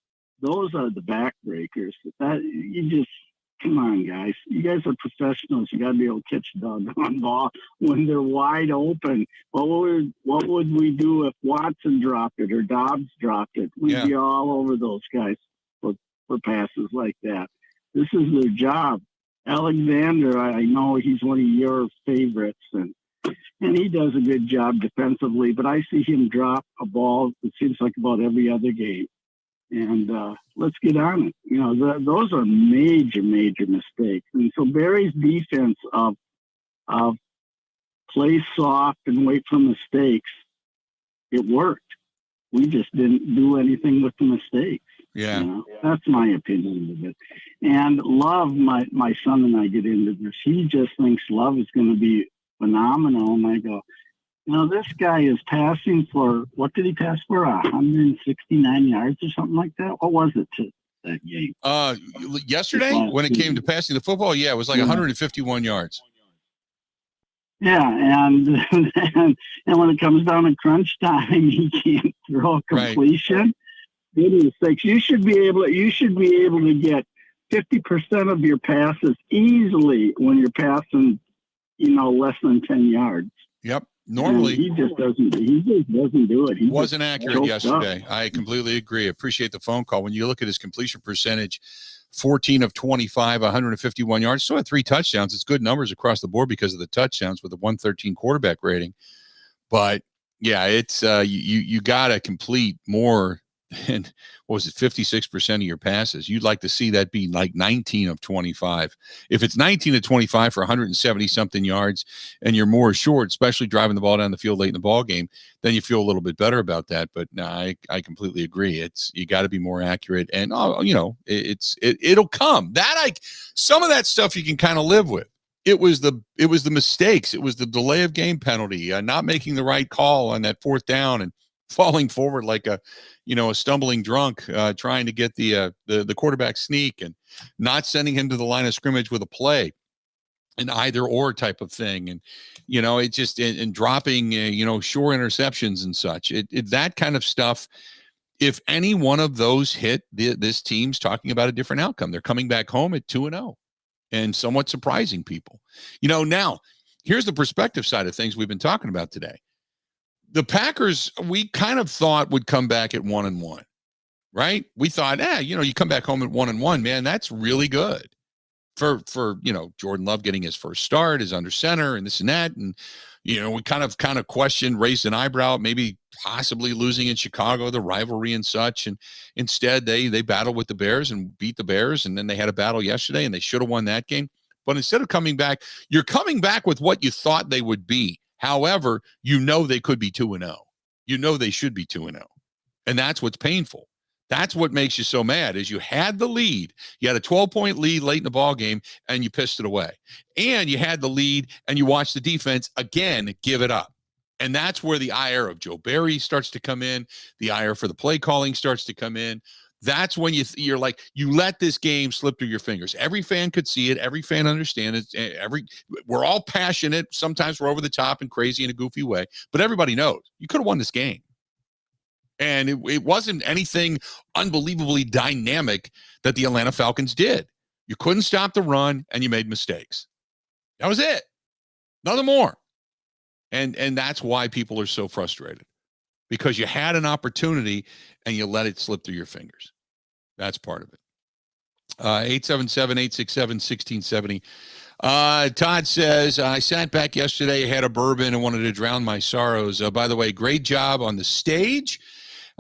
Those are the backbreakers. Come on, guys. You guys are professionals. You got to be able to catch the doggone ball when they're wide open. What would we do if Watson dropped it or Dobbs dropped it? We'd be all over those guys for passes like that. This is their job. Alexander, I know he's one of your favorites, and he does a good job defensively, but I see him drop a ball, it seems like about every other game. And let's get on it. Those are major, major mistakes. And so Barry's defense of play soft and wait for mistakes, it worked. We just didn't do anything with the mistakes. Yeah. You know, that's my opinion of it. And Love, my son and I get into this. He just thinks Love is going to be phenomenal. And I go, this guy is passing for, what did he pass for? 169 yards or something like that? What was it to that game? Yesterday, when it came to passing the football, it was like 151 yards. Yeah, and when it comes down to crunch time, he can't throw a completion. Right. Goodness sakes, you should be able to get 50% of your passes easily when you're passing, less than 10 yards. Yep. Normally, he just doesn't do it. He wasn't accurate yesterday. I completely agree. Appreciate the phone call. When you look at his completion percentage, 14 of 25, 151 yards, still had 3 touchdowns. It's good numbers across the board because of the touchdowns with a 113 quarterback rating. But yeah, it's you got to complete more than, 56% of your passes. You'd like to see that be like 19 of 25. If it's 19 of 25 for 170 something yards and you're more assured, especially driving the ball down the field late in the ball game, then you feel a little bit better about that. But no, I completely agree. You got to be more accurate, and it'll come. Some of that stuff you can kind of live with. It was the mistakes. It was the delay of game penalty, not making the right call on that 4th down and falling forward like a stumbling drunk, trying to get the quarterback sneak and not sending him to the line of scrimmage with a play, an either or type of thing. And, it just, and dropping, sure interceptions and such. That kind of stuff. If any one of those hit, this team's talking about a different outcome. They're coming back home at 2-0 and somewhat surprising people. Now here's the perspective side of things we've been talking about today. The Packers, we kind of thought would come back at 1-1, right? We thought, you come back home at 1-1, man, that's really good for Jordan Love getting his first start, is under center and this and that. And, we kind of questioned, raised an eyebrow, maybe possibly losing in Chicago, the rivalry and such. And instead they battled with the Bears and beat the Bears. And then they had a battle yesterday and they should have won that game. But instead of coming back, you're coming back with what you thought they would be. However, they could be 2-0. They should be 2-0. And that's what's painful. That's what makes you so mad, is you had the lead. You had a 12-point lead late in the ball game, and you pissed it away. And you had the lead, and you watched the defense, again, give it up. And that's where the ire of Joe Barry starts to come in. The ire for the play calling starts to come in. That's when you're like, you let this game slip through your fingers. Every fan could see it. Every fan understands it. We're all passionate. Sometimes we're over the top and crazy in a goofy way, but everybody knows you could have won this game. And it wasn't anything unbelievably dynamic that the Atlanta Falcons did. You couldn't stop the run and you made mistakes. That was it. Nothing more. And that's why people are so frustrated, because you had an opportunity and you let it slip through your fingers. That's part of it. 877-867-1670. Todd says, I sat back yesterday, had a bourbon, and wanted to drown my sorrows. By the way, great job on the stage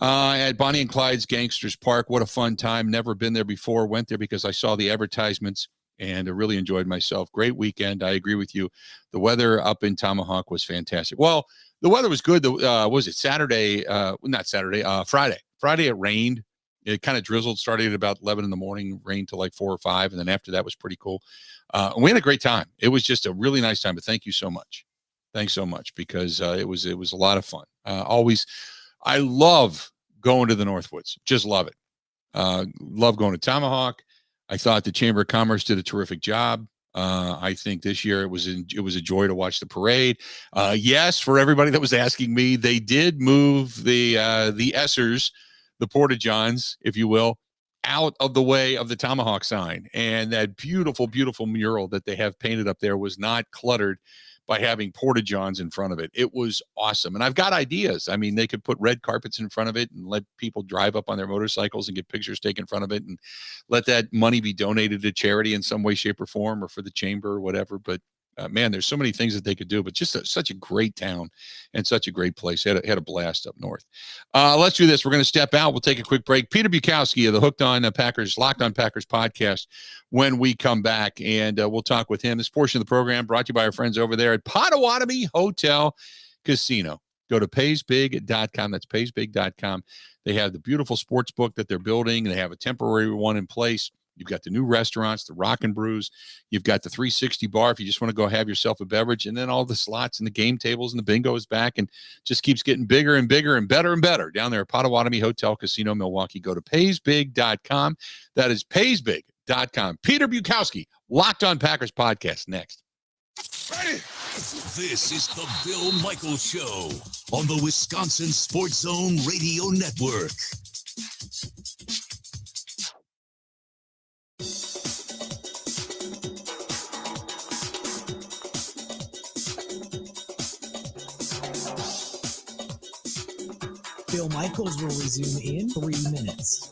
at Bonnie and Clyde's Gangsters Park. What a fun time. Never been there before. Went there because I saw the advertisements and I really enjoyed myself. Great weekend. I agree with you. The weather up in Tomahawk was fantastic. Well, the weather was good. Was it Saturday? Not Saturday. Friday. Friday it rained. It kind of drizzled, started at about 11 in the morning, rained till like 4 or 5. And then after that was pretty cool. And we had a great time. It was just a really nice time, but thank you so much. Thanks so much, because it was a lot of fun. I love going to the Northwoods. Just love it. Love going to Tomahawk. I thought the Chamber of Commerce did a terrific job. I think this year it was a joy to watch the parade. Yes, for everybody that was asking me, they did move the Essers, the Porta-Johns, if you will, out of the way of the Tomahawk sign. And that beautiful, beautiful mural that they have painted up there was not cluttered by having Porta-Johns in front of it. It was awesome. And I've got ideas. I mean, they could put red carpets in front of it and let people drive up on their motorcycles and get pictures taken in front of it, and let that money be donated to charity in some way, shape, or form, or for the chamber or whatever. But man, there's so many things that they could do, but just such a great town and such a great place. Had a blast up north. Let's do this. We're going to step out. We'll take a quick break. Peter Bukowski of the Locked On Packers podcast when we come back, and we'll talk with him. This portion of the program brought to you by our friends over there at Potawatomi Hotel Casino. Go Go to paysbig.com. That's paysbig.com. They have the beautiful sports book that they're building. They have a temporary one in place. You've got the new restaurants, the Rock and Brews. You've got the 360 bar if you just want to go have yourself a beverage. And then all the slots and the game tables and the bingo is back and just keeps getting bigger and bigger and better down there at Potawatomi Hotel Casino, Milwaukee. Go to paysbig.com. That is paysbig.com. Peter Bukowski, Locked On Packers podcast next. This is the Bill Michaels Show on the Wisconsin Sports Zone Radio Network. Bill Michaels will resume in 3 minutes.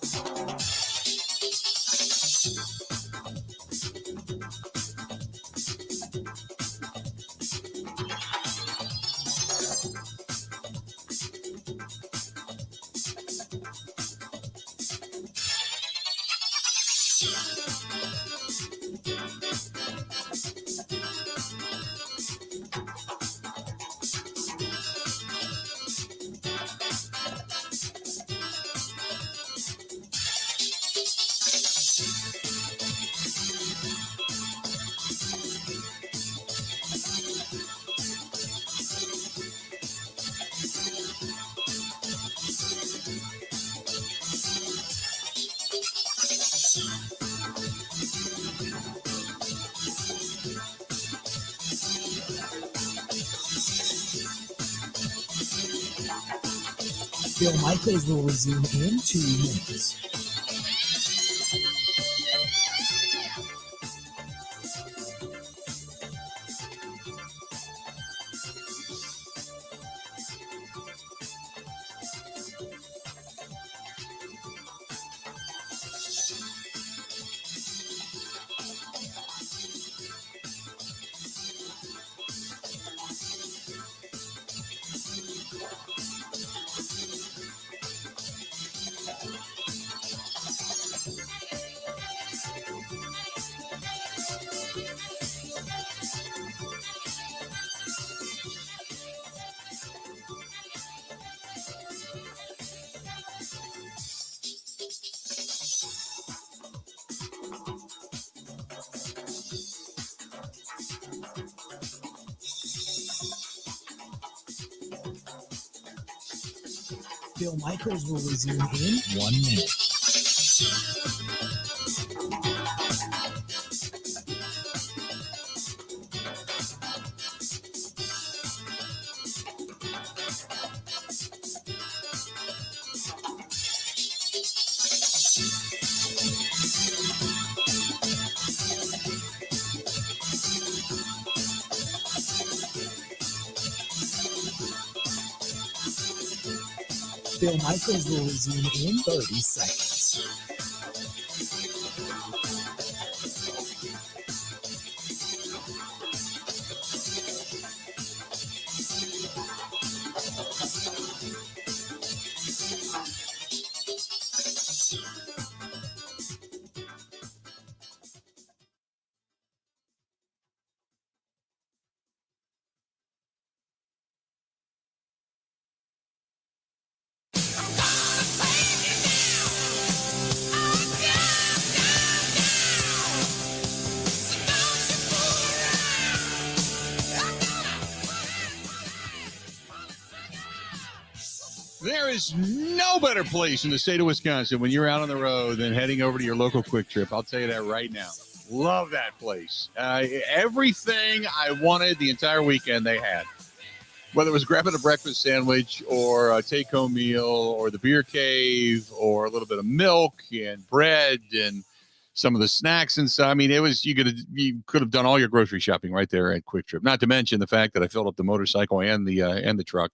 Bill Michaels will resume in 2 minutes. Bill Michaels will resume in 1 minute. Bill Michaels will resume in 30 seconds. There is no better place in the state of Wisconsin when you're out on the road than heading over to your local Quick Trip. I'll tell you that right now. Love that place. Everything I wanted the entire weekend they had. Whether it was grabbing a breakfast sandwich or a take-home meal or the beer cave or a little bit of milk and bread and some of the snacks and stuff. I mean, it was you could have done all your grocery shopping right there at Quick Trip. Not to mention the fact that I filled up the motorcycle and the truck.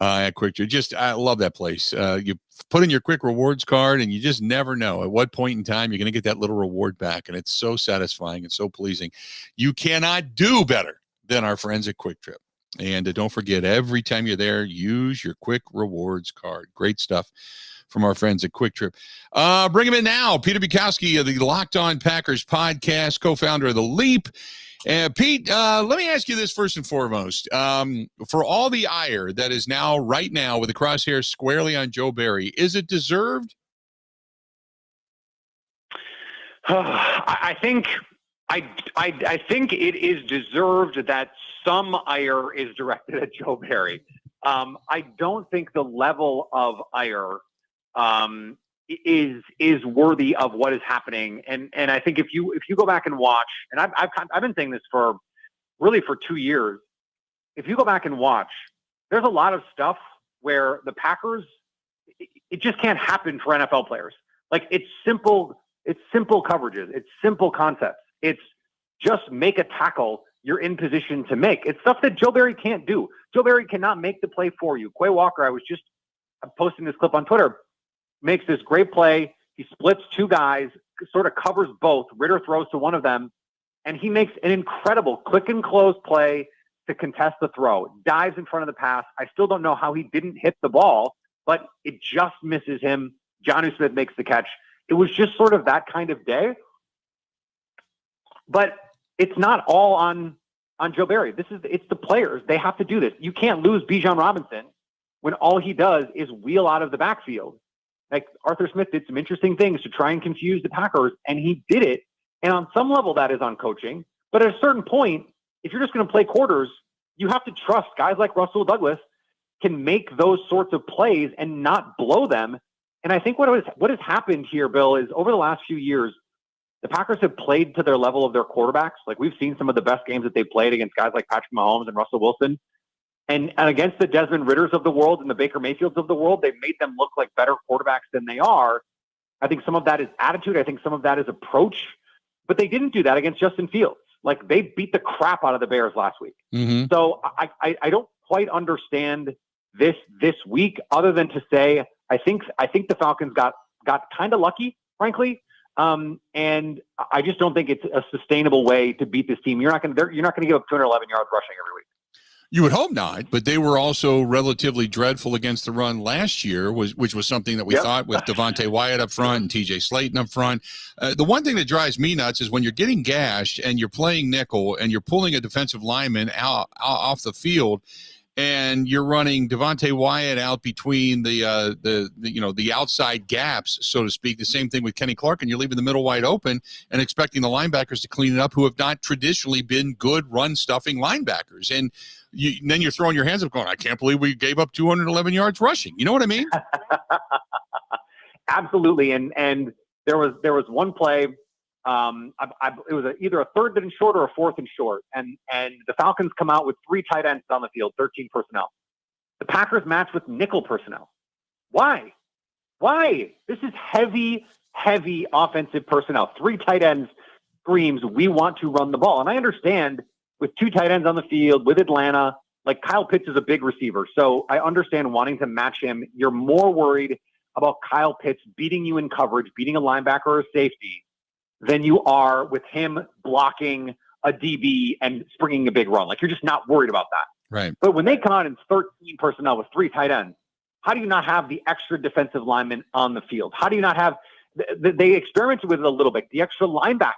At Quick Trip. I love that place. You put in your Quick Rewards card and you just never know at what point in time you're going to get that little reward back. And it's so satisfying and so pleasing. You cannot do better than our friends at Quick Trip. And don't forget, every time you're there, use your Quick Rewards card. Great stuff from our friends at Quick Trip. Bring him in now. Peter Bukowski of the Locked On Packers podcast, co-founder of The Leap. Pete, let me ask you this first and foremost. For all the ire that is now, right now, with the crosshairs squarely on Joe Barry, is it deserved? I think it is deserved that some ire is directed at Joe Barry. I don't think the level of ire is worthy of what is happening. And I think if you go back and watch, and I've been saying this for 2 years. If you go back and watch, there's a lot of stuff where the Packers, it just can't happen for NFL players. Like it's simple coverages. It's simple concepts. It's just make a tackle you're in position to make. It's stuff that Joe Barry can't do. Joe Barry cannot make the play for you. Quay Walker, I was just posting this clip on Twitter, makes this great play. He splits two guys, sort of covers both. Ritter throws to one of them, and he makes an incredible click and close play to contest the throw. Dives in front of the pass. I still don't know how he didn't hit the ball, but it just misses him. Jonnu Smith makes the catch. It was just sort of that kind of day. But it's not all on Joe Barry. It's the players. They have to do this. You can't lose Bijan Robinson when all he does is wheel out of the backfield. Like Arthur Smith did some interesting things to try and confuse the Packers, and he did it. And on some level, that is on coaching. But at a certain point, if you're just going to play quarters, you have to trust guys like Russell Douglas can make those sorts of plays and not blow them. And I think what has happened here, Bill, is over the last few years, the Packers have played to their level of their quarterbacks. Like we've seen some of the best games that they've played against guys like Patrick Mahomes and Russell Wilson. And against the Desmond Ritters of the world and the Baker Mayfields of the world, they've made them look like better quarterbacks than they are. I think some of that is attitude. I think some of that is approach. But they didn't do that against Justin Fields. Like they beat the crap out of the Bears last week. Mm-hmm. So I don't quite understand this week, other than to say I think the Falcons got kind of lucky, frankly. And I just don't think it's a sustainable way to beat this team. You're not going to give up 211 yards rushing every week. You would hope not, but they were also relatively dreadful against the run last year, which was something that we thought with Devontae Wyatt up front and TJ Slayton up front. The one thing that drives me nuts is when you're getting gashed and you're playing nickel and you're pulling a defensive lineman out off the field, and you're running Devontae Wyatt out between the outside gaps, so to speak. The same thing with Kenny Clark, and you're leaving the middle wide open and expecting the linebackers to clean it up, who have not traditionally been good run-stuffing linebackers. And then you're throwing your hands up going, I can't believe we gave up 211 yards rushing. You know what I mean? Absolutely. And there was one play. It was either a third and short or a fourth and short. And the Falcons come out with 3 tight ends on the field, 13 personnel. The Packers match with nickel personnel. Why? This is heavy offensive personnel. 3 tight ends screams, we want to run the ball. And I understand with 2 tight ends on the field with Atlanta, like Kyle Pitts is a big receiver. So I understand wanting to match him. You're more worried about Kyle Pitts beating you in coverage, beating a linebacker or a safety, than you are with him blocking a DB and springing a big run. Like you're just not worried about that. Right. But when they come out in 13 personnel with 3 tight ends, how do you not have the extra defensive lineman on the field? How do you not have, they experimented with it a little bit, the extra linebacker.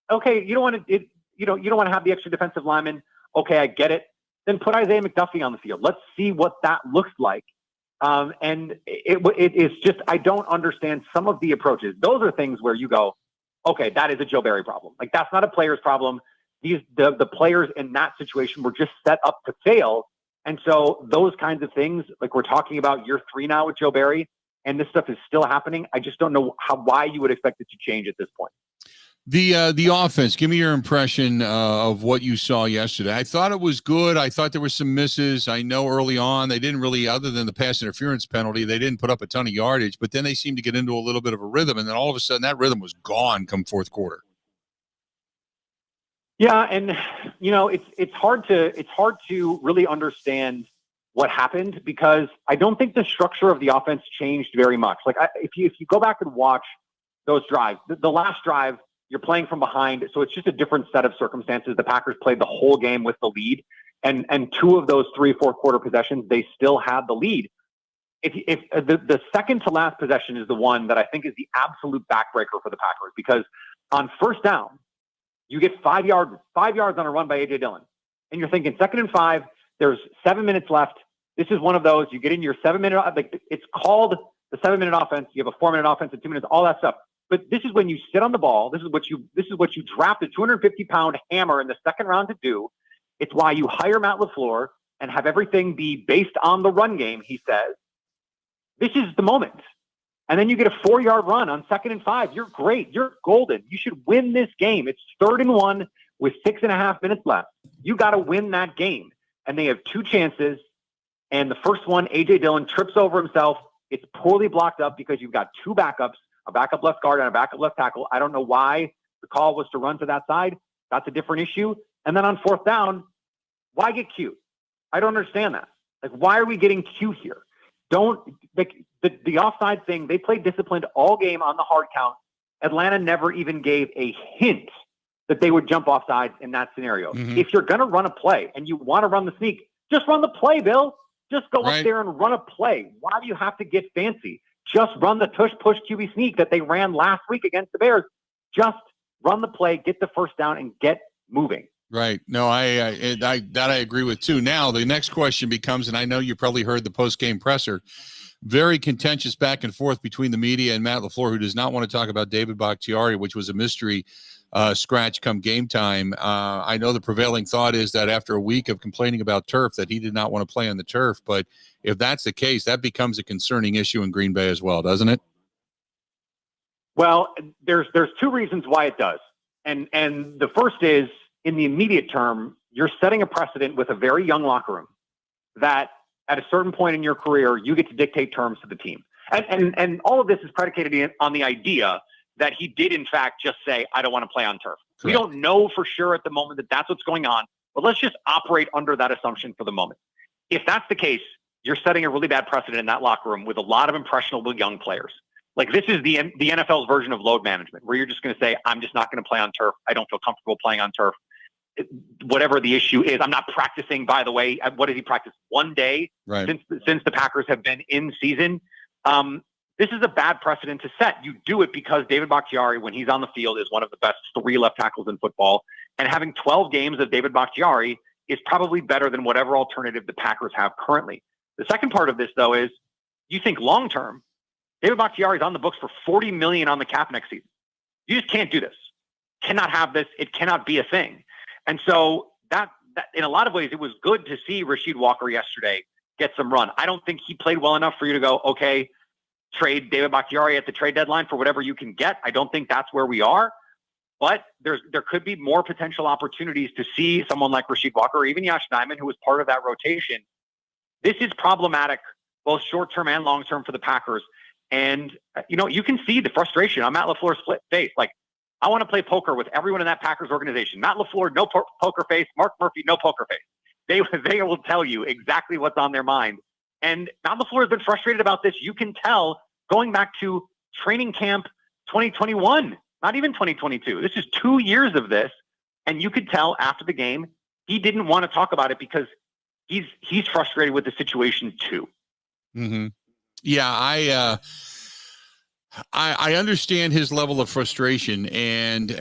Okay, you don't want to have the extra defensive lineman. Okay, I get it. Then put Isaiah McDuffie on the field. Let's see what that looks like. And it is just, I don't understand some of the approaches. Those are things where you go, okay, that is a Joe Barry problem. Like that's not a player's problem. The players in that situation were just set up to fail. And so those kinds of things, like we're talking about year 3 now with Joe Barry, and this stuff is still happening. I just don't know why you would expect it to change at this point. The offense, give me your impression of what you saw yesterday. I thought it was good. I thought there were some misses. I know early on they didn't really, other than the pass interference penalty, they didn't put up a ton of yardage, but then they seemed to get into a little bit of a rhythm, and then all of a sudden that rhythm was gone come fourth quarter. Yeah, and it's hard to really understand what happened because I don't think the structure of the offense changed very much. Like if you go back and watch those drives, the last drive, you're playing from behind, so it's just a different set of circumstances. The Packers played the whole game with the lead, and 2 of those 3 fourth quarter possessions, they still had the lead. If the second to last possession is the one that I think is the absolute backbreaker for the Packers, because on first down, You get 5 yards on a run by A.J. Dillon. And you're thinking 2nd and 5, there's 7 minutes left. This is one of those, you get in your 7-minute, like it's called the 7-minute offense. You have a 4-minute offense and 2 minutes, all that stuff. But this is when you sit on the ball. This is what you draft a 250-pound hammer in the 2nd round to do. It's why you hire Matt LaFleur and have everything be based on the run game, he says. This is the moment. And then you get a 4-yard run on 2nd and 5. You're great. You're golden. You should win this game. It's 3rd and 1 with 6.5 minutes left. You got to win that game. And they have 2 chances. And the first one, A.J. Dillon trips over himself. It's poorly blocked up because you've got 2 backups, a backup left guard and a backup left tackle. I don't know why the call was to run to that side. That's a different issue. And then on 4th down, why get cute? I don't understand that. Like, why are we getting cute here? The offside thing, they played disciplined all game on the hard count. Atlanta never even gave a hint that they would jump offside in that scenario. Mm-hmm. If you're going to run a play and you want to run the sneak, just run the play, Bill. Just go up there and run a play. Why do you have to get fancy? Just run the push QB sneak that they ran last week against the Bears. Just run the play, get the first down, and get moving. Right. No, I agree with too. Now the next question becomes, and I know you probably heard the post-game presser, very contentious back and forth between the media and Matt LaFleur, who does not want to talk about David Bakhtiari, which was a mystery scratch come game time. I know the prevailing thought is that after a week of complaining about turf, that he did not want to play on the turf. But if that's the case, that becomes a concerning issue in Green Bay as well, doesn't it? Well, there's 2 reasons why it does. And the first is, in the immediate term, you're setting a precedent with a very young locker room that at a certain point in your career, you get to dictate terms to the team. And all of this is predicated on the idea that he did, in fact, just say, I don't want to play on turf. Correct. We don't know for sure at the moment that that's what's going on, but let's just operate under that assumption for the moment. If that's the case, you're setting a really bad precedent in that locker room with a lot of impressionable young players. Like, this is the NFL's version of load management, where you're just going to say, I'm just not going to play on turf. I don't feel comfortable playing on turf. Whatever the issue is, I'm not practicing, by the way. What did he practice? 1 day since the Packers have been in season. This is a bad precedent to set. You do it because David Bakhtiari, when he's on the field, is one of the best 3 left tackles in football. And having 12 games of David Bakhtiari is probably better than whatever alternative the Packers have currently. The second part of this, though, is you think long-term, David Bakhtiari is on the books for $40 million on the cap next season. You just can't do this. Cannot have this. It cannot be a thing. And so that in a lot of ways, it was good to see Rasheed Walker yesterday get some run. I don't think he played well enough for you to go, okay, trade David Bakhtiari at the trade deadline for whatever you can get. I don't think that's where we are. But there could be more potential opportunities to see someone like Rasheed Walker or even Yosh Nijman, who was part of that rotation. This is problematic, both short-term and long-term for the Packers. And, you can see the frustration on Matt LaFleur's face. Like, I want to play poker with everyone in that Packers organization. Matt LaFleur, no poker face. Mark Murphy, no poker face. They will tell you exactly what's on their mind. And Matt LaFleur has been frustrated about this. You can tell going back to training camp 2021, not even 2022. This is 2 years of this. And you could tell after the game, he didn't want to talk about it because he's frustrated with the situation too. Mm-hmm. Yeah, I understand his level of frustration, and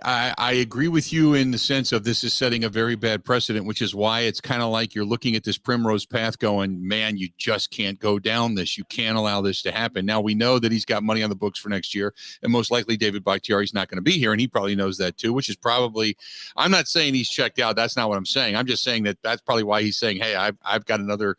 I agree with you in the sense of this is setting a very bad precedent, which is why it's kind of like you're looking at this primrose path going, man, you just can't go down this. You can't allow this to happen. Now, we know that he's got money on the books for next year, and most likely David Bakhtiari is not going to be here, and he probably knows that too, which is probably – I'm not saying he's checked out. That's not what I'm saying. I'm just saying that that's probably why he's saying, hey, I've got another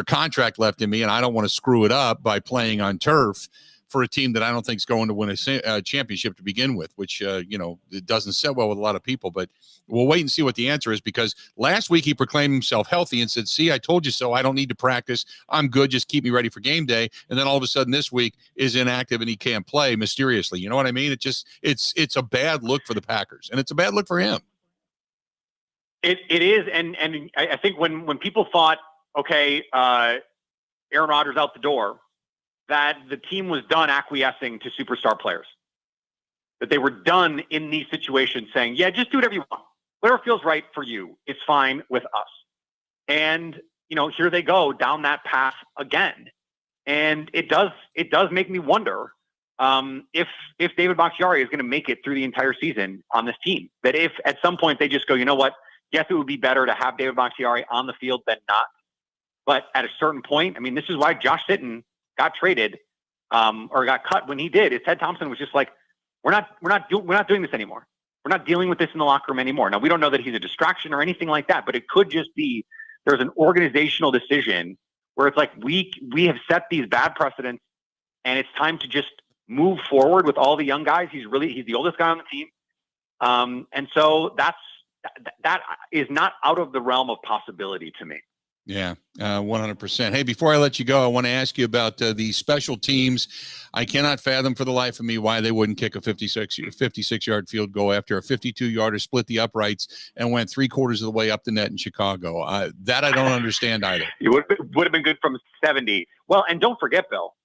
contract left in me, and I don't want to screw it up by playing on turf for a team that I don't think is going to win a championship to begin with, which, it doesn't sit well with a lot of people. But we'll wait and see what the answer is, because last week he proclaimed himself healthy and said, see, I told you so. I don't need to practice. I'm good. Just keep me ready for game day. And then all of a sudden this week is inactive and he can't play mysteriously. You know what I mean? It's a bad look for the Packers, and it's a bad look for him. It is. And I think when people thought, okay, Aaron Rodgers out the door, that the team was done acquiescing to superstar players, that they were done in these situations saying, yeah, just do whatever you want. Whatever feels right for you is fine with us. And, here they go down that path again. And it does make me wonder if David Bakhtiari is going to make it through the entire season on this team. That if at some point they just go, you know what, guess it would be better to have David Bakhtiari on the field than not. But at a certain point, I mean, this is why Josh Sitton got traded or got cut when he did. Is Ted Thompson was just like, we're not doing this anymore. We're not dealing with this in the locker room anymore. Now, we don't know that he's a distraction or anything like that, but it could just be there's an organizational decision where it's like we have set these bad precedents, and it's time to just move forward with all the young guys. He's the oldest guy on the team, and so that is not out of the realm of possibility to me. Yeah, 100%. Hey, before I let you go, I want to ask you about the special teams. I cannot fathom for the life of me why they wouldn't kick a 56-yard field goal after a 52-yarder split the uprights and went 3/4 of the way up the net in Chicago. That I don't understand either. It would have been good from 70. Well, and don't forget, Bill,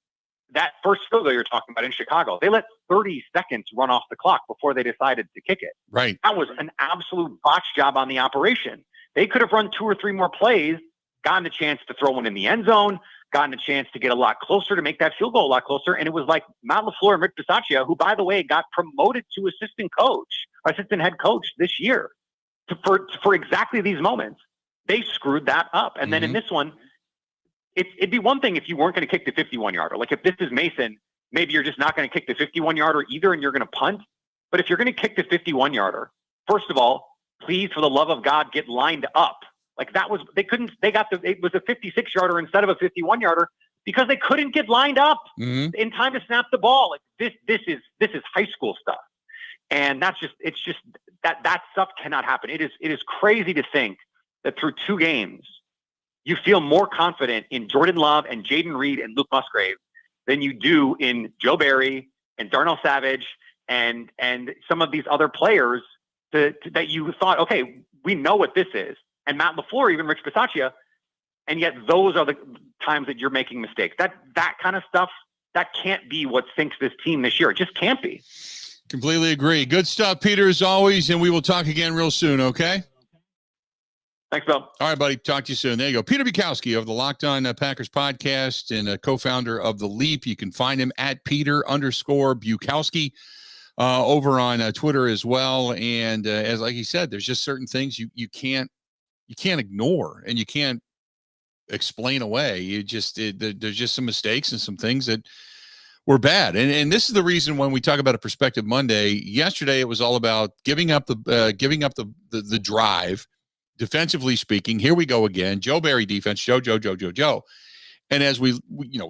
that first field goal you're talking about in Chicago, they let 30 seconds run off the clock before they decided to kick it. Right. That was an absolute botch job on the operation. They could have run 2 or 3 more plays, gotten a chance to throw one in the end zone, gotten a chance to get a lot closer to make that field goal a lot closer. And it was like Matt LaFleur and Rick Bisaccia, who, by the way, got promoted to assistant head coach this year for exactly these moments. They screwed that up. And then in this one, it'd be one thing if you weren't going to kick the 51-yarder. Like if this is Mason, maybe you're just not going to kick the 51-yarder either and you're going to punt. But if you're going to kick the 51-yarder, first of all, please, for the love of God, get lined up. Like it was a 56-yarder instead of a 51-yarder because they couldn't get lined up in time to snap the ball. Like this is high school stuff. And that stuff cannot happen. It is crazy to think that through 2 games, you feel more confident in Jordan Love and Jaden Reed and Luke Musgrave than you do in Joe Barry and Darnell Savage and some of these other players that you thought, okay, we know what this is. And Matt LaFleur, even Rich Bisaccia, and yet those are the times that you're making mistakes. That kind of stuff, that can't be what sinks this team this year. It just can't be. Completely agree. Good stuff, Peter, as always, and we will talk again real soon, okay? Thanks, Bill. All right, buddy. Talk to you soon. There you go. Peter Bukowski of the Locked On Packers podcast and a co-founder of The Leap. You can find him at Peter_Bukowski over on Twitter as well. And as like he said, there's just certain things you can't ignore and you can't explain away. There's just some mistakes and some things that were bad. And this is the reason when we talk about a Perspective Monday, yesterday it was all about giving up the drive, defensively speaking. Here we go again. Joe Barry defense, Joe. And as we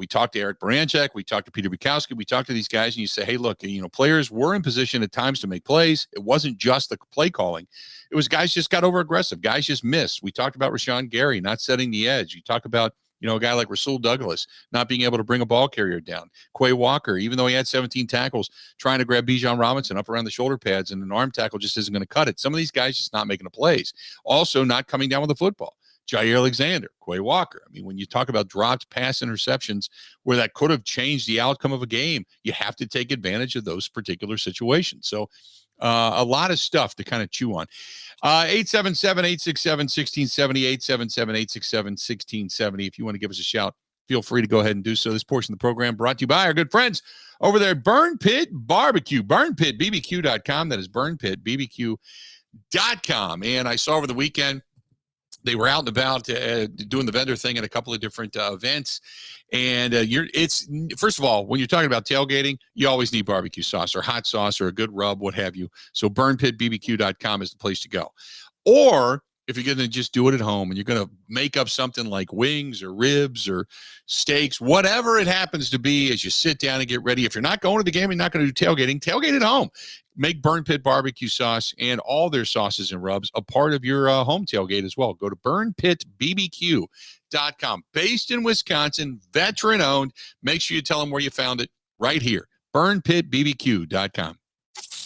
talked to Eric Baranchik, we talked to Peter Bukowski, we talked to these guys, and you say, hey, look, players were in position at times to make plays. It wasn't just the play calling. It was guys just got over aggressive. Guys just missed. We talked about Rashawn Gary not setting the edge. You talk about, a guy like Rasul Douglas not being able to bring a ball carrier down. Quay Walker, even though he had 17 tackles, trying to grab Bijan Robinson up around the shoulder pads, and an arm tackle just isn't going to cut it. Some of these guys just not making the plays. Also not coming down with the football. Jair Alexander, Quay Walker. I mean, when you talk about dropped pass interceptions where that could have changed the outcome of a game, you have to take advantage of those particular situations. So a lot of stuff to kind of chew on. 877-867-1670, 877-867-1670. If you want to give us a shout, feel free to go ahead and do so. This portion of the program brought to you by our good friends over there at Burn Pit Barbecue, burnpitbbq.com. That is burnpitbbq.com. And I saw over the weekend, they were out and about doing the vendor thing at a couple of different events. And it's first of all, when you're talking about tailgating, you always need barbecue sauce or hot sauce or a good rub, what have you. So burnpitbbq.com is the place to go. Or if you're going to just do it at home and you're going to make up something like wings or ribs or steaks, whatever it happens to be as you sit down and get ready. If you're not going to the game, you're not going to do tailgate at home. Make Burn Pit barbecue sauce and all their sauces and rubs a part of your home tailgate as well. Go to burnpitbbq.com. Based in Wisconsin, veteran owned. Make sure you tell them where you found it right here. burnpitbbq.com.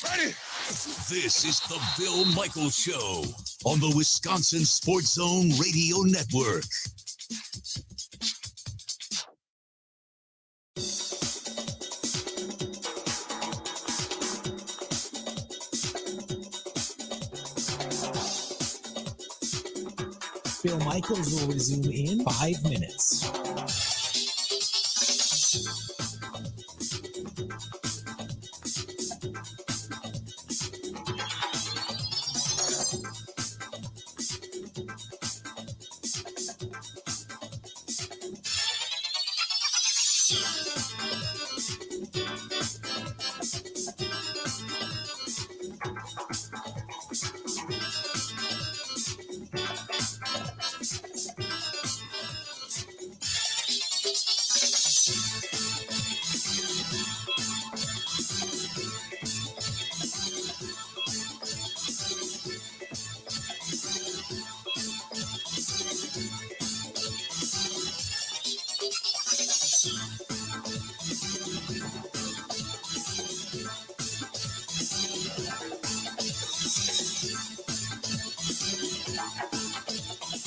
Ready? This is the Bill Michaels Show on the Wisconsin Sports Zone Radio Network. Bill Michaels will resume in 5 minutes.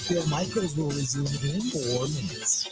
Bill Michaels will resume in 4 minutes.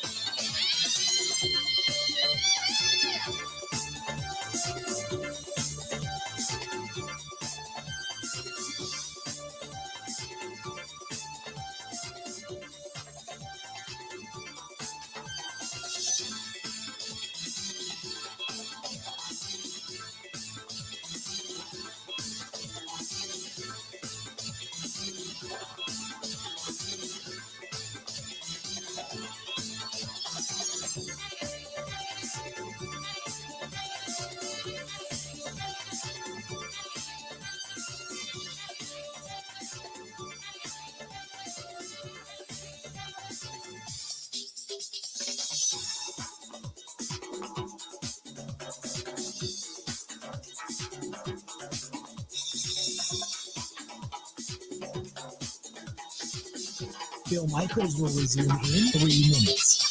Bill Michaels will resume in 3 minutes.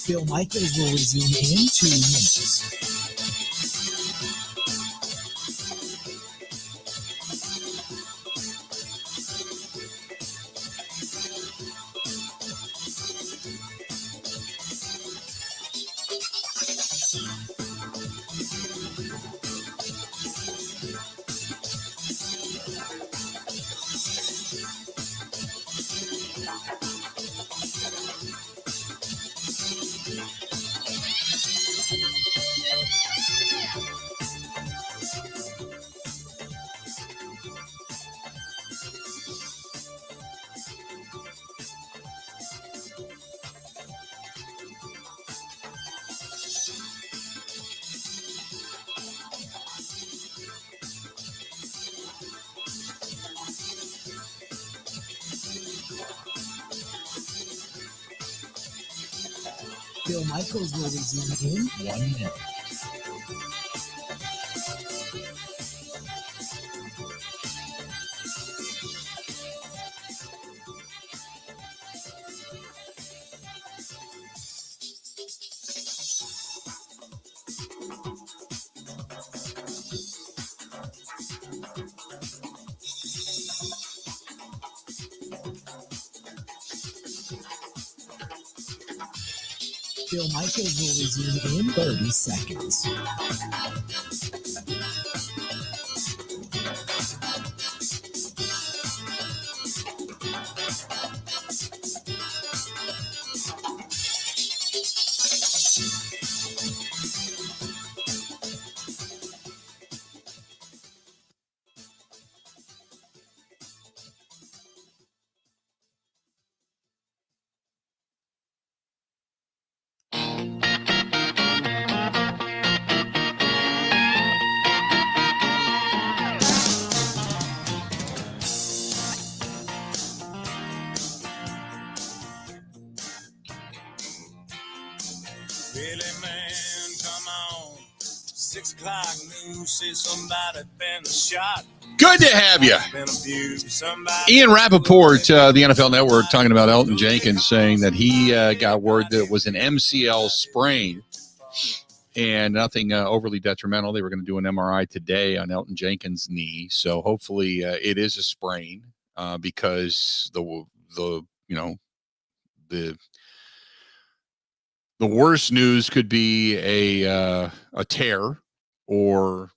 Bill Michaels will resume in 2 minutes. Bill Michaels will resume in 1 minute. Bill Michaels will resume in 30 seconds. Billy man, come on. 6 o'clock news says somebody been shot. Good to have you. Been abused. Somebody Ian Rappaport, the NFL Network, talking about Elton Jenkins, saying that he got word that it was an MCL sprain and nothing overly detrimental. They were going to do an MRI today on Elton Jenkins' knee, so hopefully it is a sprain because the worst news could be a tear or,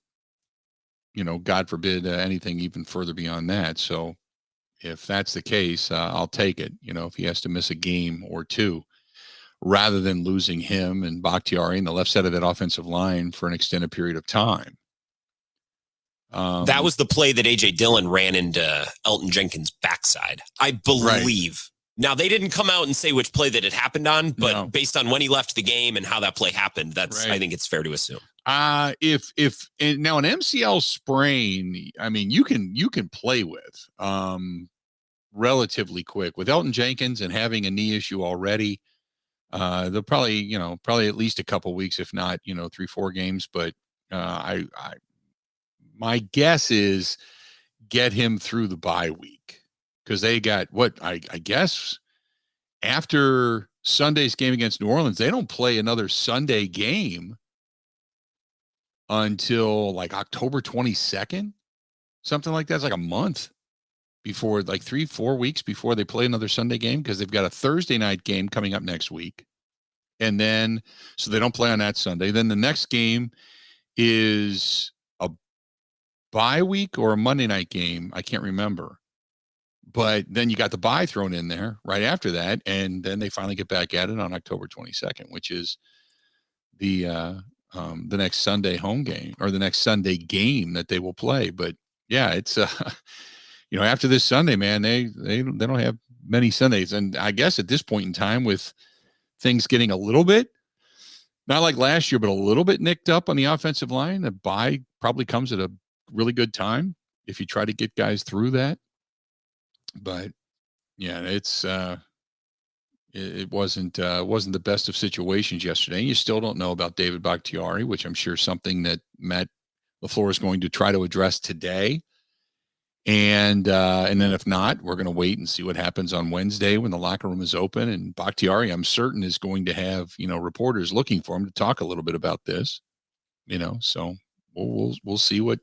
God forbid, anything even further beyond that. So if that's the case, I'll take it. If he has to miss a game or two, rather than losing him and Bakhtiari and the left side of that offensive line for an extended period of time. That was the play that A.J. Dillon ran into Elton Jenkins' backside, I believe. Right. Now, they didn't come out and say which play that it happened on, but based on when he left the game and how that play happened, that's right. I think it's fair to assume. If now an MCL sprain, I mean, you can play with relatively quick with Elton Jenkins and having a knee issue already. They'll probably at least a couple weeks, if not 3-4 games. But my guess is get him through the bye week, because they got I guess after Sunday's game against New Orleans, they don't play another Sunday game until like October 22nd, something like that. It's like a month before, like 3-4 weeks before they play another Sunday game, because they've got a Thursday night game coming up next week. And then, so they don't play on that Sunday. Then the next game is a bye week or a Monday night game. I can't remember. But then you got the bye thrown in there right after that. And then they finally get back at it on October 22nd, which is the next Sunday home game, or the next Sunday game that they will play. But yeah, it's, after this Sunday, man, they don't have many Sundays. And I guess at this point in time, with things getting a little bit, not like last year, but a little bit nicked up on the offensive line, the bye probably comes at a really good time if you try to get guys through that. But yeah, it's it wasn't the best of situations yesterday. You still don't know about David Bakhtiari, which I'm sure is something that Matt LaFleur is going to try to address today. And then if not, we're going to wait and see what happens on Wednesday when the locker room is open. And Bakhtiari, I'm certain, is going to have, reporters looking for him to talk a little bit about this, so we'll see what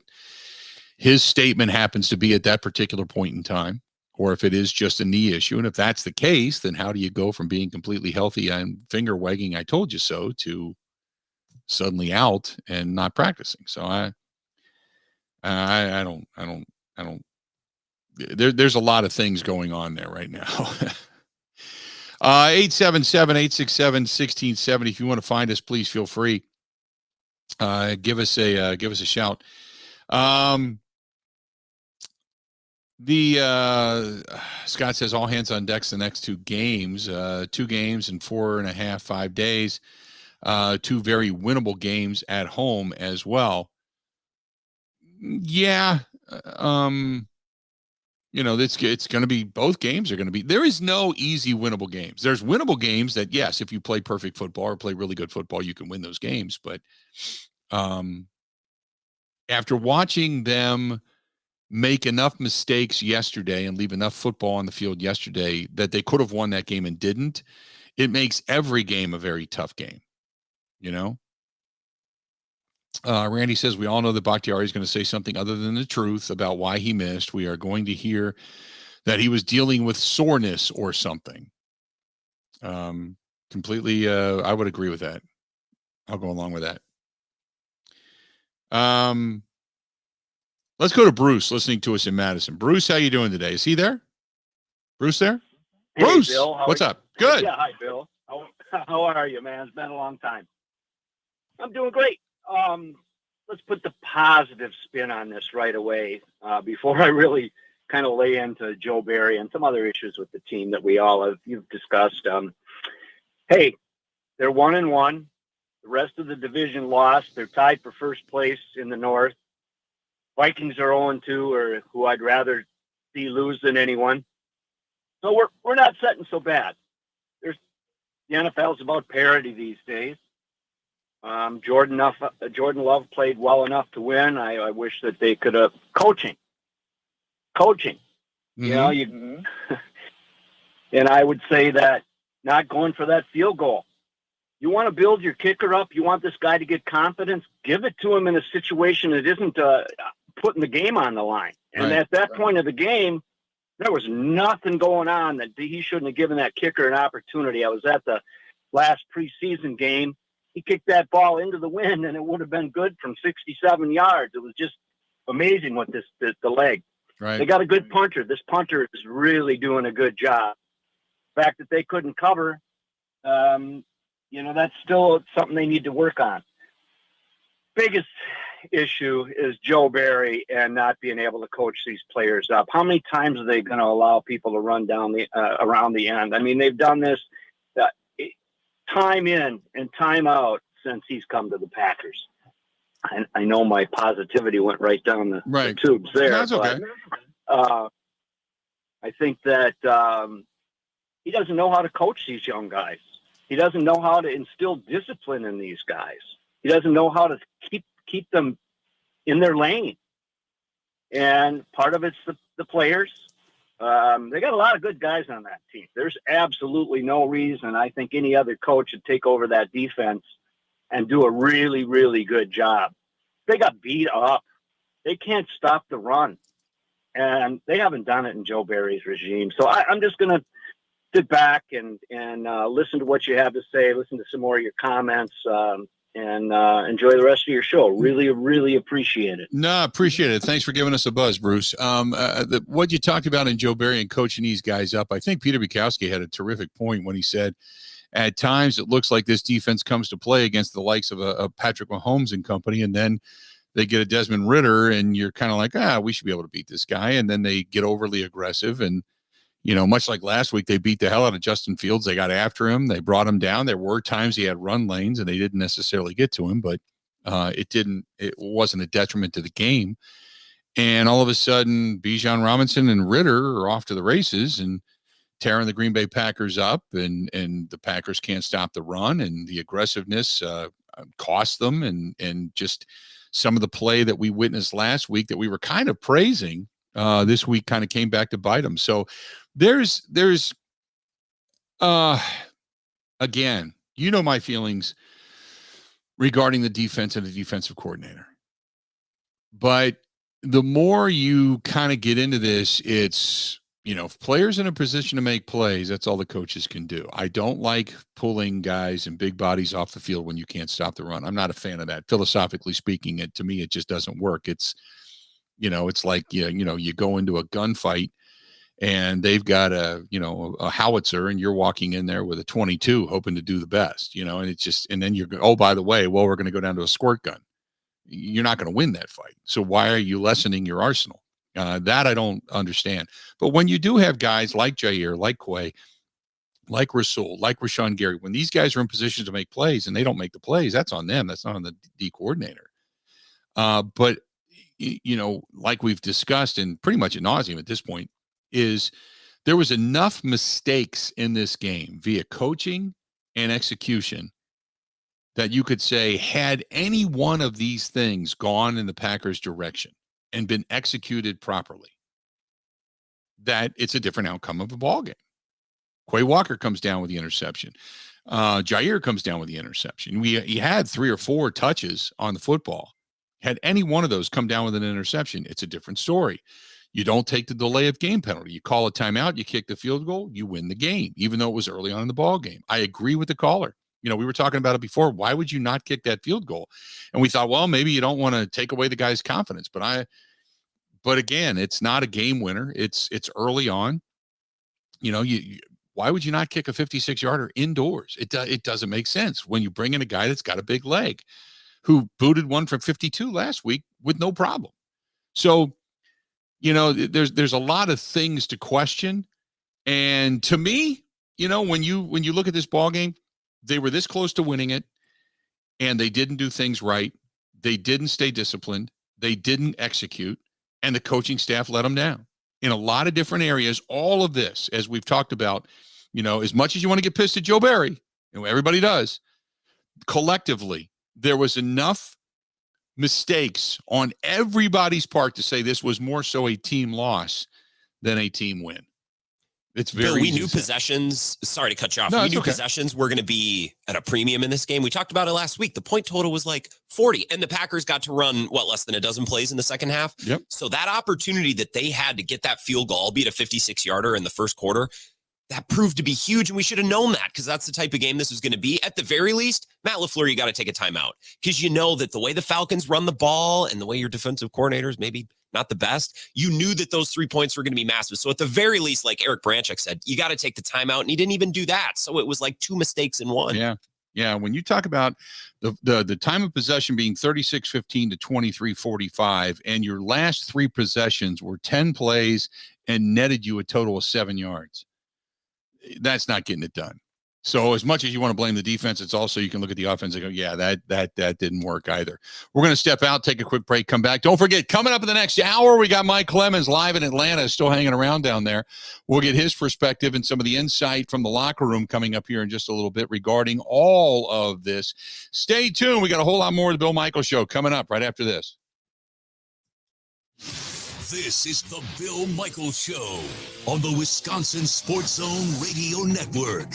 his statement happens to be at that particular point in time, or if it is just a knee issue. And if that's the case, then how do you go from being completely healthy and finger wagging, I told you so, to suddenly out and not practicing? So I don't. There's a lot of things going on there right now. 877-867-1670. If you want to find us, please feel free. Give us a shout. Scott says all hands on decks the next 2 games. 2 games in 4.5 days. 2 very winnable games at home as well. Yeah. It's going to be, both games are going to be, there is no easy winnable games. There's winnable games that, yes, if you play perfect football or play really good football, you can win those games. But after watching them make enough mistakes yesterday and leave enough football on the field yesterday that they could have won that game and didn't, it makes every game a very tough game, Randy says, we all know that Bakhtiari is going to say something other than the truth about why he missed. We are going to hear that he was dealing with soreness or something. Completely, I would agree with that. I'll go along with that. Let's go to Bruce, listening to us in Madison. Bruce, how you doing today? Is he there? Bruce there? Hey, Bruce, Bill, what's up? Good. Yeah, hi, Bill. How are you, man? It's been a long time. I'm doing great. Let's put the positive spin on this right away before I really kind of lay into Joe Barry and some other issues with the team that you've discussed. Hey, they're 1-1. The rest of the division lost. They're tied for first place in the North. Vikings are 0-2, or who I'd rather see lose than anyone. So we're not setting so bad. The NFL's about parity these days. Jordan Love played well enough to win. I wish that they could have coaching. Mm-hmm. And I would say that not going for that field goal. You want to build your kicker up. You want this guy to get confidence. Give it to him in a situation that isn't putting the game on the line. And at that point of the game, there was nothing going on that he shouldn't have given that kicker an opportunity. I was at the last preseason game. He kicked that ball into the wind, and it would have been good from 67 yards. It was just amazing what the leg. Right. They got a good punter. This punter is really doing a good job. The fact that they couldn't cover, that's still something they need to work on. Biggest issue is Joe Barry and not being able to coach these players up. How many times are they going to allow people to run down around the end? I mean, they've done this time in and time out since he's come to the Packers. I know my positivity went right down the tubes there. That's okay. But, I think that he doesn't know how to coach these young guys. He doesn't know how to instill discipline in these guys. He doesn't know how to keep them in their lane. And part of it's the players. They got a lot of good guys on that team. There's absolutely no reason I think any other coach would take over that defense and do a really, really good job. They got beat up. They can't stop the run. And they haven't done it in Joe Barry's regime. So I'm just going to sit back and listen to what you have to say, listen to some more of your comments, and enjoy the rest of your show. Really, really appreciate it. No, appreciate it. Thanks for giving us a buzz, Bruce. What you talked about in Joe Barry and coaching these guys up, I think Peter Bukowski had a terrific point when he said, at times it looks like this defense comes to play against the likes of Patrick Mahomes and company, and then they get a Desmond Ridder, and you're kind of like, we should be able to beat this guy, and then they get overly aggressive, and much like last week, they beat the hell out of Justin Fields. They got after him. They brought him down. There were times he had run lanes, and they didn't necessarily get to him, but it wasn't a detriment to the game. And all of a sudden, Bijan Robinson and Ridder are off to the races and tearing the Green Bay Packers up, and the Packers can't stop the run, and the aggressiveness cost them, and just some of the play that we witnessed last week that we were kind of praising this week kind of came back to bite them. So there's again, my feelings regarding the defense and the defensive coordinator. But the more you kind of get into this, it's, if players in a position to make plays, that's all the coaches can do. I don't like pulling guys and big bodies off the field when you can't stop the run. I'm not a fan of that. Philosophically speaking, to me, it just doesn't work. It's, it's like, you go into a gunfight and they've got a howitzer, and you're walking in there with a 22 hoping to do the best, and it's just, and then you're, by the way, we're going to go down to a squirt gun. You're not going to win that fight. So why are you lessening your arsenal? That I don't understand. But when you do have guys like Jair, like Quay, like Rasul, like Rashawn Gary, when these guys are in positions to make plays and they don't make the plays, that's on them. That's not on the D coordinator. But like we've discussed, and pretty much ad nauseum at this point, is there was enough mistakes in this game via coaching and execution that you could say, had any one of these things gone in the Packers' direction and been executed properly, that it's a different outcome of a ball game. Quay Walker comes down with the interception. Jair comes down with the interception. He had 3 or 4 touches on the football. Had any one of those come down with an interception, it's a different story. You don't take the delay of game penalty. You call a timeout, you kick the field goal, you win the game, even though it was early on in the ball game. I agree with the caller. We were talking about it before. Why would you not kick that field goal? And we thought, well, maybe you don't want to take away the guy's confidence. But again, it's not a game winner. It's early on. Why would you not kick a 56-yarder indoors? It doesn't make sense when you bring in a guy that's got a big leg, who booted one from 52 last week with no problem. So, there's a lot of things to question. And to me, when you look at this ball game, they were this close to winning it, and they didn't do things right. They didn't stay disciplined. They didn't execute, and the coaching staff let them down in a lot of different areas. All of this, as we've talked about, as much as you want to get pissed at Joe Barry, everybody does, collectively, there was enough mistakes on everybody's part to say this was more so a team loss than a team win. It's very Bill, we knew possessions. Sorry to cut you off. No, we knew okay. possessions were going to be at a premium in this game. We talked about it last week. The point total was like 40, and the Packers got to run, less than a dozen plays in the second half. Yep. So that opportunity that they had to get that field goal, albeit a 56-yarder in the first quarter, that proved to be huge, and we should have known that, because that's the type of game this was going to be. At the very least, Matt LaFleur, you got to take a timeout, because that the way the Falcons run the ball and the way your defensive coordinators maybe not the best, you knew that those 3 points were going to be massive. So at the very least, like Eric Branchik said, you got to take the timeout, and he didn't even do that. So it was like 2 mistakes in one. Yeah. Yeah. When you talk about the time of possession being 36-15 to 23-45, and your last 3 possessions were 10 plays and netted you a total of 7 yards, that's not getting it done. So as much as you want to blame the defense, it's also, you can look at the offense and go, yeah, that didn't work either. We're going to step out, take a quick break, come back. Don't forget, coming up in the next hour, we got Mike Clemens live in Atlanta, still hanging around down there. We'll get his perspective and some of the insight from the locker room coming up here in just a little bit regarding all of this. Stay tuned. We got a whole lot more of the Bill Michaels Show coming up right after this. This is the Bill Michaels Show on the Wisconsin Sports Zone Radio Network.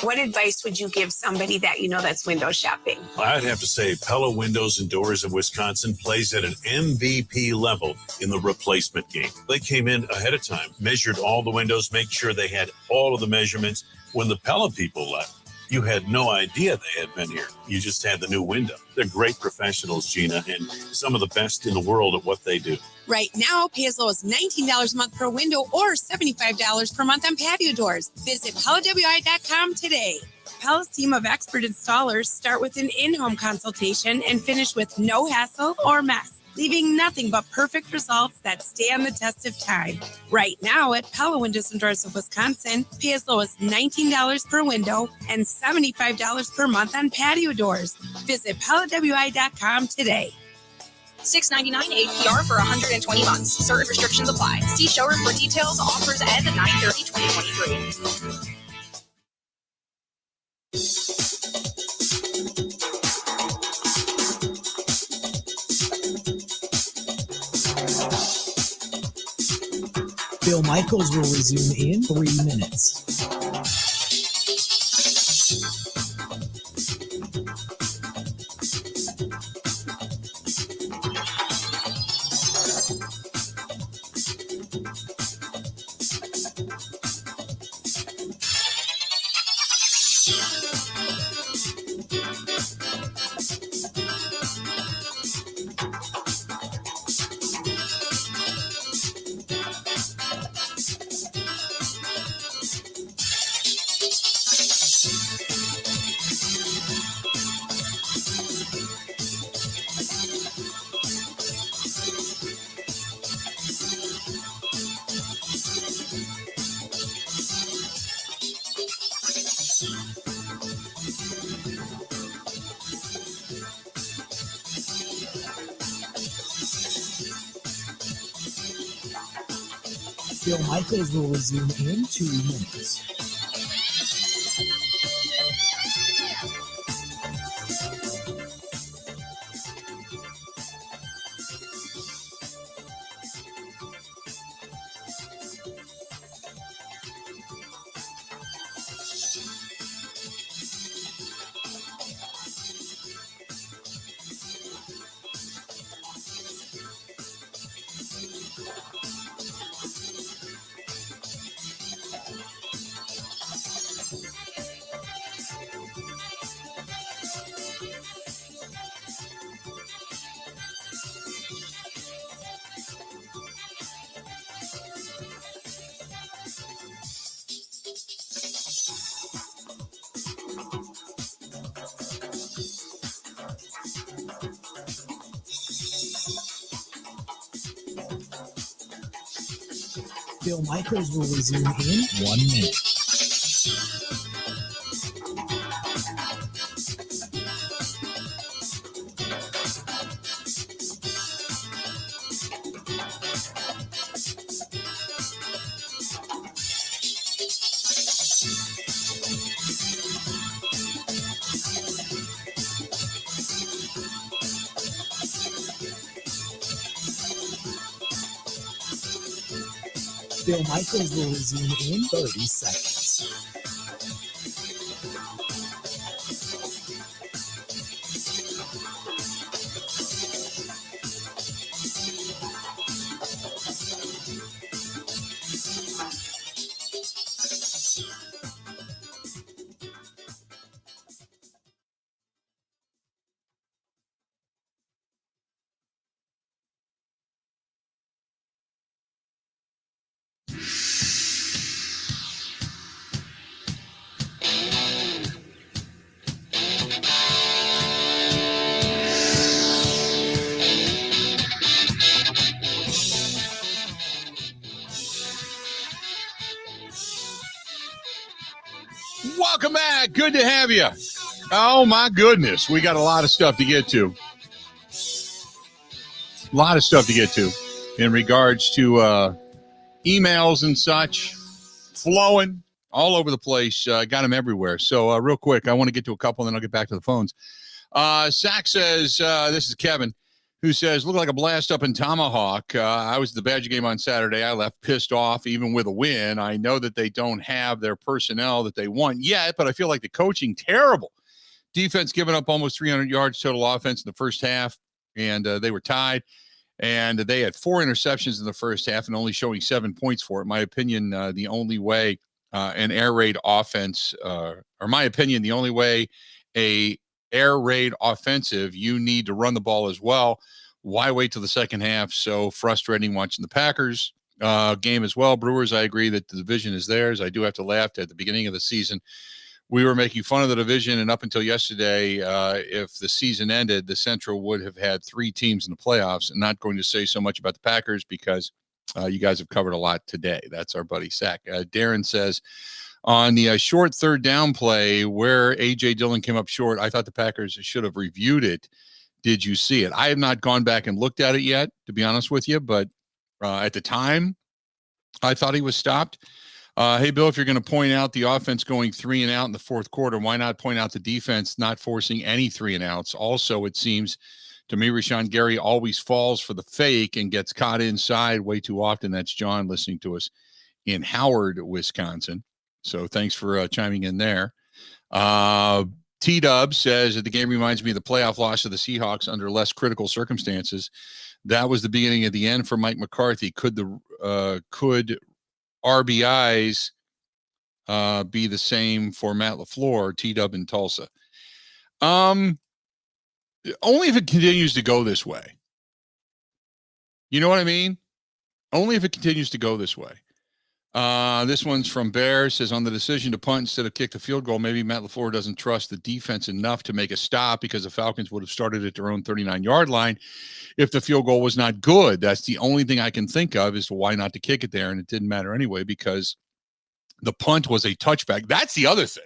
What advice would you give somebody that you know that's window shopping? I'd have to say Pella Windows and Doors of Wisconsin plays at an MVP level in the replacement game. They came in ahead of time, measured all the windows, make sure they had all of the measurements. When the Pella people left, you had no idea they had been here. You just had the new window. They're great professionals, Gina, and some of the best in the world at what they do. Right now, pay as low as $19 a month per window or $75 per month on patio doors. Visit PellaWI.com today. Pella's team of expert installers start with an in-home consultation and finish with no hassle or mess, leaving nothing but perfect results that stay on the test of time. Right now at Pella Windows and Doors of Wisconsin, pay as low as $19 per window and $75 per month on patio doors. Visit PellaWI.com today. $6.99 APR for 120 months. Certain restrictions apply. See showroom for details. Offers end 9/30/2023. Bill Michaels will resume in 3 minutes. Bill Michaels will resume in 2 minutes. Bill Michaels will resume in 1 minute. Bill Michaels will resume in 30 seconds. Welcome back. Good to have you. Oh, my goodness. We got a lot of stuff to get to. A lot of stuff to get to in regards to emails and such flowing all over the place. Got them everywhere. So real quick, I want to get to a couple, and then I'll get back to the phones. Sack says, this is Kevin, who says, looked like a blast up in Tomahawk. I was at the Badger game on Saturday. I left pissed off, even with a win. I know that they don't have their personnel that they want yet, but I feel like the coaching, terrible. Defense giving up almost 300 yards total offense in the first half, and they were tied. And they had 4 interceptions in the first half and only showing 7 points for it. In my opinion, the only way an air raid offense, or my opinion, the only way a air raid offensive, you need to run the ball as well. Why wait till the second half? So frustrating watching the Packers game as well. Brewers, I agree that the division is theirs. I do have to laugh at the beginning of the season. We were making fun of the division, and up until yesterday, if the season ended, the Central would have had 3 teams in the playoffs. I'm not going to say so much about the Packers because you guys have covered a lot today. That's our buddy Sack. Darren says, on the short third down play where A.J. Dillon came up short, I thought the Packers should have reviewed it. Did you see it? I have not gone back and looked at it yet, to be honest with you, but at the time, I thought he was stopped. Hey, Bill, if you're going to point out the offense going 3 and out in the fourth quarter, why not point out the defense not forcing any 3 and outs? Also, it seems to me Rashawn Gary always falls for the fake and gets caught inside way too often. That's John listening to us in Howard, Wisconsin. So thanks for chiming in there. T-Dub says that the game reminds me of the playoff loss of the Seahawks under less critical circumstances. That was the beginning of the end for Mike McCarthy. Could RBIs be the same for Matt LaFleur, T-Dub in Tulsa? Only if it continues to go this way. You know what I mean? Only if it continues to go this way. This one's from Bear. Says, on the decision to punt instead of kick the field goal, maybe Matt LaFleur doesn't trust the defense enough to make a stop because the Falcons would have started at their own 39-yard line if the field goal was not good. That's the only thing I can think of as to why not to kick it there, and it didn't matter anyway because the punt was a touchback. That's the other thing,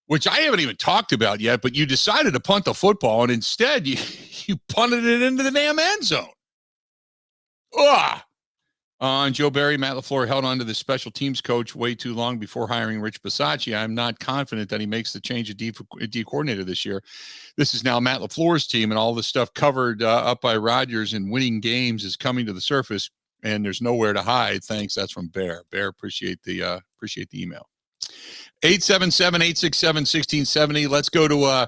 which I haven't even talked about yet, but you decided to punt the football, and instead you punted it into the damn end zone. Ugh. On Joe Barry, Matt LaFleur held on to the special teams coach way too long before hiring Rich Bisaccia. I'm not confident that he makes the change of D coordinator this year. This is now Matt LaFleur's team, and all the stuff covered up by Rodgers and winning games is coming to the surface, and there's nowhere to hide. Thanks. That's from Bear. Bear, appreciate the email. 877-867-1670. Let's go to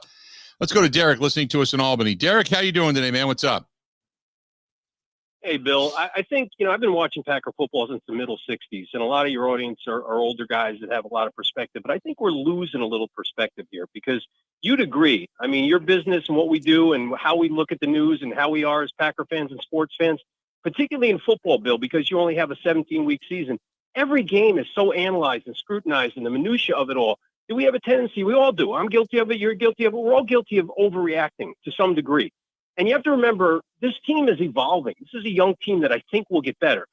Derek listening to us in Albany. Derek, how you doing today, man? What's up? Hey, Bill, I think, I've been watching Packer football since the middle 60s, and a lot of your audience are older guys that have a lot of perspective, but I think we're losing a little perspective here because you'd agree. I mean, your business and what we do and how we look at the news and how we are as Packer fans and sports fans, particularly in football, Bill, because you only have a 17-week season, every game is so analyzed and scrutinized and the minutia of it all. Do we have a tendency? We all do. I'm guilty of it. You're guilty of it. We're all guilty of overreacting to some degree. And you have to remember, this team is evolving. This is a young team that I think will get better.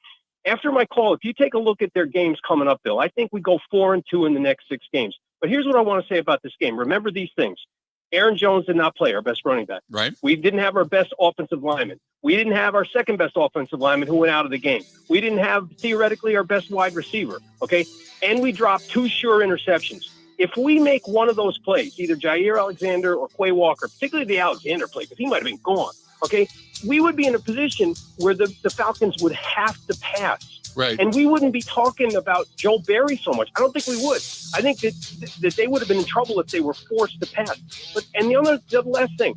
After my call, if you take a look at their games coming up, Bill, I think we go 4-2 in the next 6 games. But here's what I want to say about this game. Remember these things. Aaron Jones did not play, our best running back. Right. We didn't have our best offensive lineman. We didn't have our second best offensive lineman who went out of the game. We didn't have, theoretically, our best wide receiver. Okay. And we dropped 2 sure interceptions. If we make one of those plays, either Jair Alexander or Quay Walker, particularly the Alexander play, because he might have been gone, okay, we would be in a position where the Falcons would have to pass. Right. And we wouldn't be talking about Joe Barry so much. I don't think we would. I think that they would have been in trouble if they were forced to pass. And the last thing,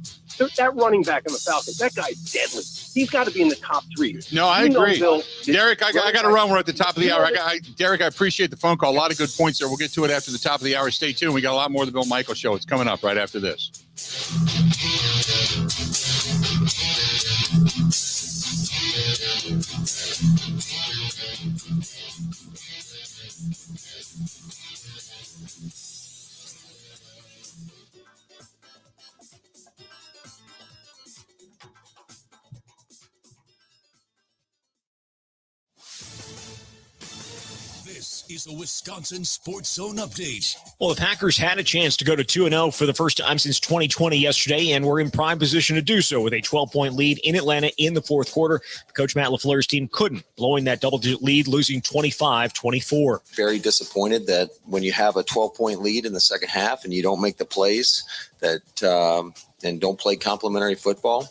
that running back in the Falcons, that guy's deadly. He's got to be in the top 3. No, I agree. Bill, Derek, I got to run. We're at the top of the hour. Derek, I appreciate the phone call. A lot of good points there. We'll get to it after the top of the hour. Stay tuned. We got a lot more of the Bill Michaels Show. It's coming up right after this. This is a Wisconsin Sports Zone update. Well, the Packers had a chance to go to 2-0 for the first time since 2020 yesterday, and were in prime position to do so with a 12-point lead in Atlanta in the fourth quarter. Coach Matt LaFleur's team couldn't, blowing that double-digit lead, losing 25-24. Very disappointed that when you have a 12-point lead in the second half and you don't make the plays that and don't play complementary football,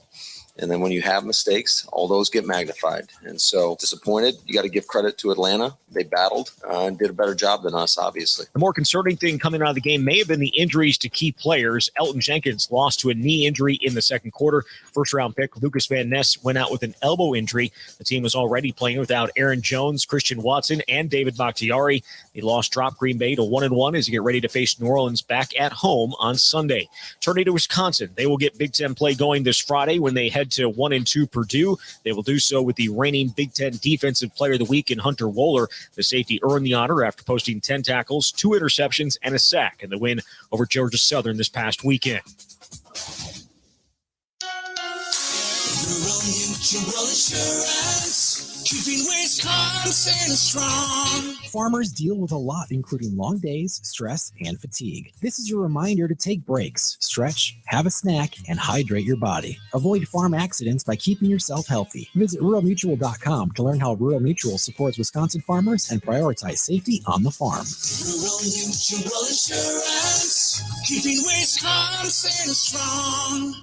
and then when you have mistakes, all those get magnified. And so disappointed. You got to give credit to Atlanta. They battled and did a better job than us, obviously. The more concerning thing coming out of the game may have been the injuries to key players. Elton Jenkins lost to a knee injury in the second quarter. First-round pick Lucas Van Ness went out with an elbow injury. The team was already playing without Aaron Jones, Christian Watson, and David Bakhtiari. The loss dropped Green Bay to 1-1 as they get ready to face New Orleans back at home on Sunday. Turning to Wisconsin, they will get Big Ten play going this Friday when they head to 1-2 Purdue. They will do so with the reigning Big Ten Defensive Player of the Week in Hunter Wohler. The safety earned the honor after posting 10 tackles, 2 interceptions, and a sack in the win over Georgia Southern this past weekend. Rural Mutual Insurance, keeping Wisconsin strong. Farmers deal with a lot, including long days, stress, and fatigue. This is your reminder to take breaks, stretch, have a snack, and hydrate your body. Avoid farm accidents by keeping yourself healthy. Visit ruralmutual.com to learn how Rural Mutual supports Wisconsin farmers and prioritize safety on the farm. Rural Mutual Insurance, keeping Wisconsin strong.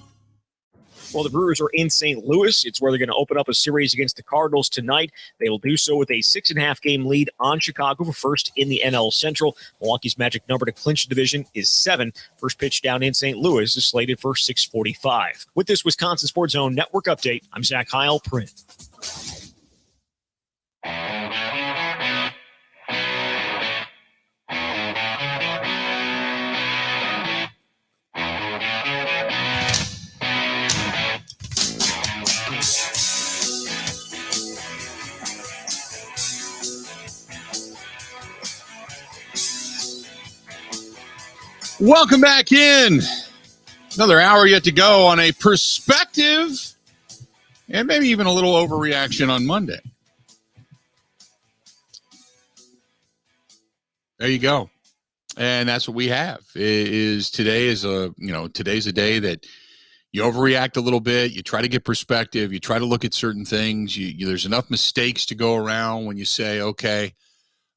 Well, the Brewers are in St. Louis. It's where they're going to open up a series against the Cardinals tonight. They will do so with a 6.5-game lead on Chicago for first in the NL Central. Milwaukee's magic number to clinch the division is 7. First pitch down in St. Louis is slated for 6:45. With this Wisconsin Sports Zone Network update, I'm Zach Heil, Print. Welcome back in. Another hour yet to go on a perspective and maybe even a little overreaction on Monday. There you go. And that's what we have. Today's a day that you overreact a little bit. You try to get perspective. You try to look at certain things. There's enough mistakes to go around when you say, okay,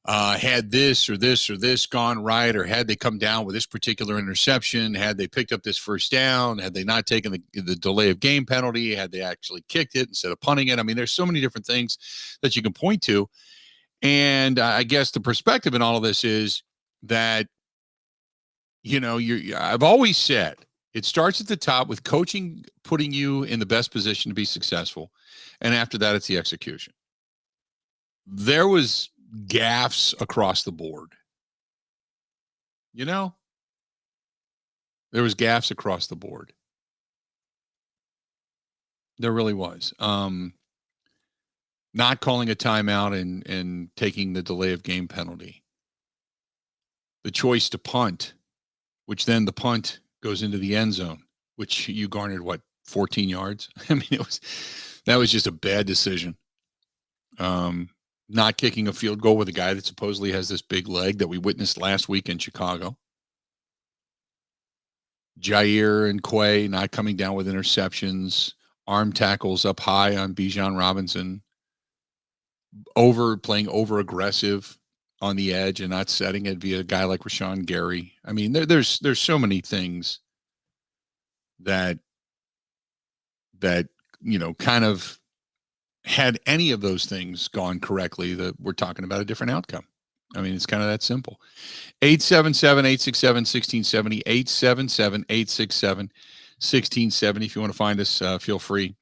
had this or this or this gone right, or had they come down with this particular interception, had they picked up this first down, had they not taken the delay of game penalty, had they actually kicked it instead of punting it. I mean, there's so many different things that you can point to. And I guess the perspective in all of this is that, I've always said it starts at the top with coaching, putting you in the best position to be successful. And after that, it's the execution. There was gaffes across the board. There was gaffes across the board. There really was. Not calling a timeout and taking the delay of game penalty. The choice to punt, which then the punt goes into the end zone, which you garnered, 14 yards? I mean, that was just a bad decision. Not kicking a field goal with a guy that supposedly has this big leg that we witnessed last week in Chicago. Jair and Quay not coming down with interceptions. Arm tackles up high on Bijan Robinson. Playing over-aggressive on the edge and not setting it via a guy like Rashawn Gary. I mean, there's so many things that kind of, had any of those things gone correctly, that we're talking about a different outcome. I mean, it's kind of that simple. 877-867-1670, 877-867-1670. If you want to find us, feel free.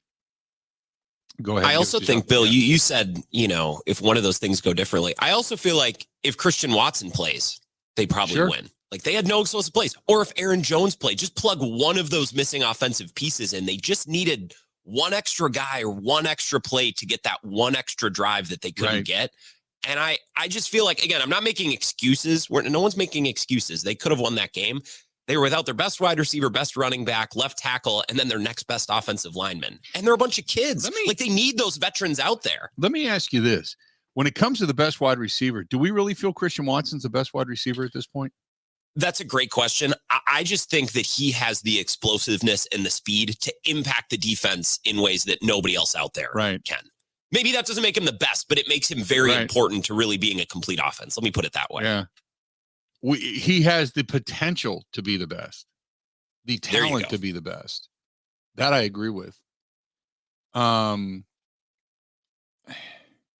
Go ahead. I also think, Bill, you said, if one of those things go differently, I also feel like if Christian Watson plays, they probably win. Like, they had no explosive plays. Or if Aaron Jones played, just plug one of those missing offensive pieces in. They just needed one extra guy or one extra play to get that one extra drive that they couldn't get. And I just feel like, again, I'm not making excuses. No one's making excuses. They could have won that game. They were without their best wide receiver, best running back, left tackle, and then their next best offensive lineman. And they're a bunch of kids. They need those veterans out there. Let me ask you this. when it comes to the best wide receiver, do we really feel Christian Watson's the best wide receiver at this point? That's a great question. I just think that he has the explosiveness and the speed to impact the defense in ways that nobody else out there can. Maybe that doesn't make him the best, but it makes him very important to really being a complete offense. Let me put it that way. Yeah. He has the potential to be the best, the talent to be the best. That I agree with.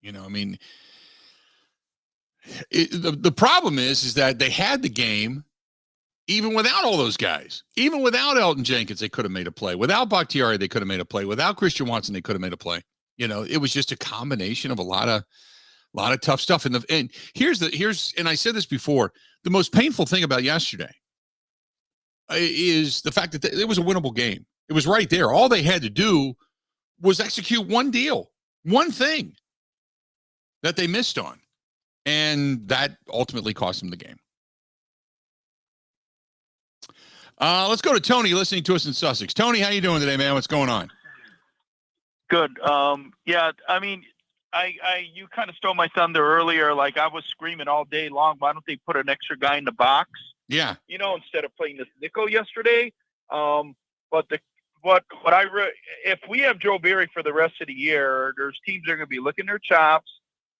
You know, I mean, the problem is that they had the game even without all those guys. Even without Elton Jenkins, they could have made a play. Without Bakhtiari, they could have made a play. Without Christian Watson, they could have made a play. You know, it was just a combination of a lot of tough stuff. And here's and I said this before, the most painful thing about yesterday is the fact that it was a winnable game. It was right there. All they had to do was execute one deal, one thing that they missed on. And that ultimately cost them the game. Let's go to Tony listening to us in Sussex. Tony, how you doing today, man? What's going on? Good. Yeah, I mean, you kind of stole my thunder earlier. Like, I was screaming all day long, why don't they put an extra guy in the box? Yeah. You know, instead of playing this nickel yesterday. But if we have Joe Barry for the rest of the year, there's teams that are going to be licking their chops.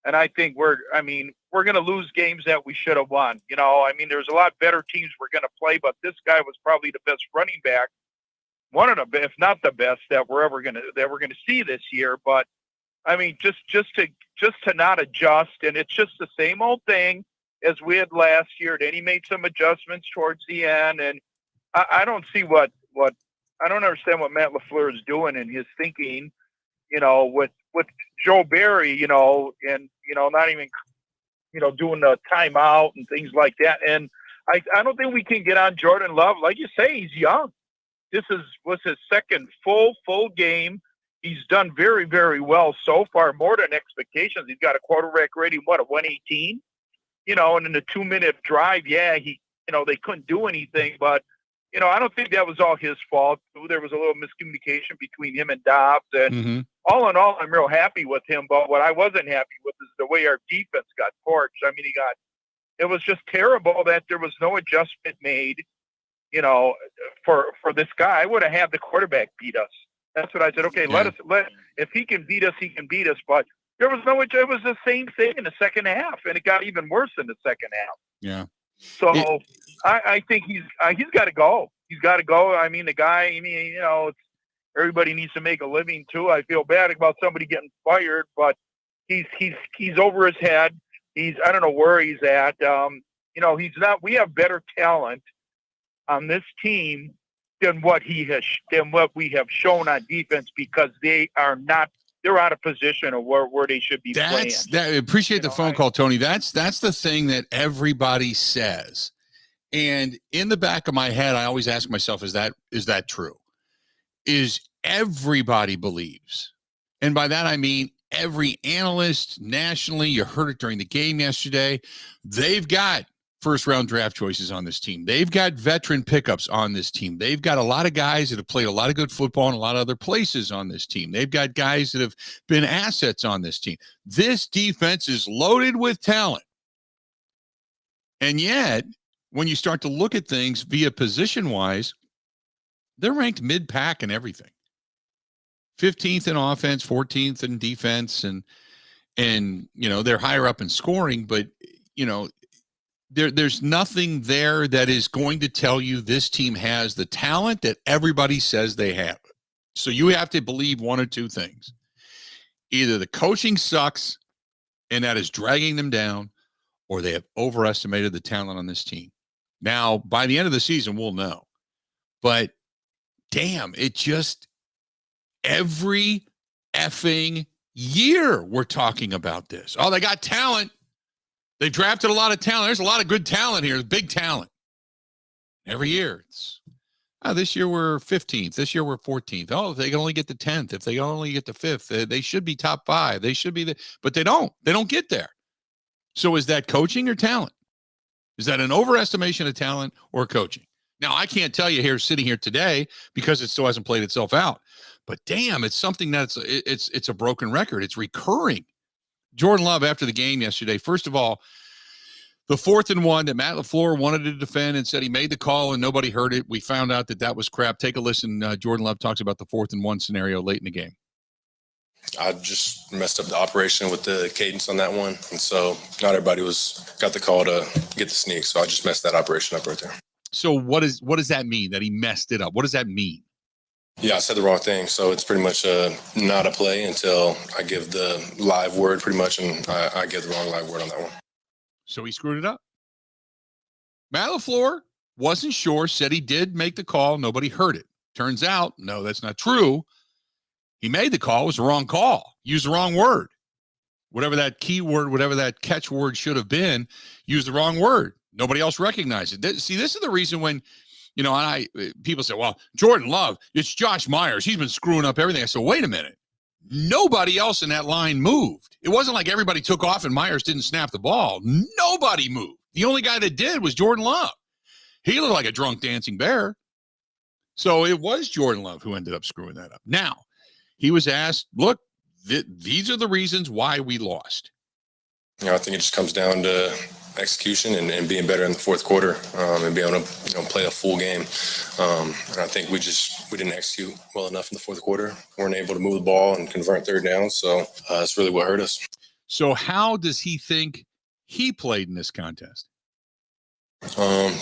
And I think we're going to lose games that we should have won. You know, I mean, there's a lot better teams we're going to play, but this guy was probably the best running back, one of the, if not the best, that we're going to see this year. But I mean, just to not adjust, and it's just the same old thing as we had last year. Then he made some adjustments towards the end, and I don't see what I don't understand what Matt LaFleur is doing in his thinking. You know, with Joe Barry, you know, and, you know, not even, you know, doing the timeout and things like that. And I don't think we can get on Jordan Love. Like you say, he's young. This was his second full game. He's done very, very well so far, more than expectations. He's got a quarterback rating, a 118, you know, and in the 2-minute drive, you know, they couldn't do anything, but, you know, I don't think that was all his fault. There was a little miscommunication between him and Dobbs. And all in all, I'm real happy with him. But what I wasn't happy with is the way our defense got torched. I mean, it was just terrible that there was no adjustment made, you know, for this guy. I would have had the quarterback beat us. That's what I said. Okay, if he can beat us, he can beat us. But there was it was the same thing in the second half, and it got even worse in the second half. Yeah. So I think he's got to go. He's got to go. I mean, the guy. I mean, you know, everybody needs to make a living too. I feel bad about somebody getting fired, but he's over his head. I don't know where he's at. You know, he's not. We have better talent on this team than what we have shown on defense, because they're out of position of where they should be playing. I appreciate the phone call, Tony. That's the thing that everybody says. And in the back of my head, I always ask myself, is that true? Is everybody believes? And by that, I mean every analyst nationally, you heard it during the game yesterday, they've got first-round draft choices on this team. They've got veteran pickups on this team. They've got a lot of guys that have played a lot of good football in a lot of other places on this team. They've got guys that have been assets on this team. This defense is loaded with talent. And yet, when you start to look at things via position-wise, they're ranked mid-pack in everything. 15th in offense, 14th in defense, and you know, they're higher up in scoring, but, you know, there's nothing there that is going to tell you this team has the talent that everybody says they have. So you have to believe one or two things. Either the coaching sucks and that is dragging them down, or they have overestimated the talent on this team. Now, by the end of the season, we'll know. But damn, it just every effing year we're talking about this. Oh, they got talent. They drafted a lot of talent. There's a lot of good talent here, big talent. Every year. This year we're 15th. This year we're 14th. Oh, if they can only get to 10th. If they can only get to 5th, they should be top 5. They should be but they don't. They don't get there. So is that coaching or talent? Is that an overestimation of talent or coaching? Now, I can't tell you here sitting here today because it still hasn't played itself out. But damn, it's something it's a broken record. It's recurring. Jordan Love after the game yesterday. First of all, the 4th and 1 that Matt LaFleur wanted to defend and said he made the call and nobody heard it. We found out that was crap. Take a listen. Jordan Love talks about the 4th and 1 scenario late in the game. I just messed up the operation with the cadence on that one. And so not everybody got the call to get the sneak. So I just messed that operation up right there. So what does that mean that he messed it up? What does that mean? Yeah, I said the wrong thing. So it's pretty much not a play until I give the live word pretty much. And I give the wrong live word on that one. So he screwed it up. Matt LaFleur wasn't sure, said he did make the call. Nobody heard it. Turns out, no, that's not true. He made the call. It was the wrong call. Used the wrong word. Whatever that key word, whatever that catch word should have been, used the wrong word. Nobody else recognized it. This is the reason when, people say, well, Jordan Love, it's Josh Myers. He's been screwing up everything. I said, wait a minute. Nobody else in that line moved. It wasn't like everybody took off and Myers didn't snap the ball. Nobody moved. The only guy that did was Jordan Love. He looked like a drunk dancing bear. So it was Jordan Love who ended up screwing that up. Now, he was asked, look, these are the reasons why we lost. I think it just comes down to execution and being better in the fourth quarter and being able to play a full game. And I think we didn't execute well enough in the fourth quarter. We weren't able to move the ball and convert third down. So that's really what hurt us. So how does he think he played in this contest?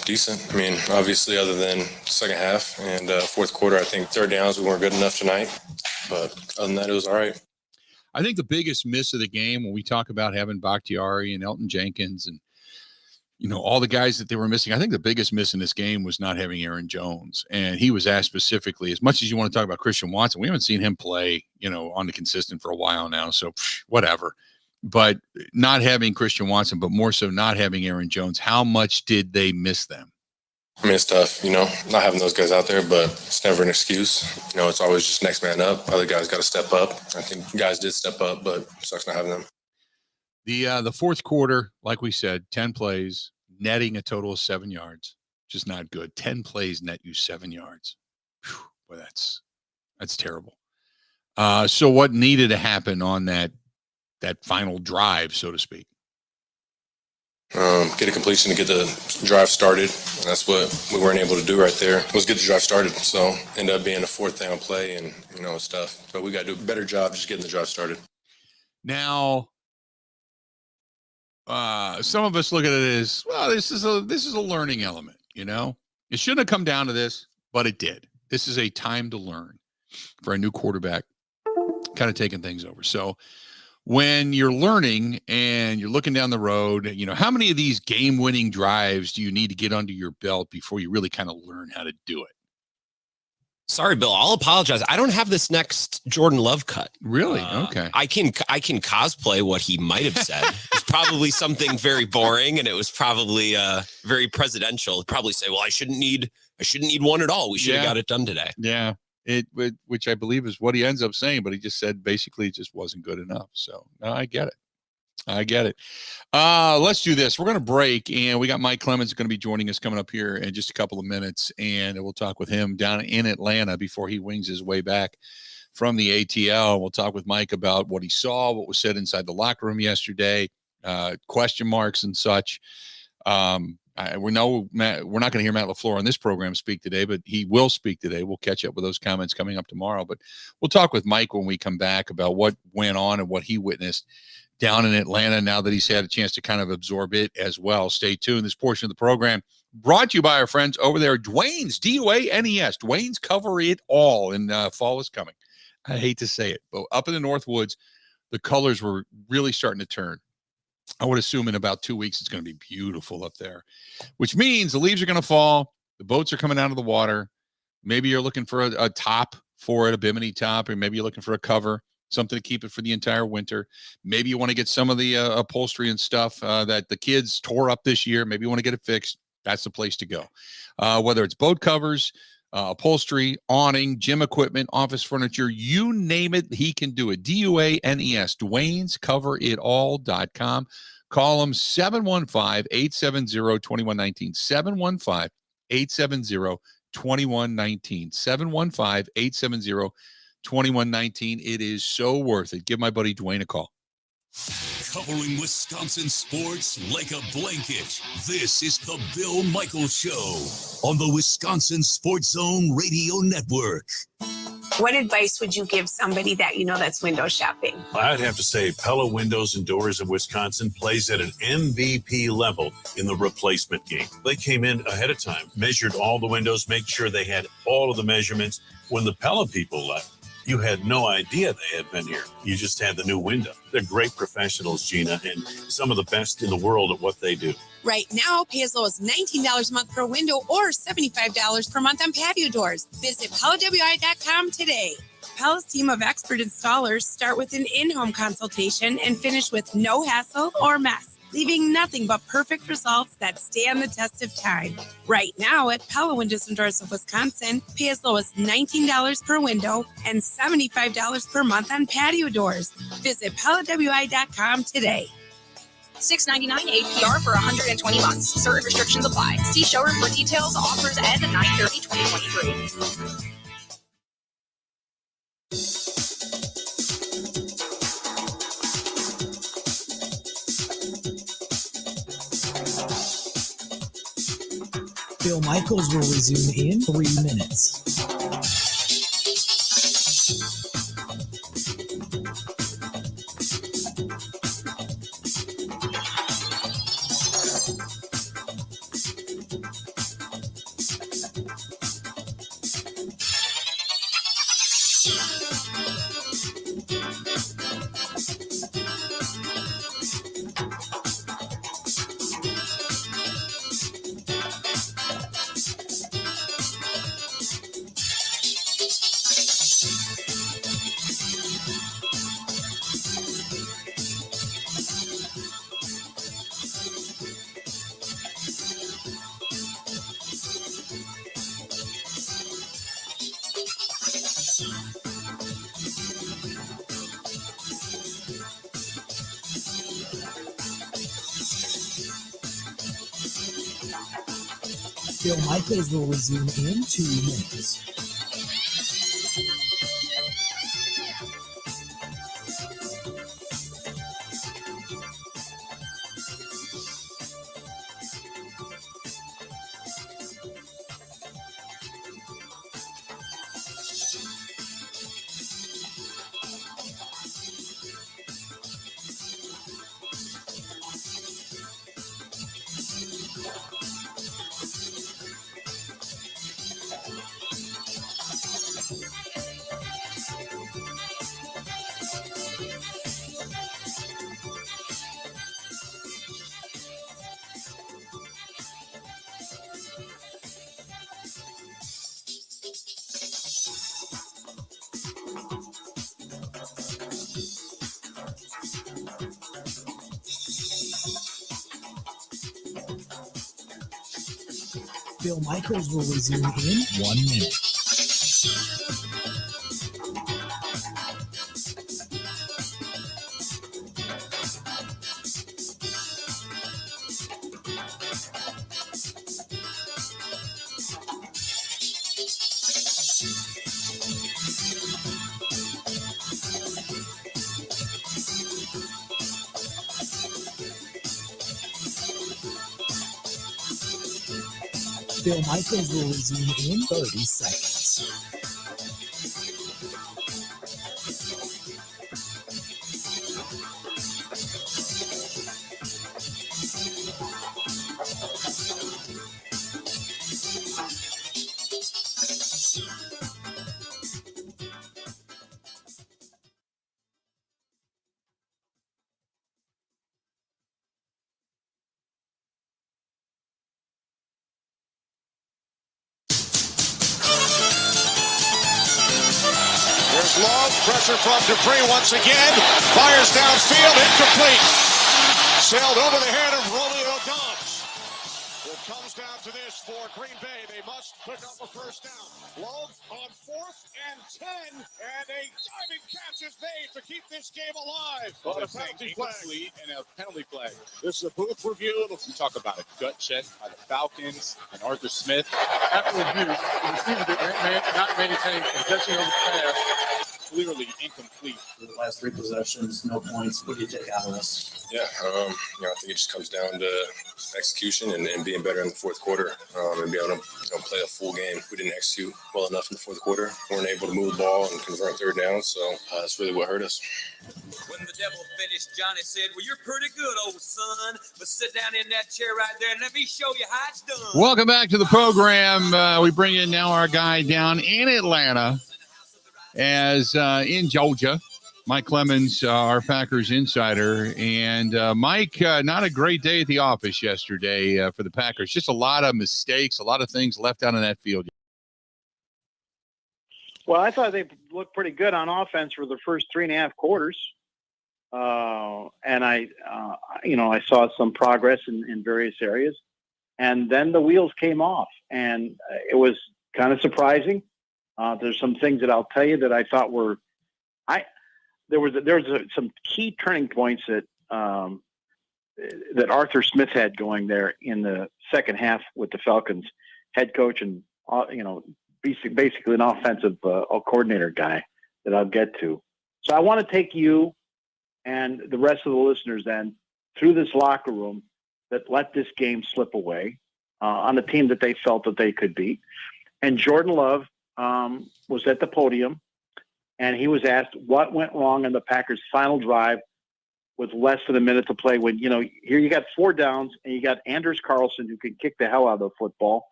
Decent. I mean, obviously, other than second half and fourth quarter, I think third downs we weren't good enough tonight. But other than that, it was all right. I think the biggest miss of the game when we talk about having Bakhtiari and Elton Jenkins and all the guys that they were missing, I think the biggest miss in this game was not having Aaron Jones. And he was asked specifically, as much as you want to talk about Christian Watson, we haven't seen him play, on the consistent for a while now. So whatever. But not having Christian Watson, but more so not having Aaron Jones, how much did they miss them? I mean, it's tough, not having those guys out there, but it's never an excuse. It's always just next man up. Other guys got to step up. I think guys did step up, but it sucks not having them. The fourth quarter, like we said, 10 plays, netting a total of 7 yards. Just not good. 10 plays net you 7 yards. Whew, boy, that's terrible. So what needed to happen on that final drive, so to speak? Get a completion to get the drive started. And that's what we weren't able to do right there. Was get the drive started. So ended up being a fourth down play and, it's tough. But we got to do a better job just getting the drive started. Now, some of us look at it as, well, this is a learning element, It shouldn't have come down to this, but it did. This is a time to learn for a new quarterback kind of taking things over. So when you're learning and you're looking down the road, how many of these game-winning drives do you need to get under your belt before you really kind of learn how to do it? Sorry, Bill, I'll apologize. I don't have this next Jordan Love cut. Really? Okay. I can cosplay what he might have said. It's probably something very boring, and it was probably very presidential. Probably say, well, I shouldn't need one at all. We should have got it done today. Yeah. Which I believe is what he ends up saying, but he just said basically it just wasn't good enough. So no, I get it. Let's do this. We're going to break, and we got Mike Clemens going to be joining us coming up here in just a couple of minutes, and we'll talk with him down in Atlanta before he wings his way back from the ATL. We'll talk with Mike about what he saw, what was said inside the locker room yesterday, question marks and such. We're not going to hear Matt LaFleur on this program speak today, but he will speak today. We'll catch up with those comments coming up tomorrow. But we'll talk with Mike when we come back about what went on and what he witnessed down in Atlanta now that he's had a chance to kind of absorb it as well. Stay tuned. This portion of the program brought to you by our friends over there, Dwayne's, D-U-A-N-E-S. Dwayne's Cover It All, and fall is coming. I hate to say it, but up in the North Woods, the colors were really starting to turn. I would assume in about 2 weeks, it's going to be beautiful up there, which means the leaves are going to fall. The boats are coming out of the water. Maybe you're looking for a top for it, a bimini top, or maybe you're looking for a cover, something to keep it for the entire winter. Maybe you want to get some of the upholstery and stuff that the kids tore up this year. Maybe you want to get it fixed. That's the place to go. Whether it's boat covers, upholstery, awning, gym equipment, office furniture, you name it, he can do it. D-U-A-N-E-S, Dwayne's CoverItAll.com. Call him 715-870-2119. 715-870-2119. 715-870-2119. It is so worth it. Give my buddy Dwayne a call. Covering Wisconsin sports like a blanket. This is the Bill Michaels Show on the Wisconsin Sports Zone Radio Network. What advice would you give somebody that you know that's window shopping? I'd have to say Pella Windows and Doors of Wisconsin plays at an MVP level in the replacement game. They came in ahead of time, measured all the windows, make sure they had all of the measurements. When the Pella people left, you had no idea they had been here. You just had the new window. They're great professionals, Gina, and some of the best in the world at what they do. Right now, pay as low as $19 a month per window or $75 per month on patio doors. Visit PellaWI.com today. Pella's team of expert installers start with an in-home consultation and finish with no hassle or mess, leaving nothing but perfect results that stand the test of time. Right now at Pella Windows and Doors of Wisconsin, pay as low as $19 per window and $75 per month on patio doors. Visit PellaWI.com today. $6.99 APR for 120 months. Certain restrictions apply. See showroom for details. Offers end 9/30/2023. Bill Michaels will resume in 3 minutes. Bill Michaels will resume in 2 minutes. Bill Michaels will resume in 1 minute. Bill Michaels will resume in 30 seconds. Love, pressure from Dupree once again. Fires downfield, incomplete. Sailed over the head of Rolio Dobbs. It comes down to this for Green Bay. They must pick up a first down. Love on 4th and 10. And a diving catch is made to keep this game alive. Well, a penalty flag. And a penalty flag. This is a booth review. We talk about a gut check by the Falcons and Arthur Smith. After review, the receiver did not maintain possession of the pass clearly incomplete for the last 3 possessions, no points. What do you take out of this? Yeah, I think it just comes down to execution and being better in the fourth quarter and being able to play a full game. We didn't execute well enough in the fourth quarter. Weren't able to move the ball and convert third down, so that's really what hurt us. When the devil finished, Johnny said, well, you're pretty good, old son, but sit down in that chair right there and let me show you how it's done. Welcome back to the program. We bring in now our guy down in Atlanta as in Georgia, Mike Clemens, our Packers insider. And Mike, not a great day at the office yesterday for the Packers. Just a lot of mistakes, a lot of things left out on that field. Well, I thought they looked pretty good on offense for the first 3.5 quarters. And I saw some progress in various areas. And then the wheels came off. And it was kind of surprising. There's some things that I'll tell you that I thought were there was some key turning points that Arthur Smith had going there in the second half with the Falcons head coach and basically an offensive coordinator guy that I'll get to. So I want to take you and the rest of the listeners then through this locker room that let this game slip away on a team that they felt that they could beat. And Jordan Love was at the podium, and he was asked what went wrong in the Packers' final drive with less than a minute to play when, here you got 4 downs and you got Anders Carlson who can kick the hell out of the football.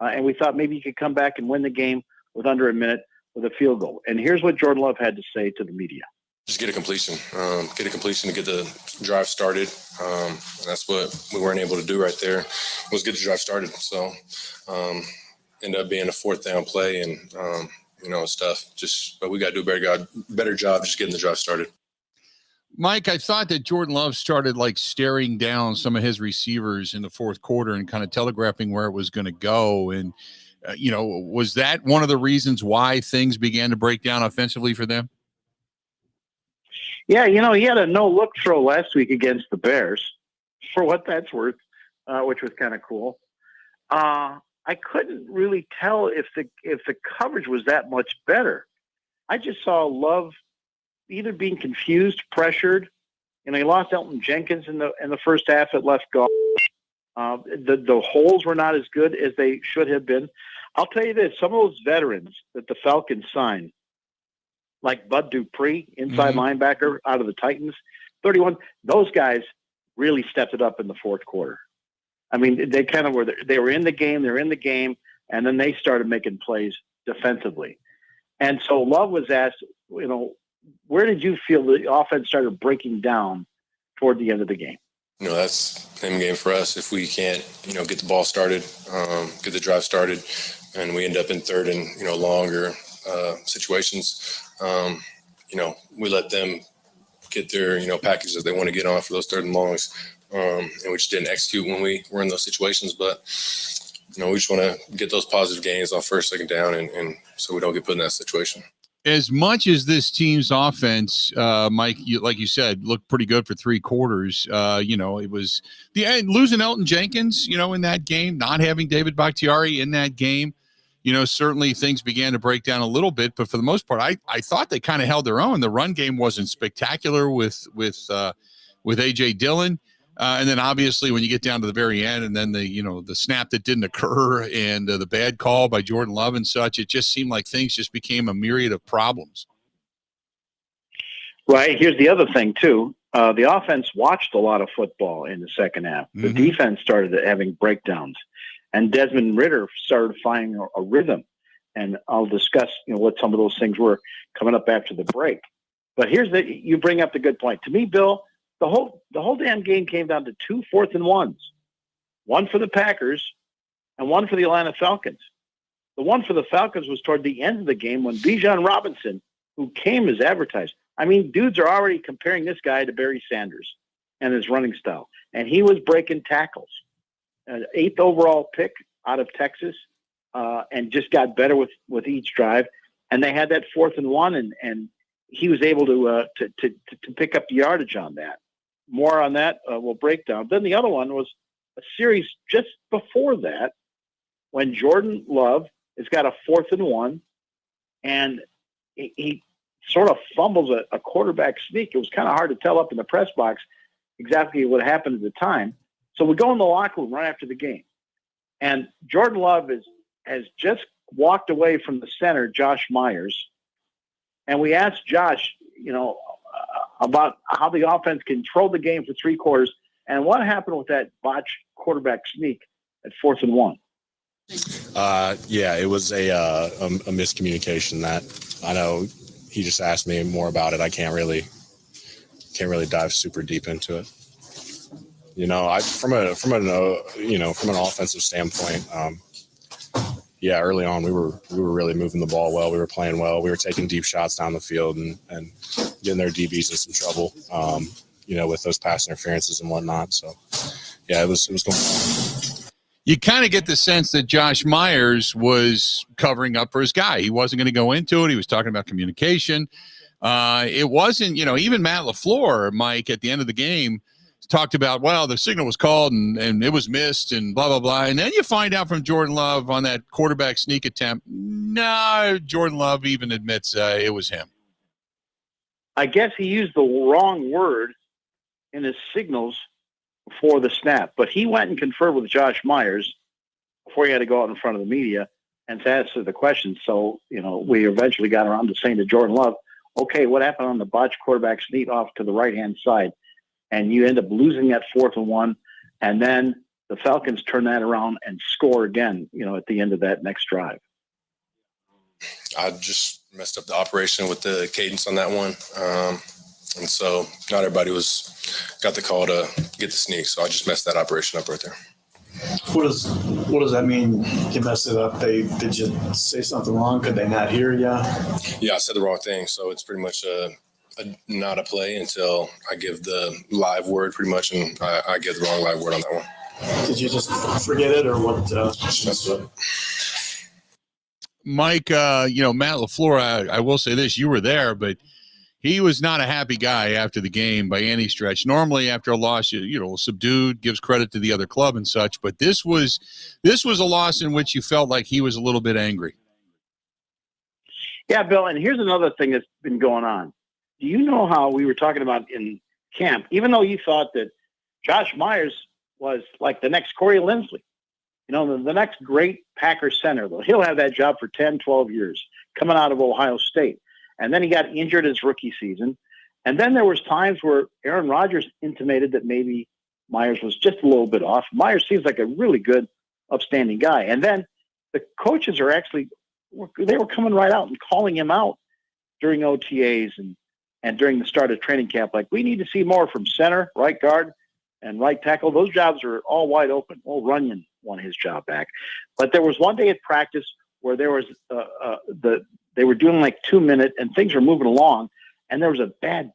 And we thought maybe you could come back and win the game with under a minute with a field goal. And here's what Jordan Love had to say to the media. Just get a completion to get the drive started. That's what we weren't able to do right there, was get the drive started. So ended up being a 4th down play and, stuff. But we got to do a better job just getting the drive started. Mike, I thought that Jordan Love started staring down some of his receivers in the fourth quarter and kind of telegraphing where it was going to go. And, was that one of the reasons why things began to break down offensively for them? Yeah, he had a no-look throw last week against the Bears, for what that's worth, which was kind of cool. I couldn't really tell if the coverage was that much better. I just saw Love either being confused, pressured. He lost Elton Jenkins in the first half at left guard. The holes were not as good as they should have been. I'll tell you this: some of those veterans that the Falcons signed, like Bud Dupree, inside linebacker out of the Titans, 31, those guys really stepped it up in the fourth quarter. I mean, they kind of were. They were in the game. They're in the game, and then they started making plays defensively. And so Love was asked, where did you feel the offense started breaking down toward the end of the game? That's the same game for us. If we can't, get the ball started, get the drive started, and we end up in third and longer situations, we let them get their package that they want to get on for those third and longs. And we just didn't execute when we were in those situations. But, we just want to get those positive gains on first, second down, and so we don't get put in that situation. As much as this team's offense, Mike, like you said, looked pretty good for 3 quarters, it was the end, losing Elton Jenkins, in that game, not having David Bakhtiari in that game, certainly things began to break down a little bit. But for the most part, I thought they kind of held their own. The run game wasn't spectacular with A.J. Dillon. And then obviously when you get down to the very end and then the snap that didn't occur and the bad call by Jordan Love and such, it just seemed like things just became a myriad of problems. Right. Here's the other thing, too. The offense watched a lot of football in the second half. The defense started having breakdowns. And Desmond Ridder started finding a rhythm. And I'll discuss what some of those things were coming up after the break. But you bring up the good point. To me, Bill, the whole damn game came down to 2 4th and 1s, one for the Packers and one for the Atlanta Falcons. The one for the Falcons was toward the end of the game when Bijan Robinson, who came as advertised. I mean, dudes are already comparing this guy to Barry Sanders and his running style. And he was breaking tackles. An 8th overall pick out of Texas, and just got better with each drive. And they had that 4th and 1, and he was able to pick up the yardage on that. More on that we'll break down. Then the other one was a series just before that when Jordan Love has got a 4th and 1, and he sort of fumbles a quarterback sneak. It was kind of hard to tell up in the press box exactly what happened at the time. So we go in the locker room right after the game, and Jordan Love has just walked away from the center, Josh Myers, and we asked Josh, about how the offense controlled the game for 3 quarters and what happened with that botched quarterback sneak at 4th and 1. Yeah, it was a miscommunication that I know he just asked me more about it. I can't really dive super deep into it. From an offensive standpoint, early on we were really moving the ball well. We were playing well. We were taking deep shots down the field and getting their DBs in some trouble, with those pass interferences and whatnot. So, yeah, it was going on. You kind of get the sense that Josh Myers was covering up for his guy. He wasn't going to go into it. He was talking about communication. It wasn't, even Matt LaFleur, Mike, at the end of the game, talked about, well, the signal was called and it was missed and blah, blah, blah. And then you find out from Jordan Love on that quarterback sneak attempt, no, Jordan Love even admits it was him. I guess he used the wrong word in his signals before the snap, but he went and conferred with Josh Myers before he had to go out in front of the media and to answer the question. So, we eventually got around to saying to Jordan Love, okay, what happened on the botched quarterback sneak off to the right-hand side? And you end up losing that 4th and 1, and then the Falcons turn that around and score again, at the end of that next drive. I just messed up the operation with the cadence on that one. And so not everybody got the call to get the sneak. So I just messed that operation up right there. What does that mean? You messed it up. Did you say something wrong? Could they not hear you? Yeah, I said the wrong thing. So it's pretty much not a play until I give the live word pretty much. And I give the wrong live word on that one. Did you just forget it or what? Just messed it up. Mike, Matt LaFleur, I will say this, you were there, but he was not a happy guy after the game by any stretch. Normally after a loss, subdued, gives credit to the other club and such, but this was a loss in which you felt like he was a little bit angry. Yeah, Bill, and here's another thing that's been going on. Do you know how we were talking about in camp, even though you thought that Josh Myers was like the next Corey Linsley, the next great Packers center, though he'll have that job for 10, 12 years coming out of Ohio State. And then he got injured his rookie season. And then there was times where Aaron Rodgers intimated that maybe Myers was just a little bit off. Myers seems like a really good, upstanding guy. And then the coaches they were coming right out and calling him out during OTAs and during the start of training camp. Like, we need to see more from center, right guard, and right tackle. Those jobs are all wide open. Well, Runyon won his job back. But there was one day at practice where there was they were doing like 2-minute and things were moving along, and there was a bad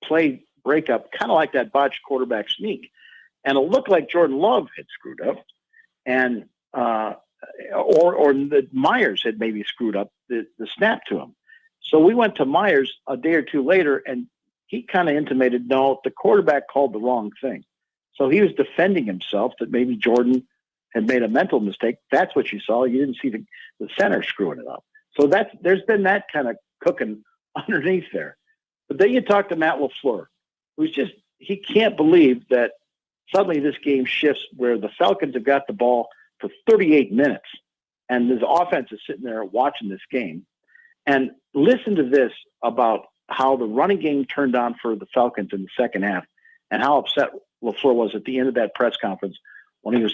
play breakup, kind of like that botched quarterback sneak. And it looked like Jordan Love had screwed up, and or the Myers had maybe screwed up the snap to him. So we went to Myers a day or two later, and he kind of intimated, no, the quarterback called the wrong thing. So he was defending himself that maybe Jordan had made a mental mistake. That's what you saw. You didn't see the center screwing it up. So there's been that kind of cooking underneath there. But then you talk to Matt LaFleur, he can't believe that suddenly this game shifts where the Falcons have got the ball for 38 minutes, and his offense is sitting there watching this game. And listen to this about how the running game turned on for the Falcons in the second half and how upset LaFleur was at the end of that press conference when he was,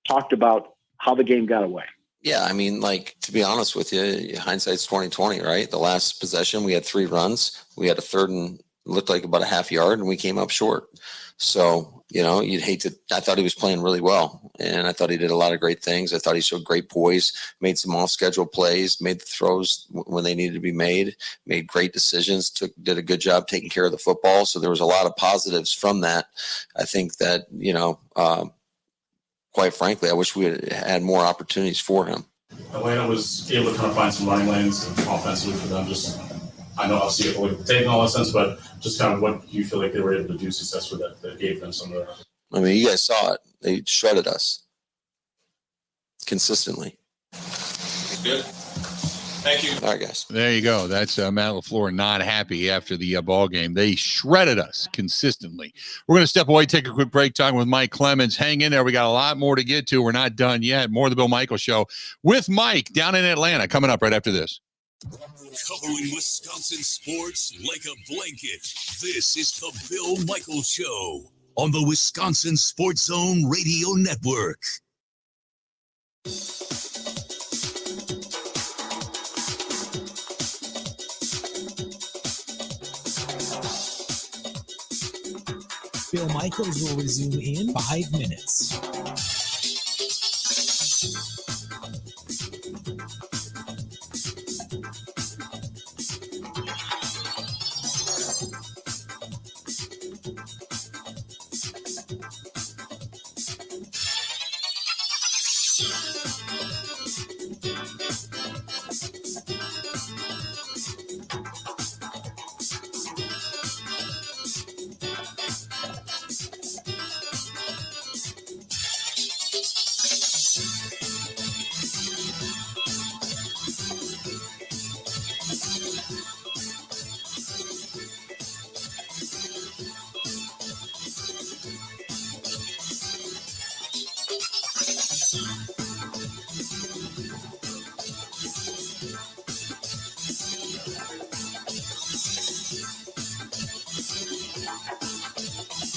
talked about how the game got away. Yeah, I mean, to be honest with you, hindsight's 20/20, right? The last possession, we had 3 runs. We had a third and looked like about a half yard, and we came up short. So, you'd hate to – I thought he was playing really well, and I thought he did a lot of great things. I thought he showed great poise, made some off-schedule plays, made the throws when they needed to be made great decisions, did a good job taking care of the football. So there was a lot of positives from that. I think that, quite frankly, I wish we had more opportunities for him. Atlanta was able to kind of find some running lanes offensively for them. I know obviously you have to take in all that sense, but just kind of what you feel like they were able to do successfully that gave them some of that. I mean, you guys saw it. They shredded us consistently. Good. Thank you. All right, guys. There you go. That's Matt LaFleur not happy after the ball game. They shredded us consistently. We're going to step away, take a quick break, talking with Mike Clemens. Hang in there. We got a lot more to get to. We're not done yet. More of the Bill Michaels Show with Mike down in Atlanta coming up right after this. Covering Wisconsin sports like a blanket. This is the Bill Michaels Show on the Wisconsin Sports Zone Radio Network. Bill Michaels will resume in 5 minutes.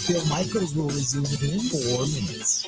Bill Michaels will resume in 4 minutes.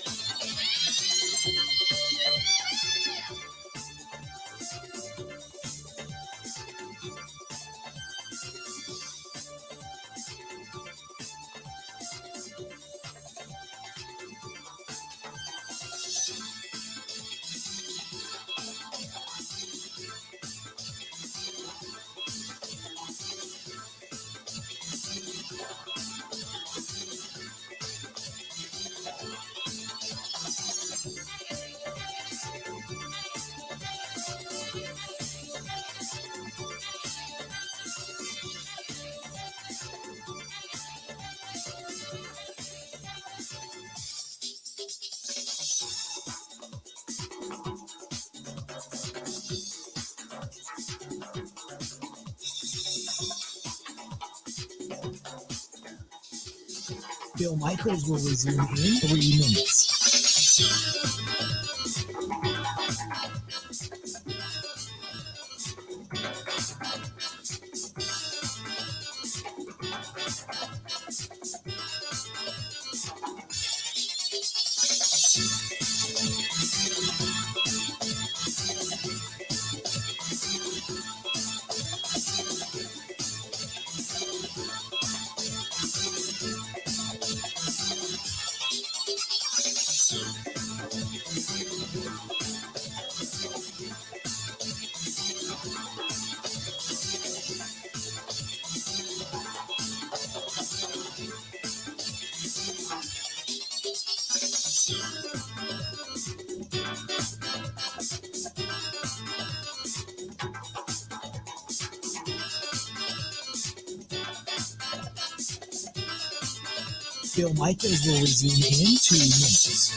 Bill Michaels will resume in 3 minutes. Bill Michaels will resume in 2 minutes.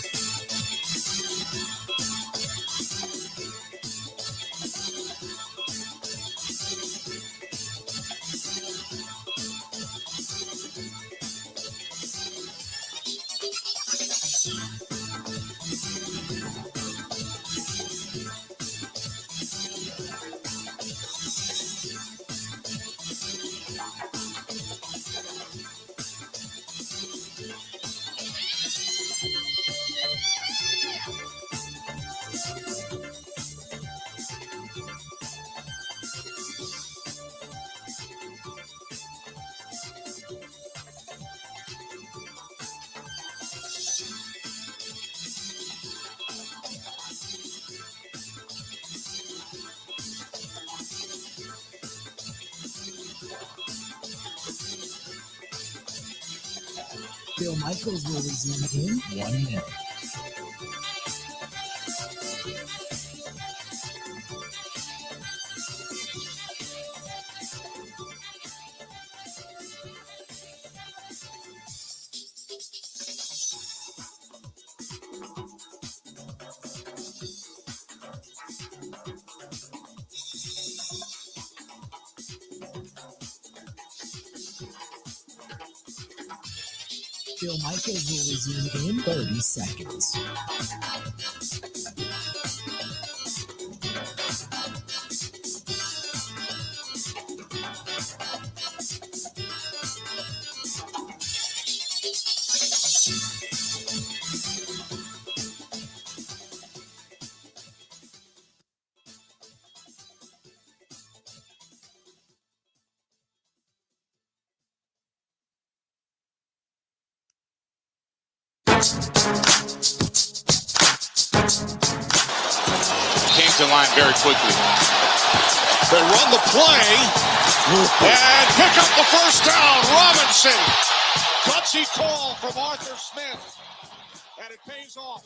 Bill Michaels will resume in 1 minute. Bill Michaels will resume in 30 seconds. Came to line very quickly. They run the play and pick up the first down. Robinson. Gutsy call from Arthur Smith. And it pays off.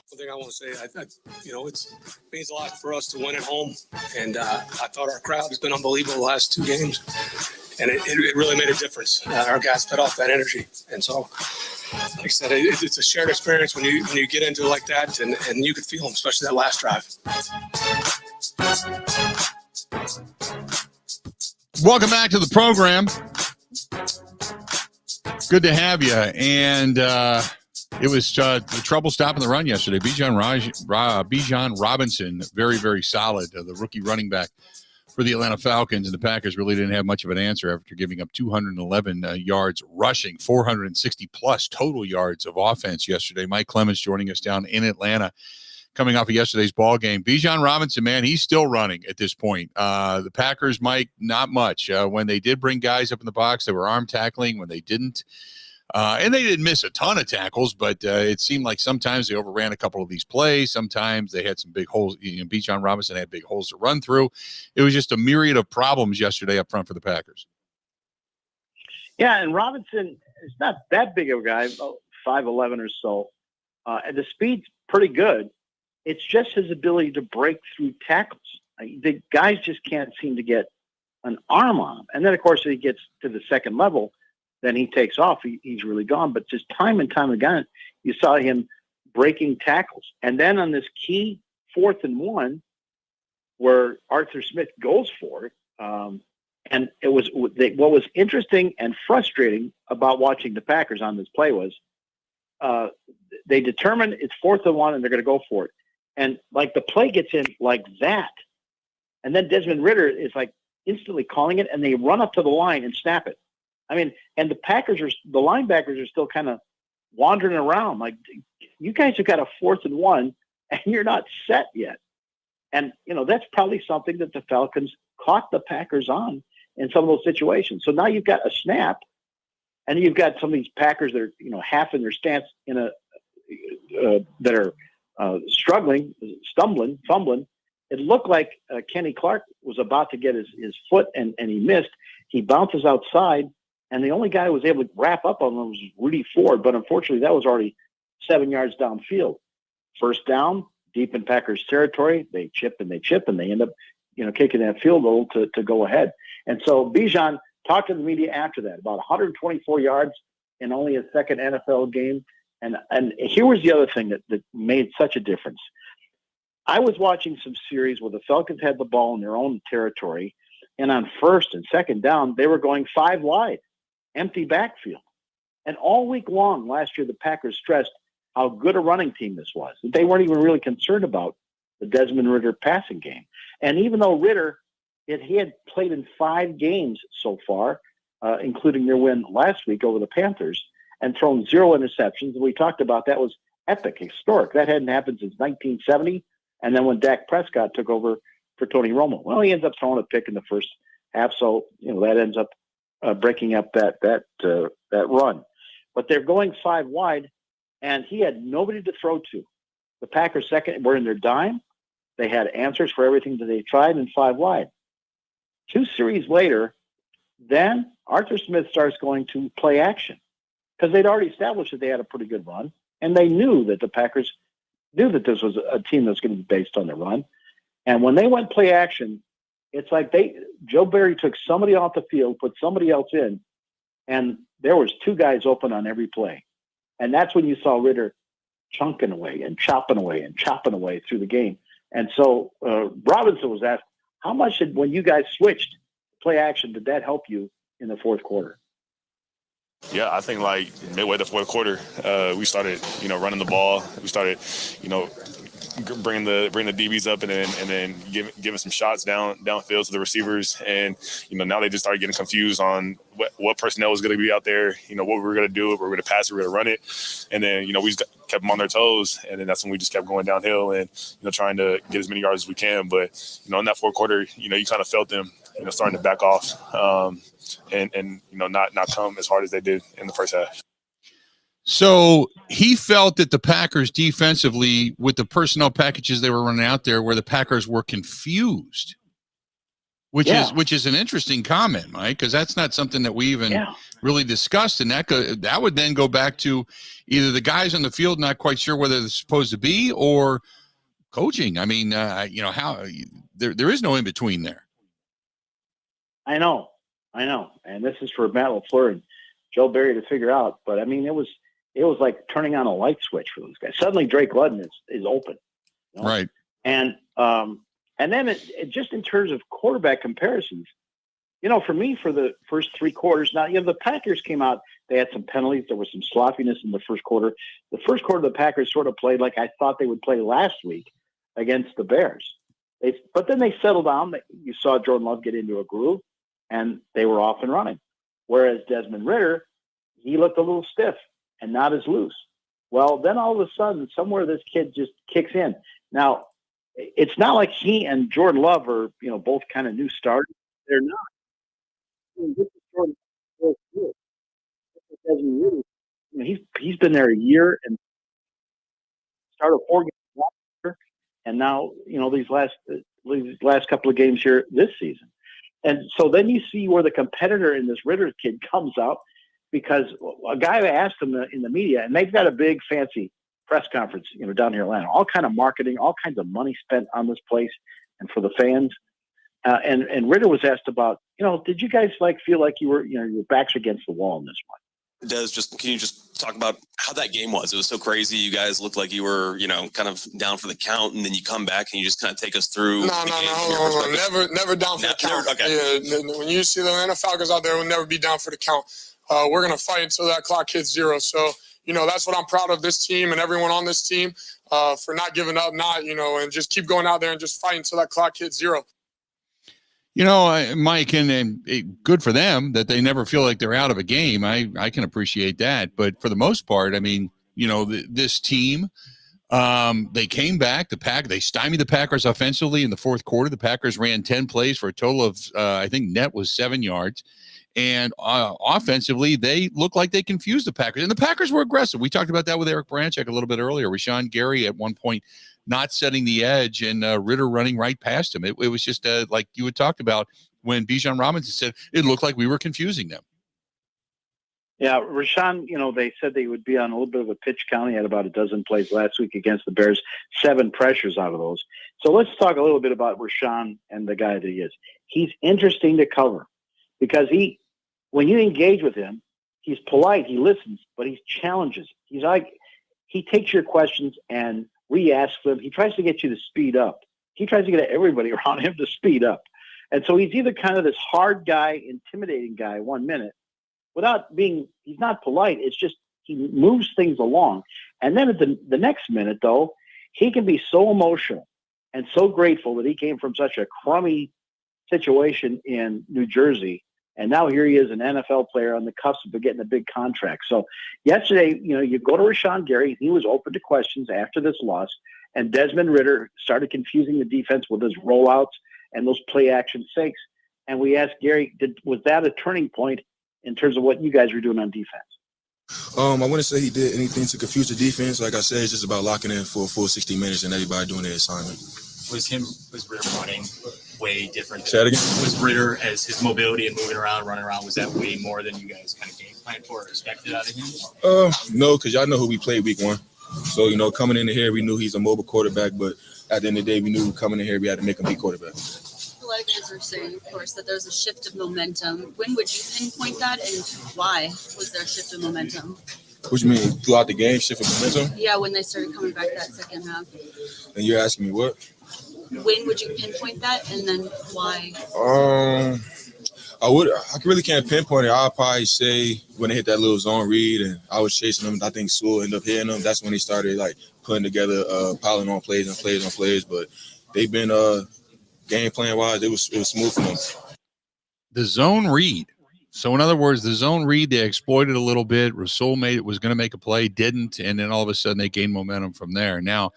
One thing I want to say, it means a lot for us to win at home. And I thought our crowd has been unbelievable the last two games. And it really made a difference. Our guys fed off that energy. And so, like I said, it's a shared experience when you get into it like that, and you could feel them, especially that last drive. Welcome back to the program. Good to have you. And it was the trouble stopping the run yesterday. Bijan Robinson, very, very solid, the rookie running back for the Atlanta Falcons, and the Packers really didn't have much of an answer after giving up 211 yards rushing, 460-plus total yards of offense yesterday. Mike Clemens joining us down in Atlanta, coming off of yesterday's ball game. Bijan Robinson, man, he's still running at this point. The Packers, Mike, not much. When they did bring guys up in the box, they were arm tackling. When they didn't, and they didn't miss a ton of tackles, but it seemed like sometimes they overran a couple of these plays. Sometimes they had some big holes. Bijan Robinson had big holes to run through. It was just a myriad of problems yesterday up front for the Packers. Yeah, and Robinson is not that big of a guy, 5'11" or so. And the speed's pretty good. It's just his ability to break through tackles. The guys just can't seem to get an arm on him. And then, of course, if he gets to the second level, then he takes off. He's really gone. But just time and time again, you saw him breaking tackles. And then on this key 4th and 1, where Arthur Smith goes for it, and it was what was interesting and frustrating about watching the Packers on this play was they determined it's 4th and 1 and they're going to go for it. And like the play gets in like that, and then Desmond Ridder is like instantly calling it, and they run up to the line and snap it. I mean, and the linebackers are still kind of wandering around. Like, you guys have got a 4th and 1, and you're not set yet. And, that's probably something that the Falcons caught the Packers on in some of those situations. So now you've got a snap, and you've got some of these Packers that are, half in their stance that are struggling, stumbling, fumbling. It looked like Kenny Clark was about to get his foot, and he missed. He bounces outside. And the only guy who was able to wrap up on him was Rudy Ford, but unfortunately that was already 7 yards downfield. First down, deep in Packers territory, they chip, and they end up, kicking that field goal to go ahead. And so Bijan talked to the media after that, about 124 yards in only his second NFL game. And here was the other thing that made such a difference. I was watching some series where the Falcons had the ball in their own territory, and on first and second down, they were going 5 wide. Empty backfield. And all week long last year, the Packers stressed how good a running team this was. They weren't even really concerned about the Desmond Ridder passing game. And even though Ridder, he had played in 5 games so far, including their win last week over the Panthers, and thrown 0 interceptions. And we talked about that was epic, historic. That hadn't happened since 1970. And then when Dak Prescott took over for Tony Romo. Well, he ends up throwing a pick in the first half. So, that ends up breaking up that run. But they're going 5 wide, and he had nobody to throw to. The Packers second were in their dime. They had answers for everything that they tried in 5 wide. 2 series later, then Arthur Smith starts going to play action because they'd already established that they had a pretty good run, and they knew that the Packers knew that this was a team that's going to be based on the run. And when they went play action, it's like Joe Barry took somebody off the field, put somebody else in, and there was 2 guys open on every play. And that's when you saw Ridder chunking away and chopping away through the game. And so Robinson was asked, how much when you guys switched play action, did that help you in the fourth quarter? Yeah, I think like midway the fourth quarter, we started, running the ball. We started, bringing the DBs up and then giving some shots downfield to the receivers. And now they just started getting confused on what personnel was going to be out there. What we were going to do, if we were going to pass it, we were going to run it. And then we just kept them on their toes. And then that's when we just kept going downhill and trying to get as many yards as we can. But in that fourth quarter, you kind of felt them starting to back off. And not come as hard as they did in the first half. So he felt that the Packers defensively, with the personnel packages they were running out there, where the Packers were confused, which is an interesting comment, Mike, because that's not something that we even really discussed, and that would then go back to either the guys on the field not quite sure whether they're supposed to be or coaching. I mean, how there is no in between there. I know, and this is for Matt LaFleur and Joe Barry to figure out. But I mean, it was like turning on a light switch for those guys. Suddenly, Drake Ludden is open, right? And then it just in terms of quarterback comparisons, for me, for the first three quarters, now the Packers came out. They had some penalties. There was some sloppiness in the first quarter. The first quarter, the Packers sort of played like I thought they would play last week against the Bears. But then they settled down. You saw Jordan Love get into a groove, and they were off and running. Whereas Desmond Ridder, he looked a little stiff and not as loose. Well, then all of a sudden, somewhere this kid just kicks in. Now, it's not like he and Jordan Love are, both kind of new starters. They're not. I mean, this is Jordan Love's year. Desmond Ridder, he's been there a year and started 4 games last year, and now these last couple of games here this season. And so then you see where the competitor in this Ridder kid comes out, because a guy asked him in the media, and they've got a big fancy press conference, down here in Atlanta, all kind of marketing, all kinds of money spent on this place and for the fans. And Ridder was asked about, did you guys feel like you were, your backs against the wall in this one? Can you just talk about how that game was? It was so crazy. You guys looked like you were, kind of down for the count, and then you come back and you just kind of take us through. No, hold on. Never down for the count. Okay. Yeah, when you see the Atlanta Falcons out there, we'll never be down for the count. We're going to fight until that clock hits 0. So, that's what I'm proud of this team and everyone on this team for not giving up, and just keep going out there and just fight until that clock hits 0. Mike, and good for them that they never feel like they're out of a game. I can appreciate that. But for the most part, I mean, this team, they came back. They stymied the Packers offensively in the fourth quarter. The Packers ran 10 plays for a total of, I think, net was 7 yards. And offensively, they looked like they confused the Packers. And the Packers were aggressive. We talked about that with Eric Baranchik a little bit earlier. Rashawn Gary at one point not setting the edge, and Ridder running right past him. It was just like you had talked about when Bijan Robinson said it looked like we were confusing them. Yeah, Rashawn, they said they would be on a little bit of a pitch count. He had about a dozen plays last week against the Bears, 7 pressures out of those. So let's talk a little bit about Rashawn and the guy that he is. He's interesting to cover because when you engage with him, he's polite, he listens, but he challenges. He takes your questions and re-asks them. He tries to get you to speed up. He tries to get everybody around him to speed up. And so he's either kind of this hard guy, intimidating guy 1 minute, he's not polite. It's just he moves things along. And then at the next minute, though, he can be so emotional and so grateful that he came from such a crummy situation in New Jersey. And now here he is, an NFL player on the cusp of getting a big contract. So yesterday, you go to Rashawn Gary. He was open to questions after this loss. And Desmond Ridder started confusing the defense with his rollouts and those play action fakes. And we asked Gary, was that a turning point in terms of what you guys were doing on defense? I wouldn't say he did anything to confuse the defense. Like I said, it's just about locking in for a full 60 minutes and everybody doing their assignment. Was Ridder running way different? Say that again? Was Ridder, as his mobility and moving around, running around, was that way more than you guys kind of game planned for or expected out of him? No, because y'all know who we played week 1. So, coming into here, we knew he's a mobile quarterback, but at the end of the day, we knew coming in here, we had to make him be quarterback. A lot of guys are saying, of course, that there's a shift of momentum. When would you pinpoint that, and why was there a shift of momentum? What do you mean, throughout the game, shift of momentum? Yeah, when they started coming back that second half. And you're asking me what? When would you pinpoint that, and then why? I really can't pinpoint it. I'll probably say when they hit that little zone read and I was chasing them, I think Sewell ended up hitting them. That's when he started like putting together, piling on plays and plays on plays. But they've been game plan wise, it was smooth for them. The zone read. So in other words, the zone read, they exploited a little bit. Rasul was going to make a play, didn't, and then all of a sudden they gained momentum from there. Now,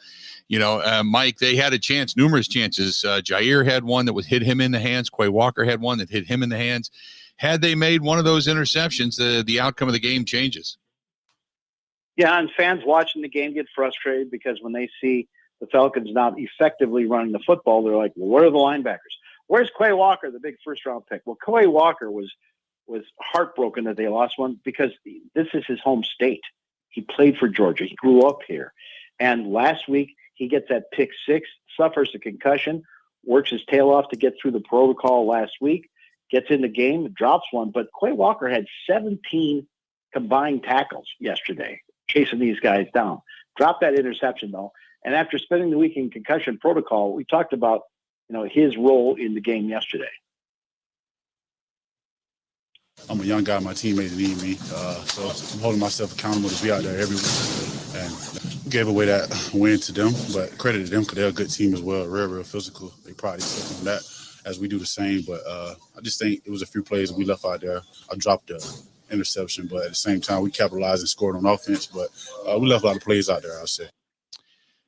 Mike, they had a chance, numerous chances. Jair had one that hit him in the hands. Quay Walker had one that hit him in the hands. Had they made one of those interceptions, the outcome of the game changes. Yeah, and fans watching the game get frustrated because when they see the Falcons not effectively running the football, they're like, well, where are the linebackers? Where's Quay Walker, the big first-round pick? Well, Quay Walker was heartbroken that they lost one because this is his home state. He played for Georgia. He grew up here. And last week, he gets that pick six, suffers a concussion, works his tail off to get through the protocol last week, gets in the game, drops one. But Quay Walker had 17 combined tackles yesterday, chasing these guys down. Dropped that interception, though. And after spending the week in concussion protocol, we talked about his role in the game yesterday. I'm a young guy. My teammates need me. So I'm holding myself accountable to be out there every week. And we gave away that win to them, but credit to them because they're a good team as well, real physical. They probably took on that as we do the same. But I just think it was a few plays we left out there. I dropped the interception, but at the same time, we capitalized and scored on offense. But we left a lot of plays out there, I'll say.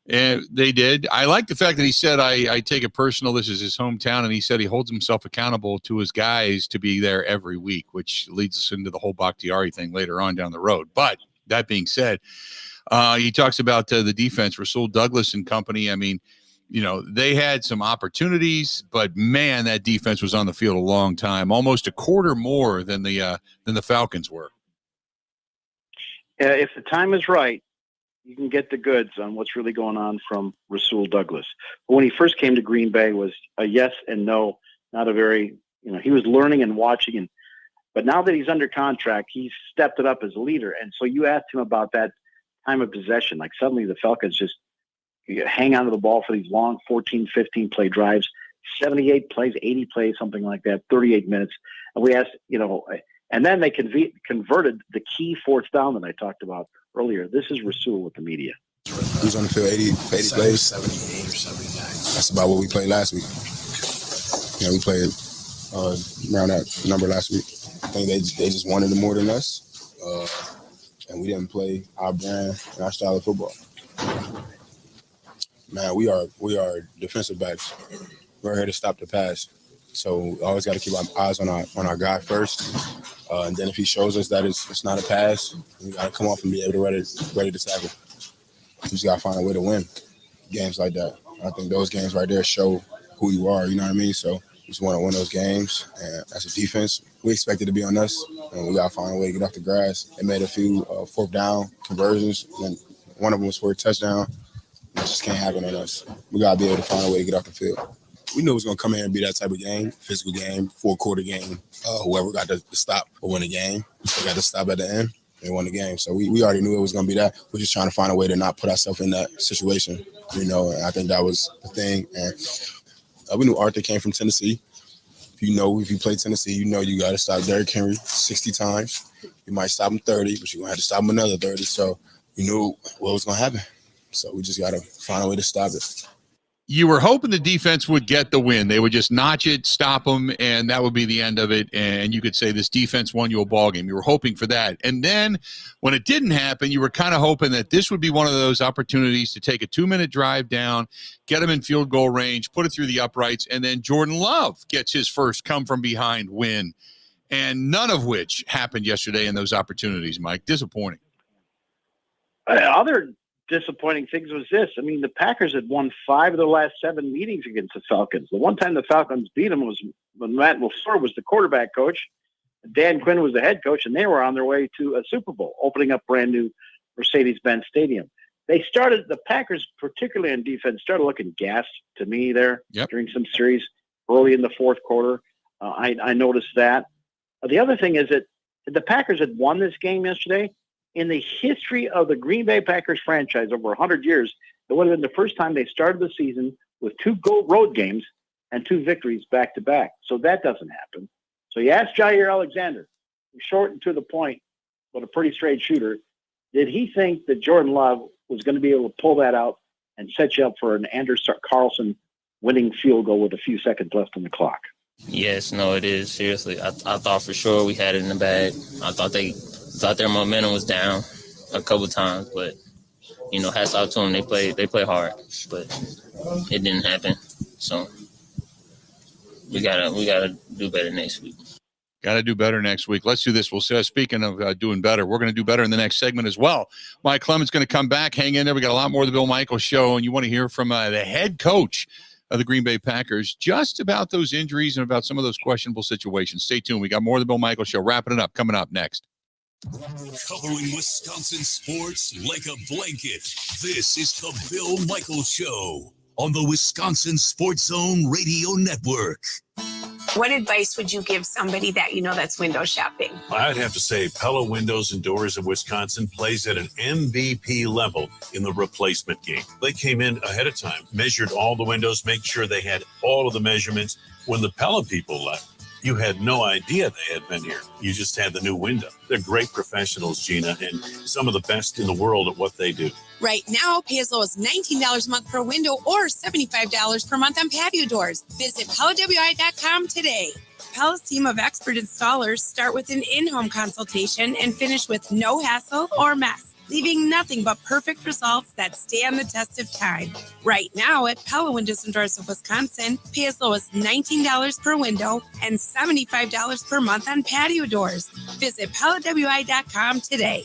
And they did. I like the fact that he said, I take it personal. This is his hometown. And he said he holds himself accountable to his guys to be there every week, which leads us into the whole Bakhtiari thing later on down the road. But that being said, he talks about the defense, Rasul Douglas and company. I mean, they had some opportunities, but man, that defense was on the field a long time, almost a quarter more than the Falcons were. If the time is right, you can get the goods on what's really going on from Rasul Douglas. But when he first came to Green Bay, was a yes and no, not a very, he was learning and watching. But now that he's under contract, he's stepped it up as a leader. And so you asked him about that time of possession. Like suddenly the Falcons just hang on to the ball for these long 14, 15 play drives, 78 plays, 80 plays, something like that, 38 minutes. And we asked, and then they converted the key fourth down that I talked about earlier. This is Rasul with the media. He was on the field 80 plays. 78 or 79. That's about what we played last week. We played around that number last week. I think they just wanted it more than us, and we didn't play our brand and our style of football. Man, we are defensive backs. We're here to stop the pass, so we always got to keep our eyes on our guy first. And then if he shows us that it's not a pass, we got to come off and be able to ready to tackle. We just got to find a way to win games like that. I think those games right there show who you are, you know what I mean? So we just want to win those games. And as a defense, we expect it to be on us, and we got to find a way to get off the grass. They made a few fourth down conversions, and one of them was for a touchdown. It just can't happen on us. We got to be able to find a way to get off the field. We knew it was going to come here and be that type of game, physical game, four-quarter game. Whoever got to stop will win the game. They got to stop at the end and win the game. So we already knew it was going to be that. We're just trying to find a way to not put ourselves in that situation, and I think that was the thing. And we knew Arthur came from Tennessee. If you play Tennessee, you got to stop Derrick Henry 60 times. You might stop him 30, but you're going to have to stop him another 30. So we knew what was going to happen. So we just got to find a way to stop it. You were hoping the defense would get the win. They would just notch it, stop them, and that would be the end of it. And you could say this defense won you a ball game. You were hoping for that. And then when it didn't happen, you were kind of hoping that this would be one of those opportunities to take a 2-minute drive down, get them in field goal range, put it through the uprights, and then Jordan Love gets his first come-from-behind win. And none of which happened yesterday in those opportunities, Mike. Disappointing. Other disappointing things was this. I mean, the Packers had won 5 of their last 7 meetings against the Falcons. The one time the Falcons beat them was when Matt LaFleur was the quarterback coach, Dan Quinn was the head coach, and they were on their way to a Super Bowl, opening up brand new Mercedes-Benz Stadium. The Packers, particularly on defense, started looking gassed to me there during some series early in the fourth quarter. I noticed that. The other thing is that the Packers had won this game yesterday. In the history of the Green Bay Packers franchise over 100 years, it would have been the first time they started the season with 2 road games and 2 victories back-to-back. So that doesn't happen. So you asked Jair Alexander, short and to the point, but a pretty straight shooter. Did he think that Jordan Love was going to be able to pull that out and set you up for an Anders Carlson winning field goal with a few seconds left on the clock? Yes, no, it is. Seriously, I thought for sure we had it in the bag. I thought their momentum was down a couple times, but hats off to them. They play hard, but it didn't happen. So we gotta do better next week. Got to do better next week. Let's do this. We'll say, speaking of doing better, we're going to do better in the next segment as well. Mike Clemens going to come back. Hang in there. We got a lot more of the Bill Michaels Show, and you want to hear from the head coach of the Green Bay Packers just about those injuries and about some of those questionable situations. Stay tuned. We got more of the Bill Michaels Show wrapping it up coming up next. Covering Wisconsin sports like a blanket. This is the Bill Michaels Show on the Wisconsin Sports Zone Radio Network. What advice would you give somebody that that's window shopping? I'd have to say Pella Windows and Doors of Wisconsin plays at an MVP level in the replacement game. They came in ahead of time, measured all the windows, made sure they had all of the measurements. When the Pella people left, you had no idea they had been here. You just had the new window. They're great professionals, Gina, and some of the best in the world at what they do. Right now, pay as low as $19 a month per window or $75 per month on patio doors. Visit PellaWI.com today. Pella's team of expert installers start with an in-home consultation and finish with no hassle or mess, leaving nothing but perfect results that stand the test of time. Right now at Pella Windows and Doors of Wisconsin, pay as low as $19 per window and $75 per month on patio doors. Visit PellaWI.com today.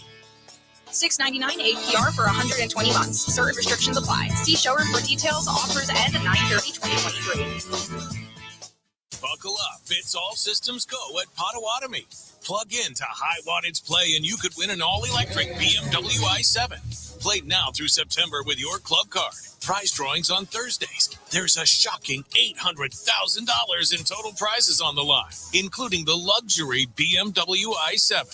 $6.99 APR for 120 months. Certain restrictions apply. See showroom for details. Offers end 9/30/2023. Buckle up. It's all systems go at Potawatomi. Plug in to high wattage play and you could win an all-electric BMW i7. Play now through September with your club card. Prize drawings on Thursdays. There's a shocking $800,000 in total prizes on the line, including the luxury BMW i7.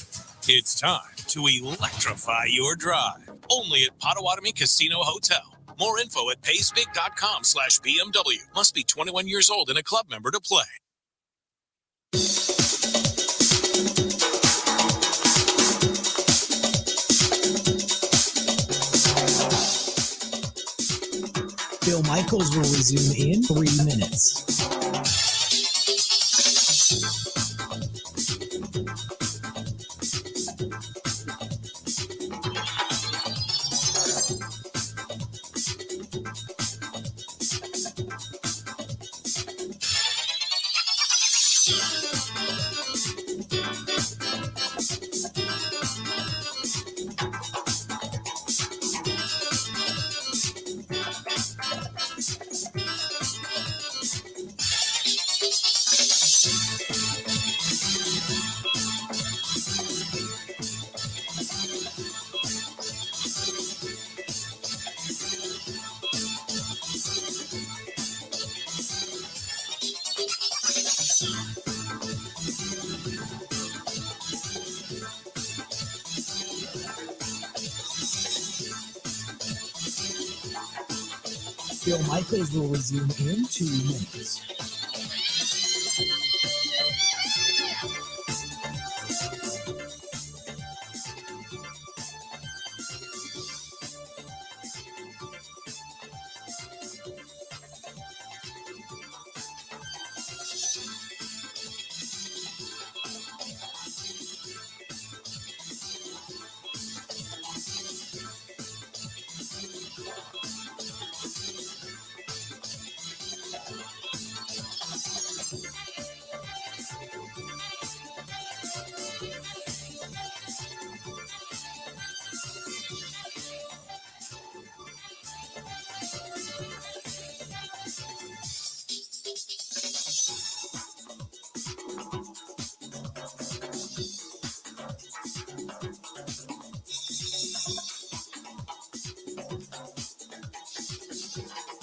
It's time to electrify your drive. Only at Potawatomi Casino Hotel. More info at paysbig.com/BMW. Must be 21 years old and a club member to play. Bill Michaels will resume in 3 minutes. Bill Michaels will resume in 2 minutes.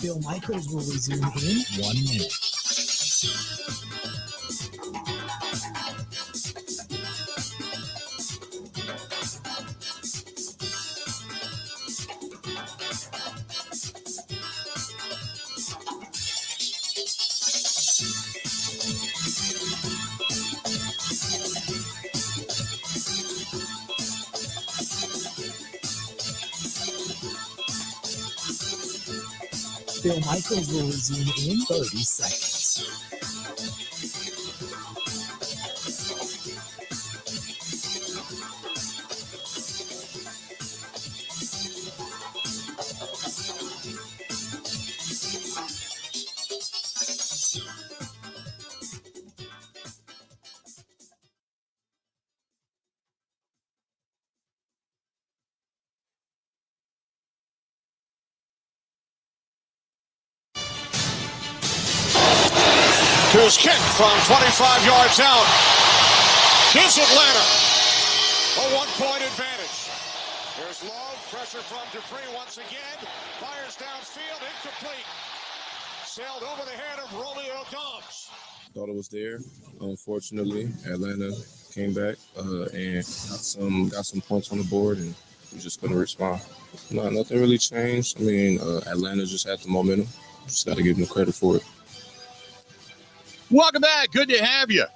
Bill Michaels will resume in 1 minute. Bill Michaels will resume in 30 seconds. His kick from 25 yards out gives Atlanta a 1-point advantage. There's Love, pressure from Dupree once again. Fires downfield, incomplete. Sailed over the head of Romeo Dobbs. Thought it was there. Unfortunately, Atlanta came back and got some points on the board, and we just couldn't respond. No, nothing really changed. I mean, Atlanta just had the momentum. Just got to give them credit for it. Welcome back. Good to have you.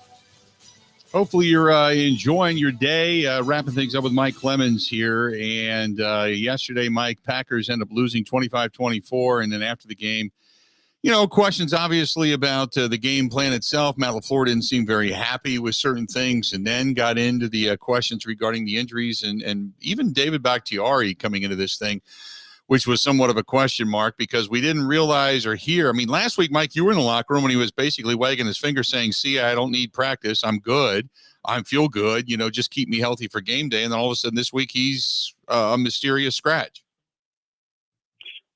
Hopefully you're enjoying your day. Wrapping things up with Mike Clemens here. And yesterday, Mike, Packers end up losing 25-24. And then after the game, questions obviously about the game plan itself. Matt LaFleur didn't seem very happy with certain things, and then got into the questions regarding the injuries and even David Bakhtiari coming into this thing, which was somewhat of a question mark because we didn't realize or hear. I mean, last week, Mike, you were in the locker room when he was basically wagging his finger saying, see, I don't need practice. I'm good. I feel good. Just keep me healthy for game day. And then all of a sudden this week, he's a mysterious scratch.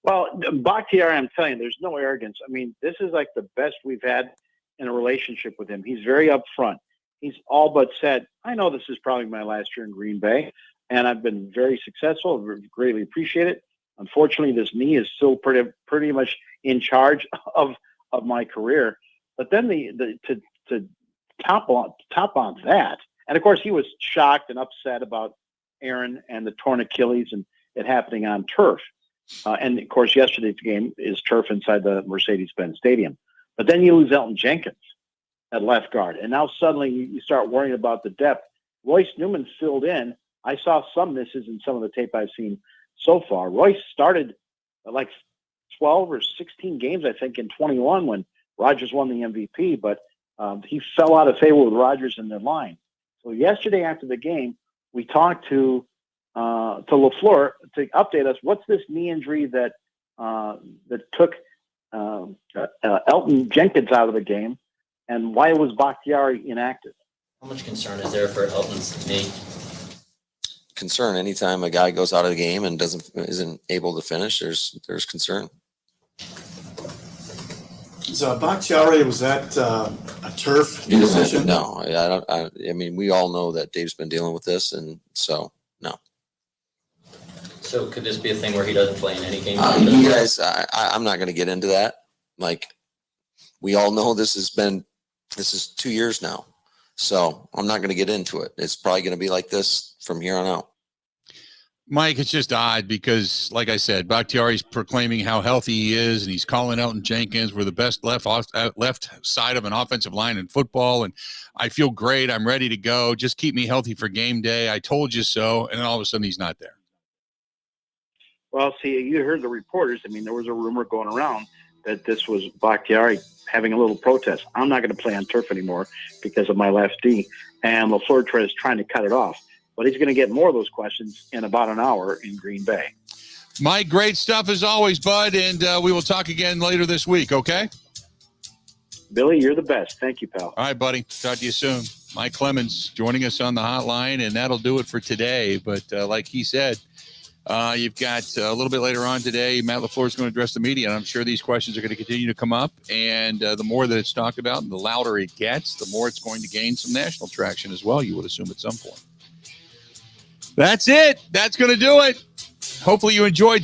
Well, Bakhtiari, I'm telling you, there's no arrogance. I mean, this is like the best we've had in a relationship with him. He's very upfront. He's all but said, I know this is probably my last year in Green Bay, and I've been very successful. I greatly appreciate it. Unfortunately, this knee is still pretty much in charge of my career. But then to top on that, and of course he was shocked and upset about Aaron and the torn Achilles and it happening on turf. And of course, yesterday's game is turf inside the Mercedes-Benz Stadium. But then you lose Elton Jenkins at left guard, and now suddenly you start worrying about the depth. Royce Newman filled in. I saw some misses in some of the tape I've seen so far. Royce started like 12 or 16 games, I think, in 21 when Rodgers won the MVP, but he fell out of favor with Rodgers in the line. So yesterday after the game, we talked to LaFleur to update us. What's this knee injury that took Elton Jenkins out of the game, and why was Bakhtiari inactive? How much concern is there for Elton's knee? Concern anytime a guy goes out of the game and isn't able to finish, there's concern. So Bakhtiari, was that a turf decision? No, I mean, we all know that Dave's been dealing with this, and so no. So could this be a thing where he doesn't play in any game? You guys, I'm not going to get into that. Like, we all know this is 2 years now, so I'm not going to get into it. It's probably going to be like this from here on out. Mike, it's just odd because, like I said, Bakhtiari's proclaiming how healthy he is, and he's calling Elton Jenkins. We're the best left side of an offensive line in football, and I feel great. I'm ready to go. Just keep me healthy for game day. I told you so. And then all of a sudden he's not there. Well, see, you heard the reporters. I mean, there was a rumor going around that this was Bakhtiari having a little protest. I'm not going to play on turf anymore because of my left knee. And LaFleur is trying to cut it off. But he's going to get more of those questions in about an hour in Green Bay. Mike, great stuff as always, bud. And we will talk again later this week, okay? Billy, you're the best. Thank you, pal. All right, buddy. Talk to you soon. Mike Clemens joining us on the hotline, and that'll do it for today. But like he said, you've got a little bit later on today, Matt LaFleur is going to address the media, and I'm sure these questions are going to continue to come up. And the more that it's talked about and the louder it gets, the more it's going to gain some national traction as well, you would assume at some point. That's it. That's going to do it. Hopefully you enjoyed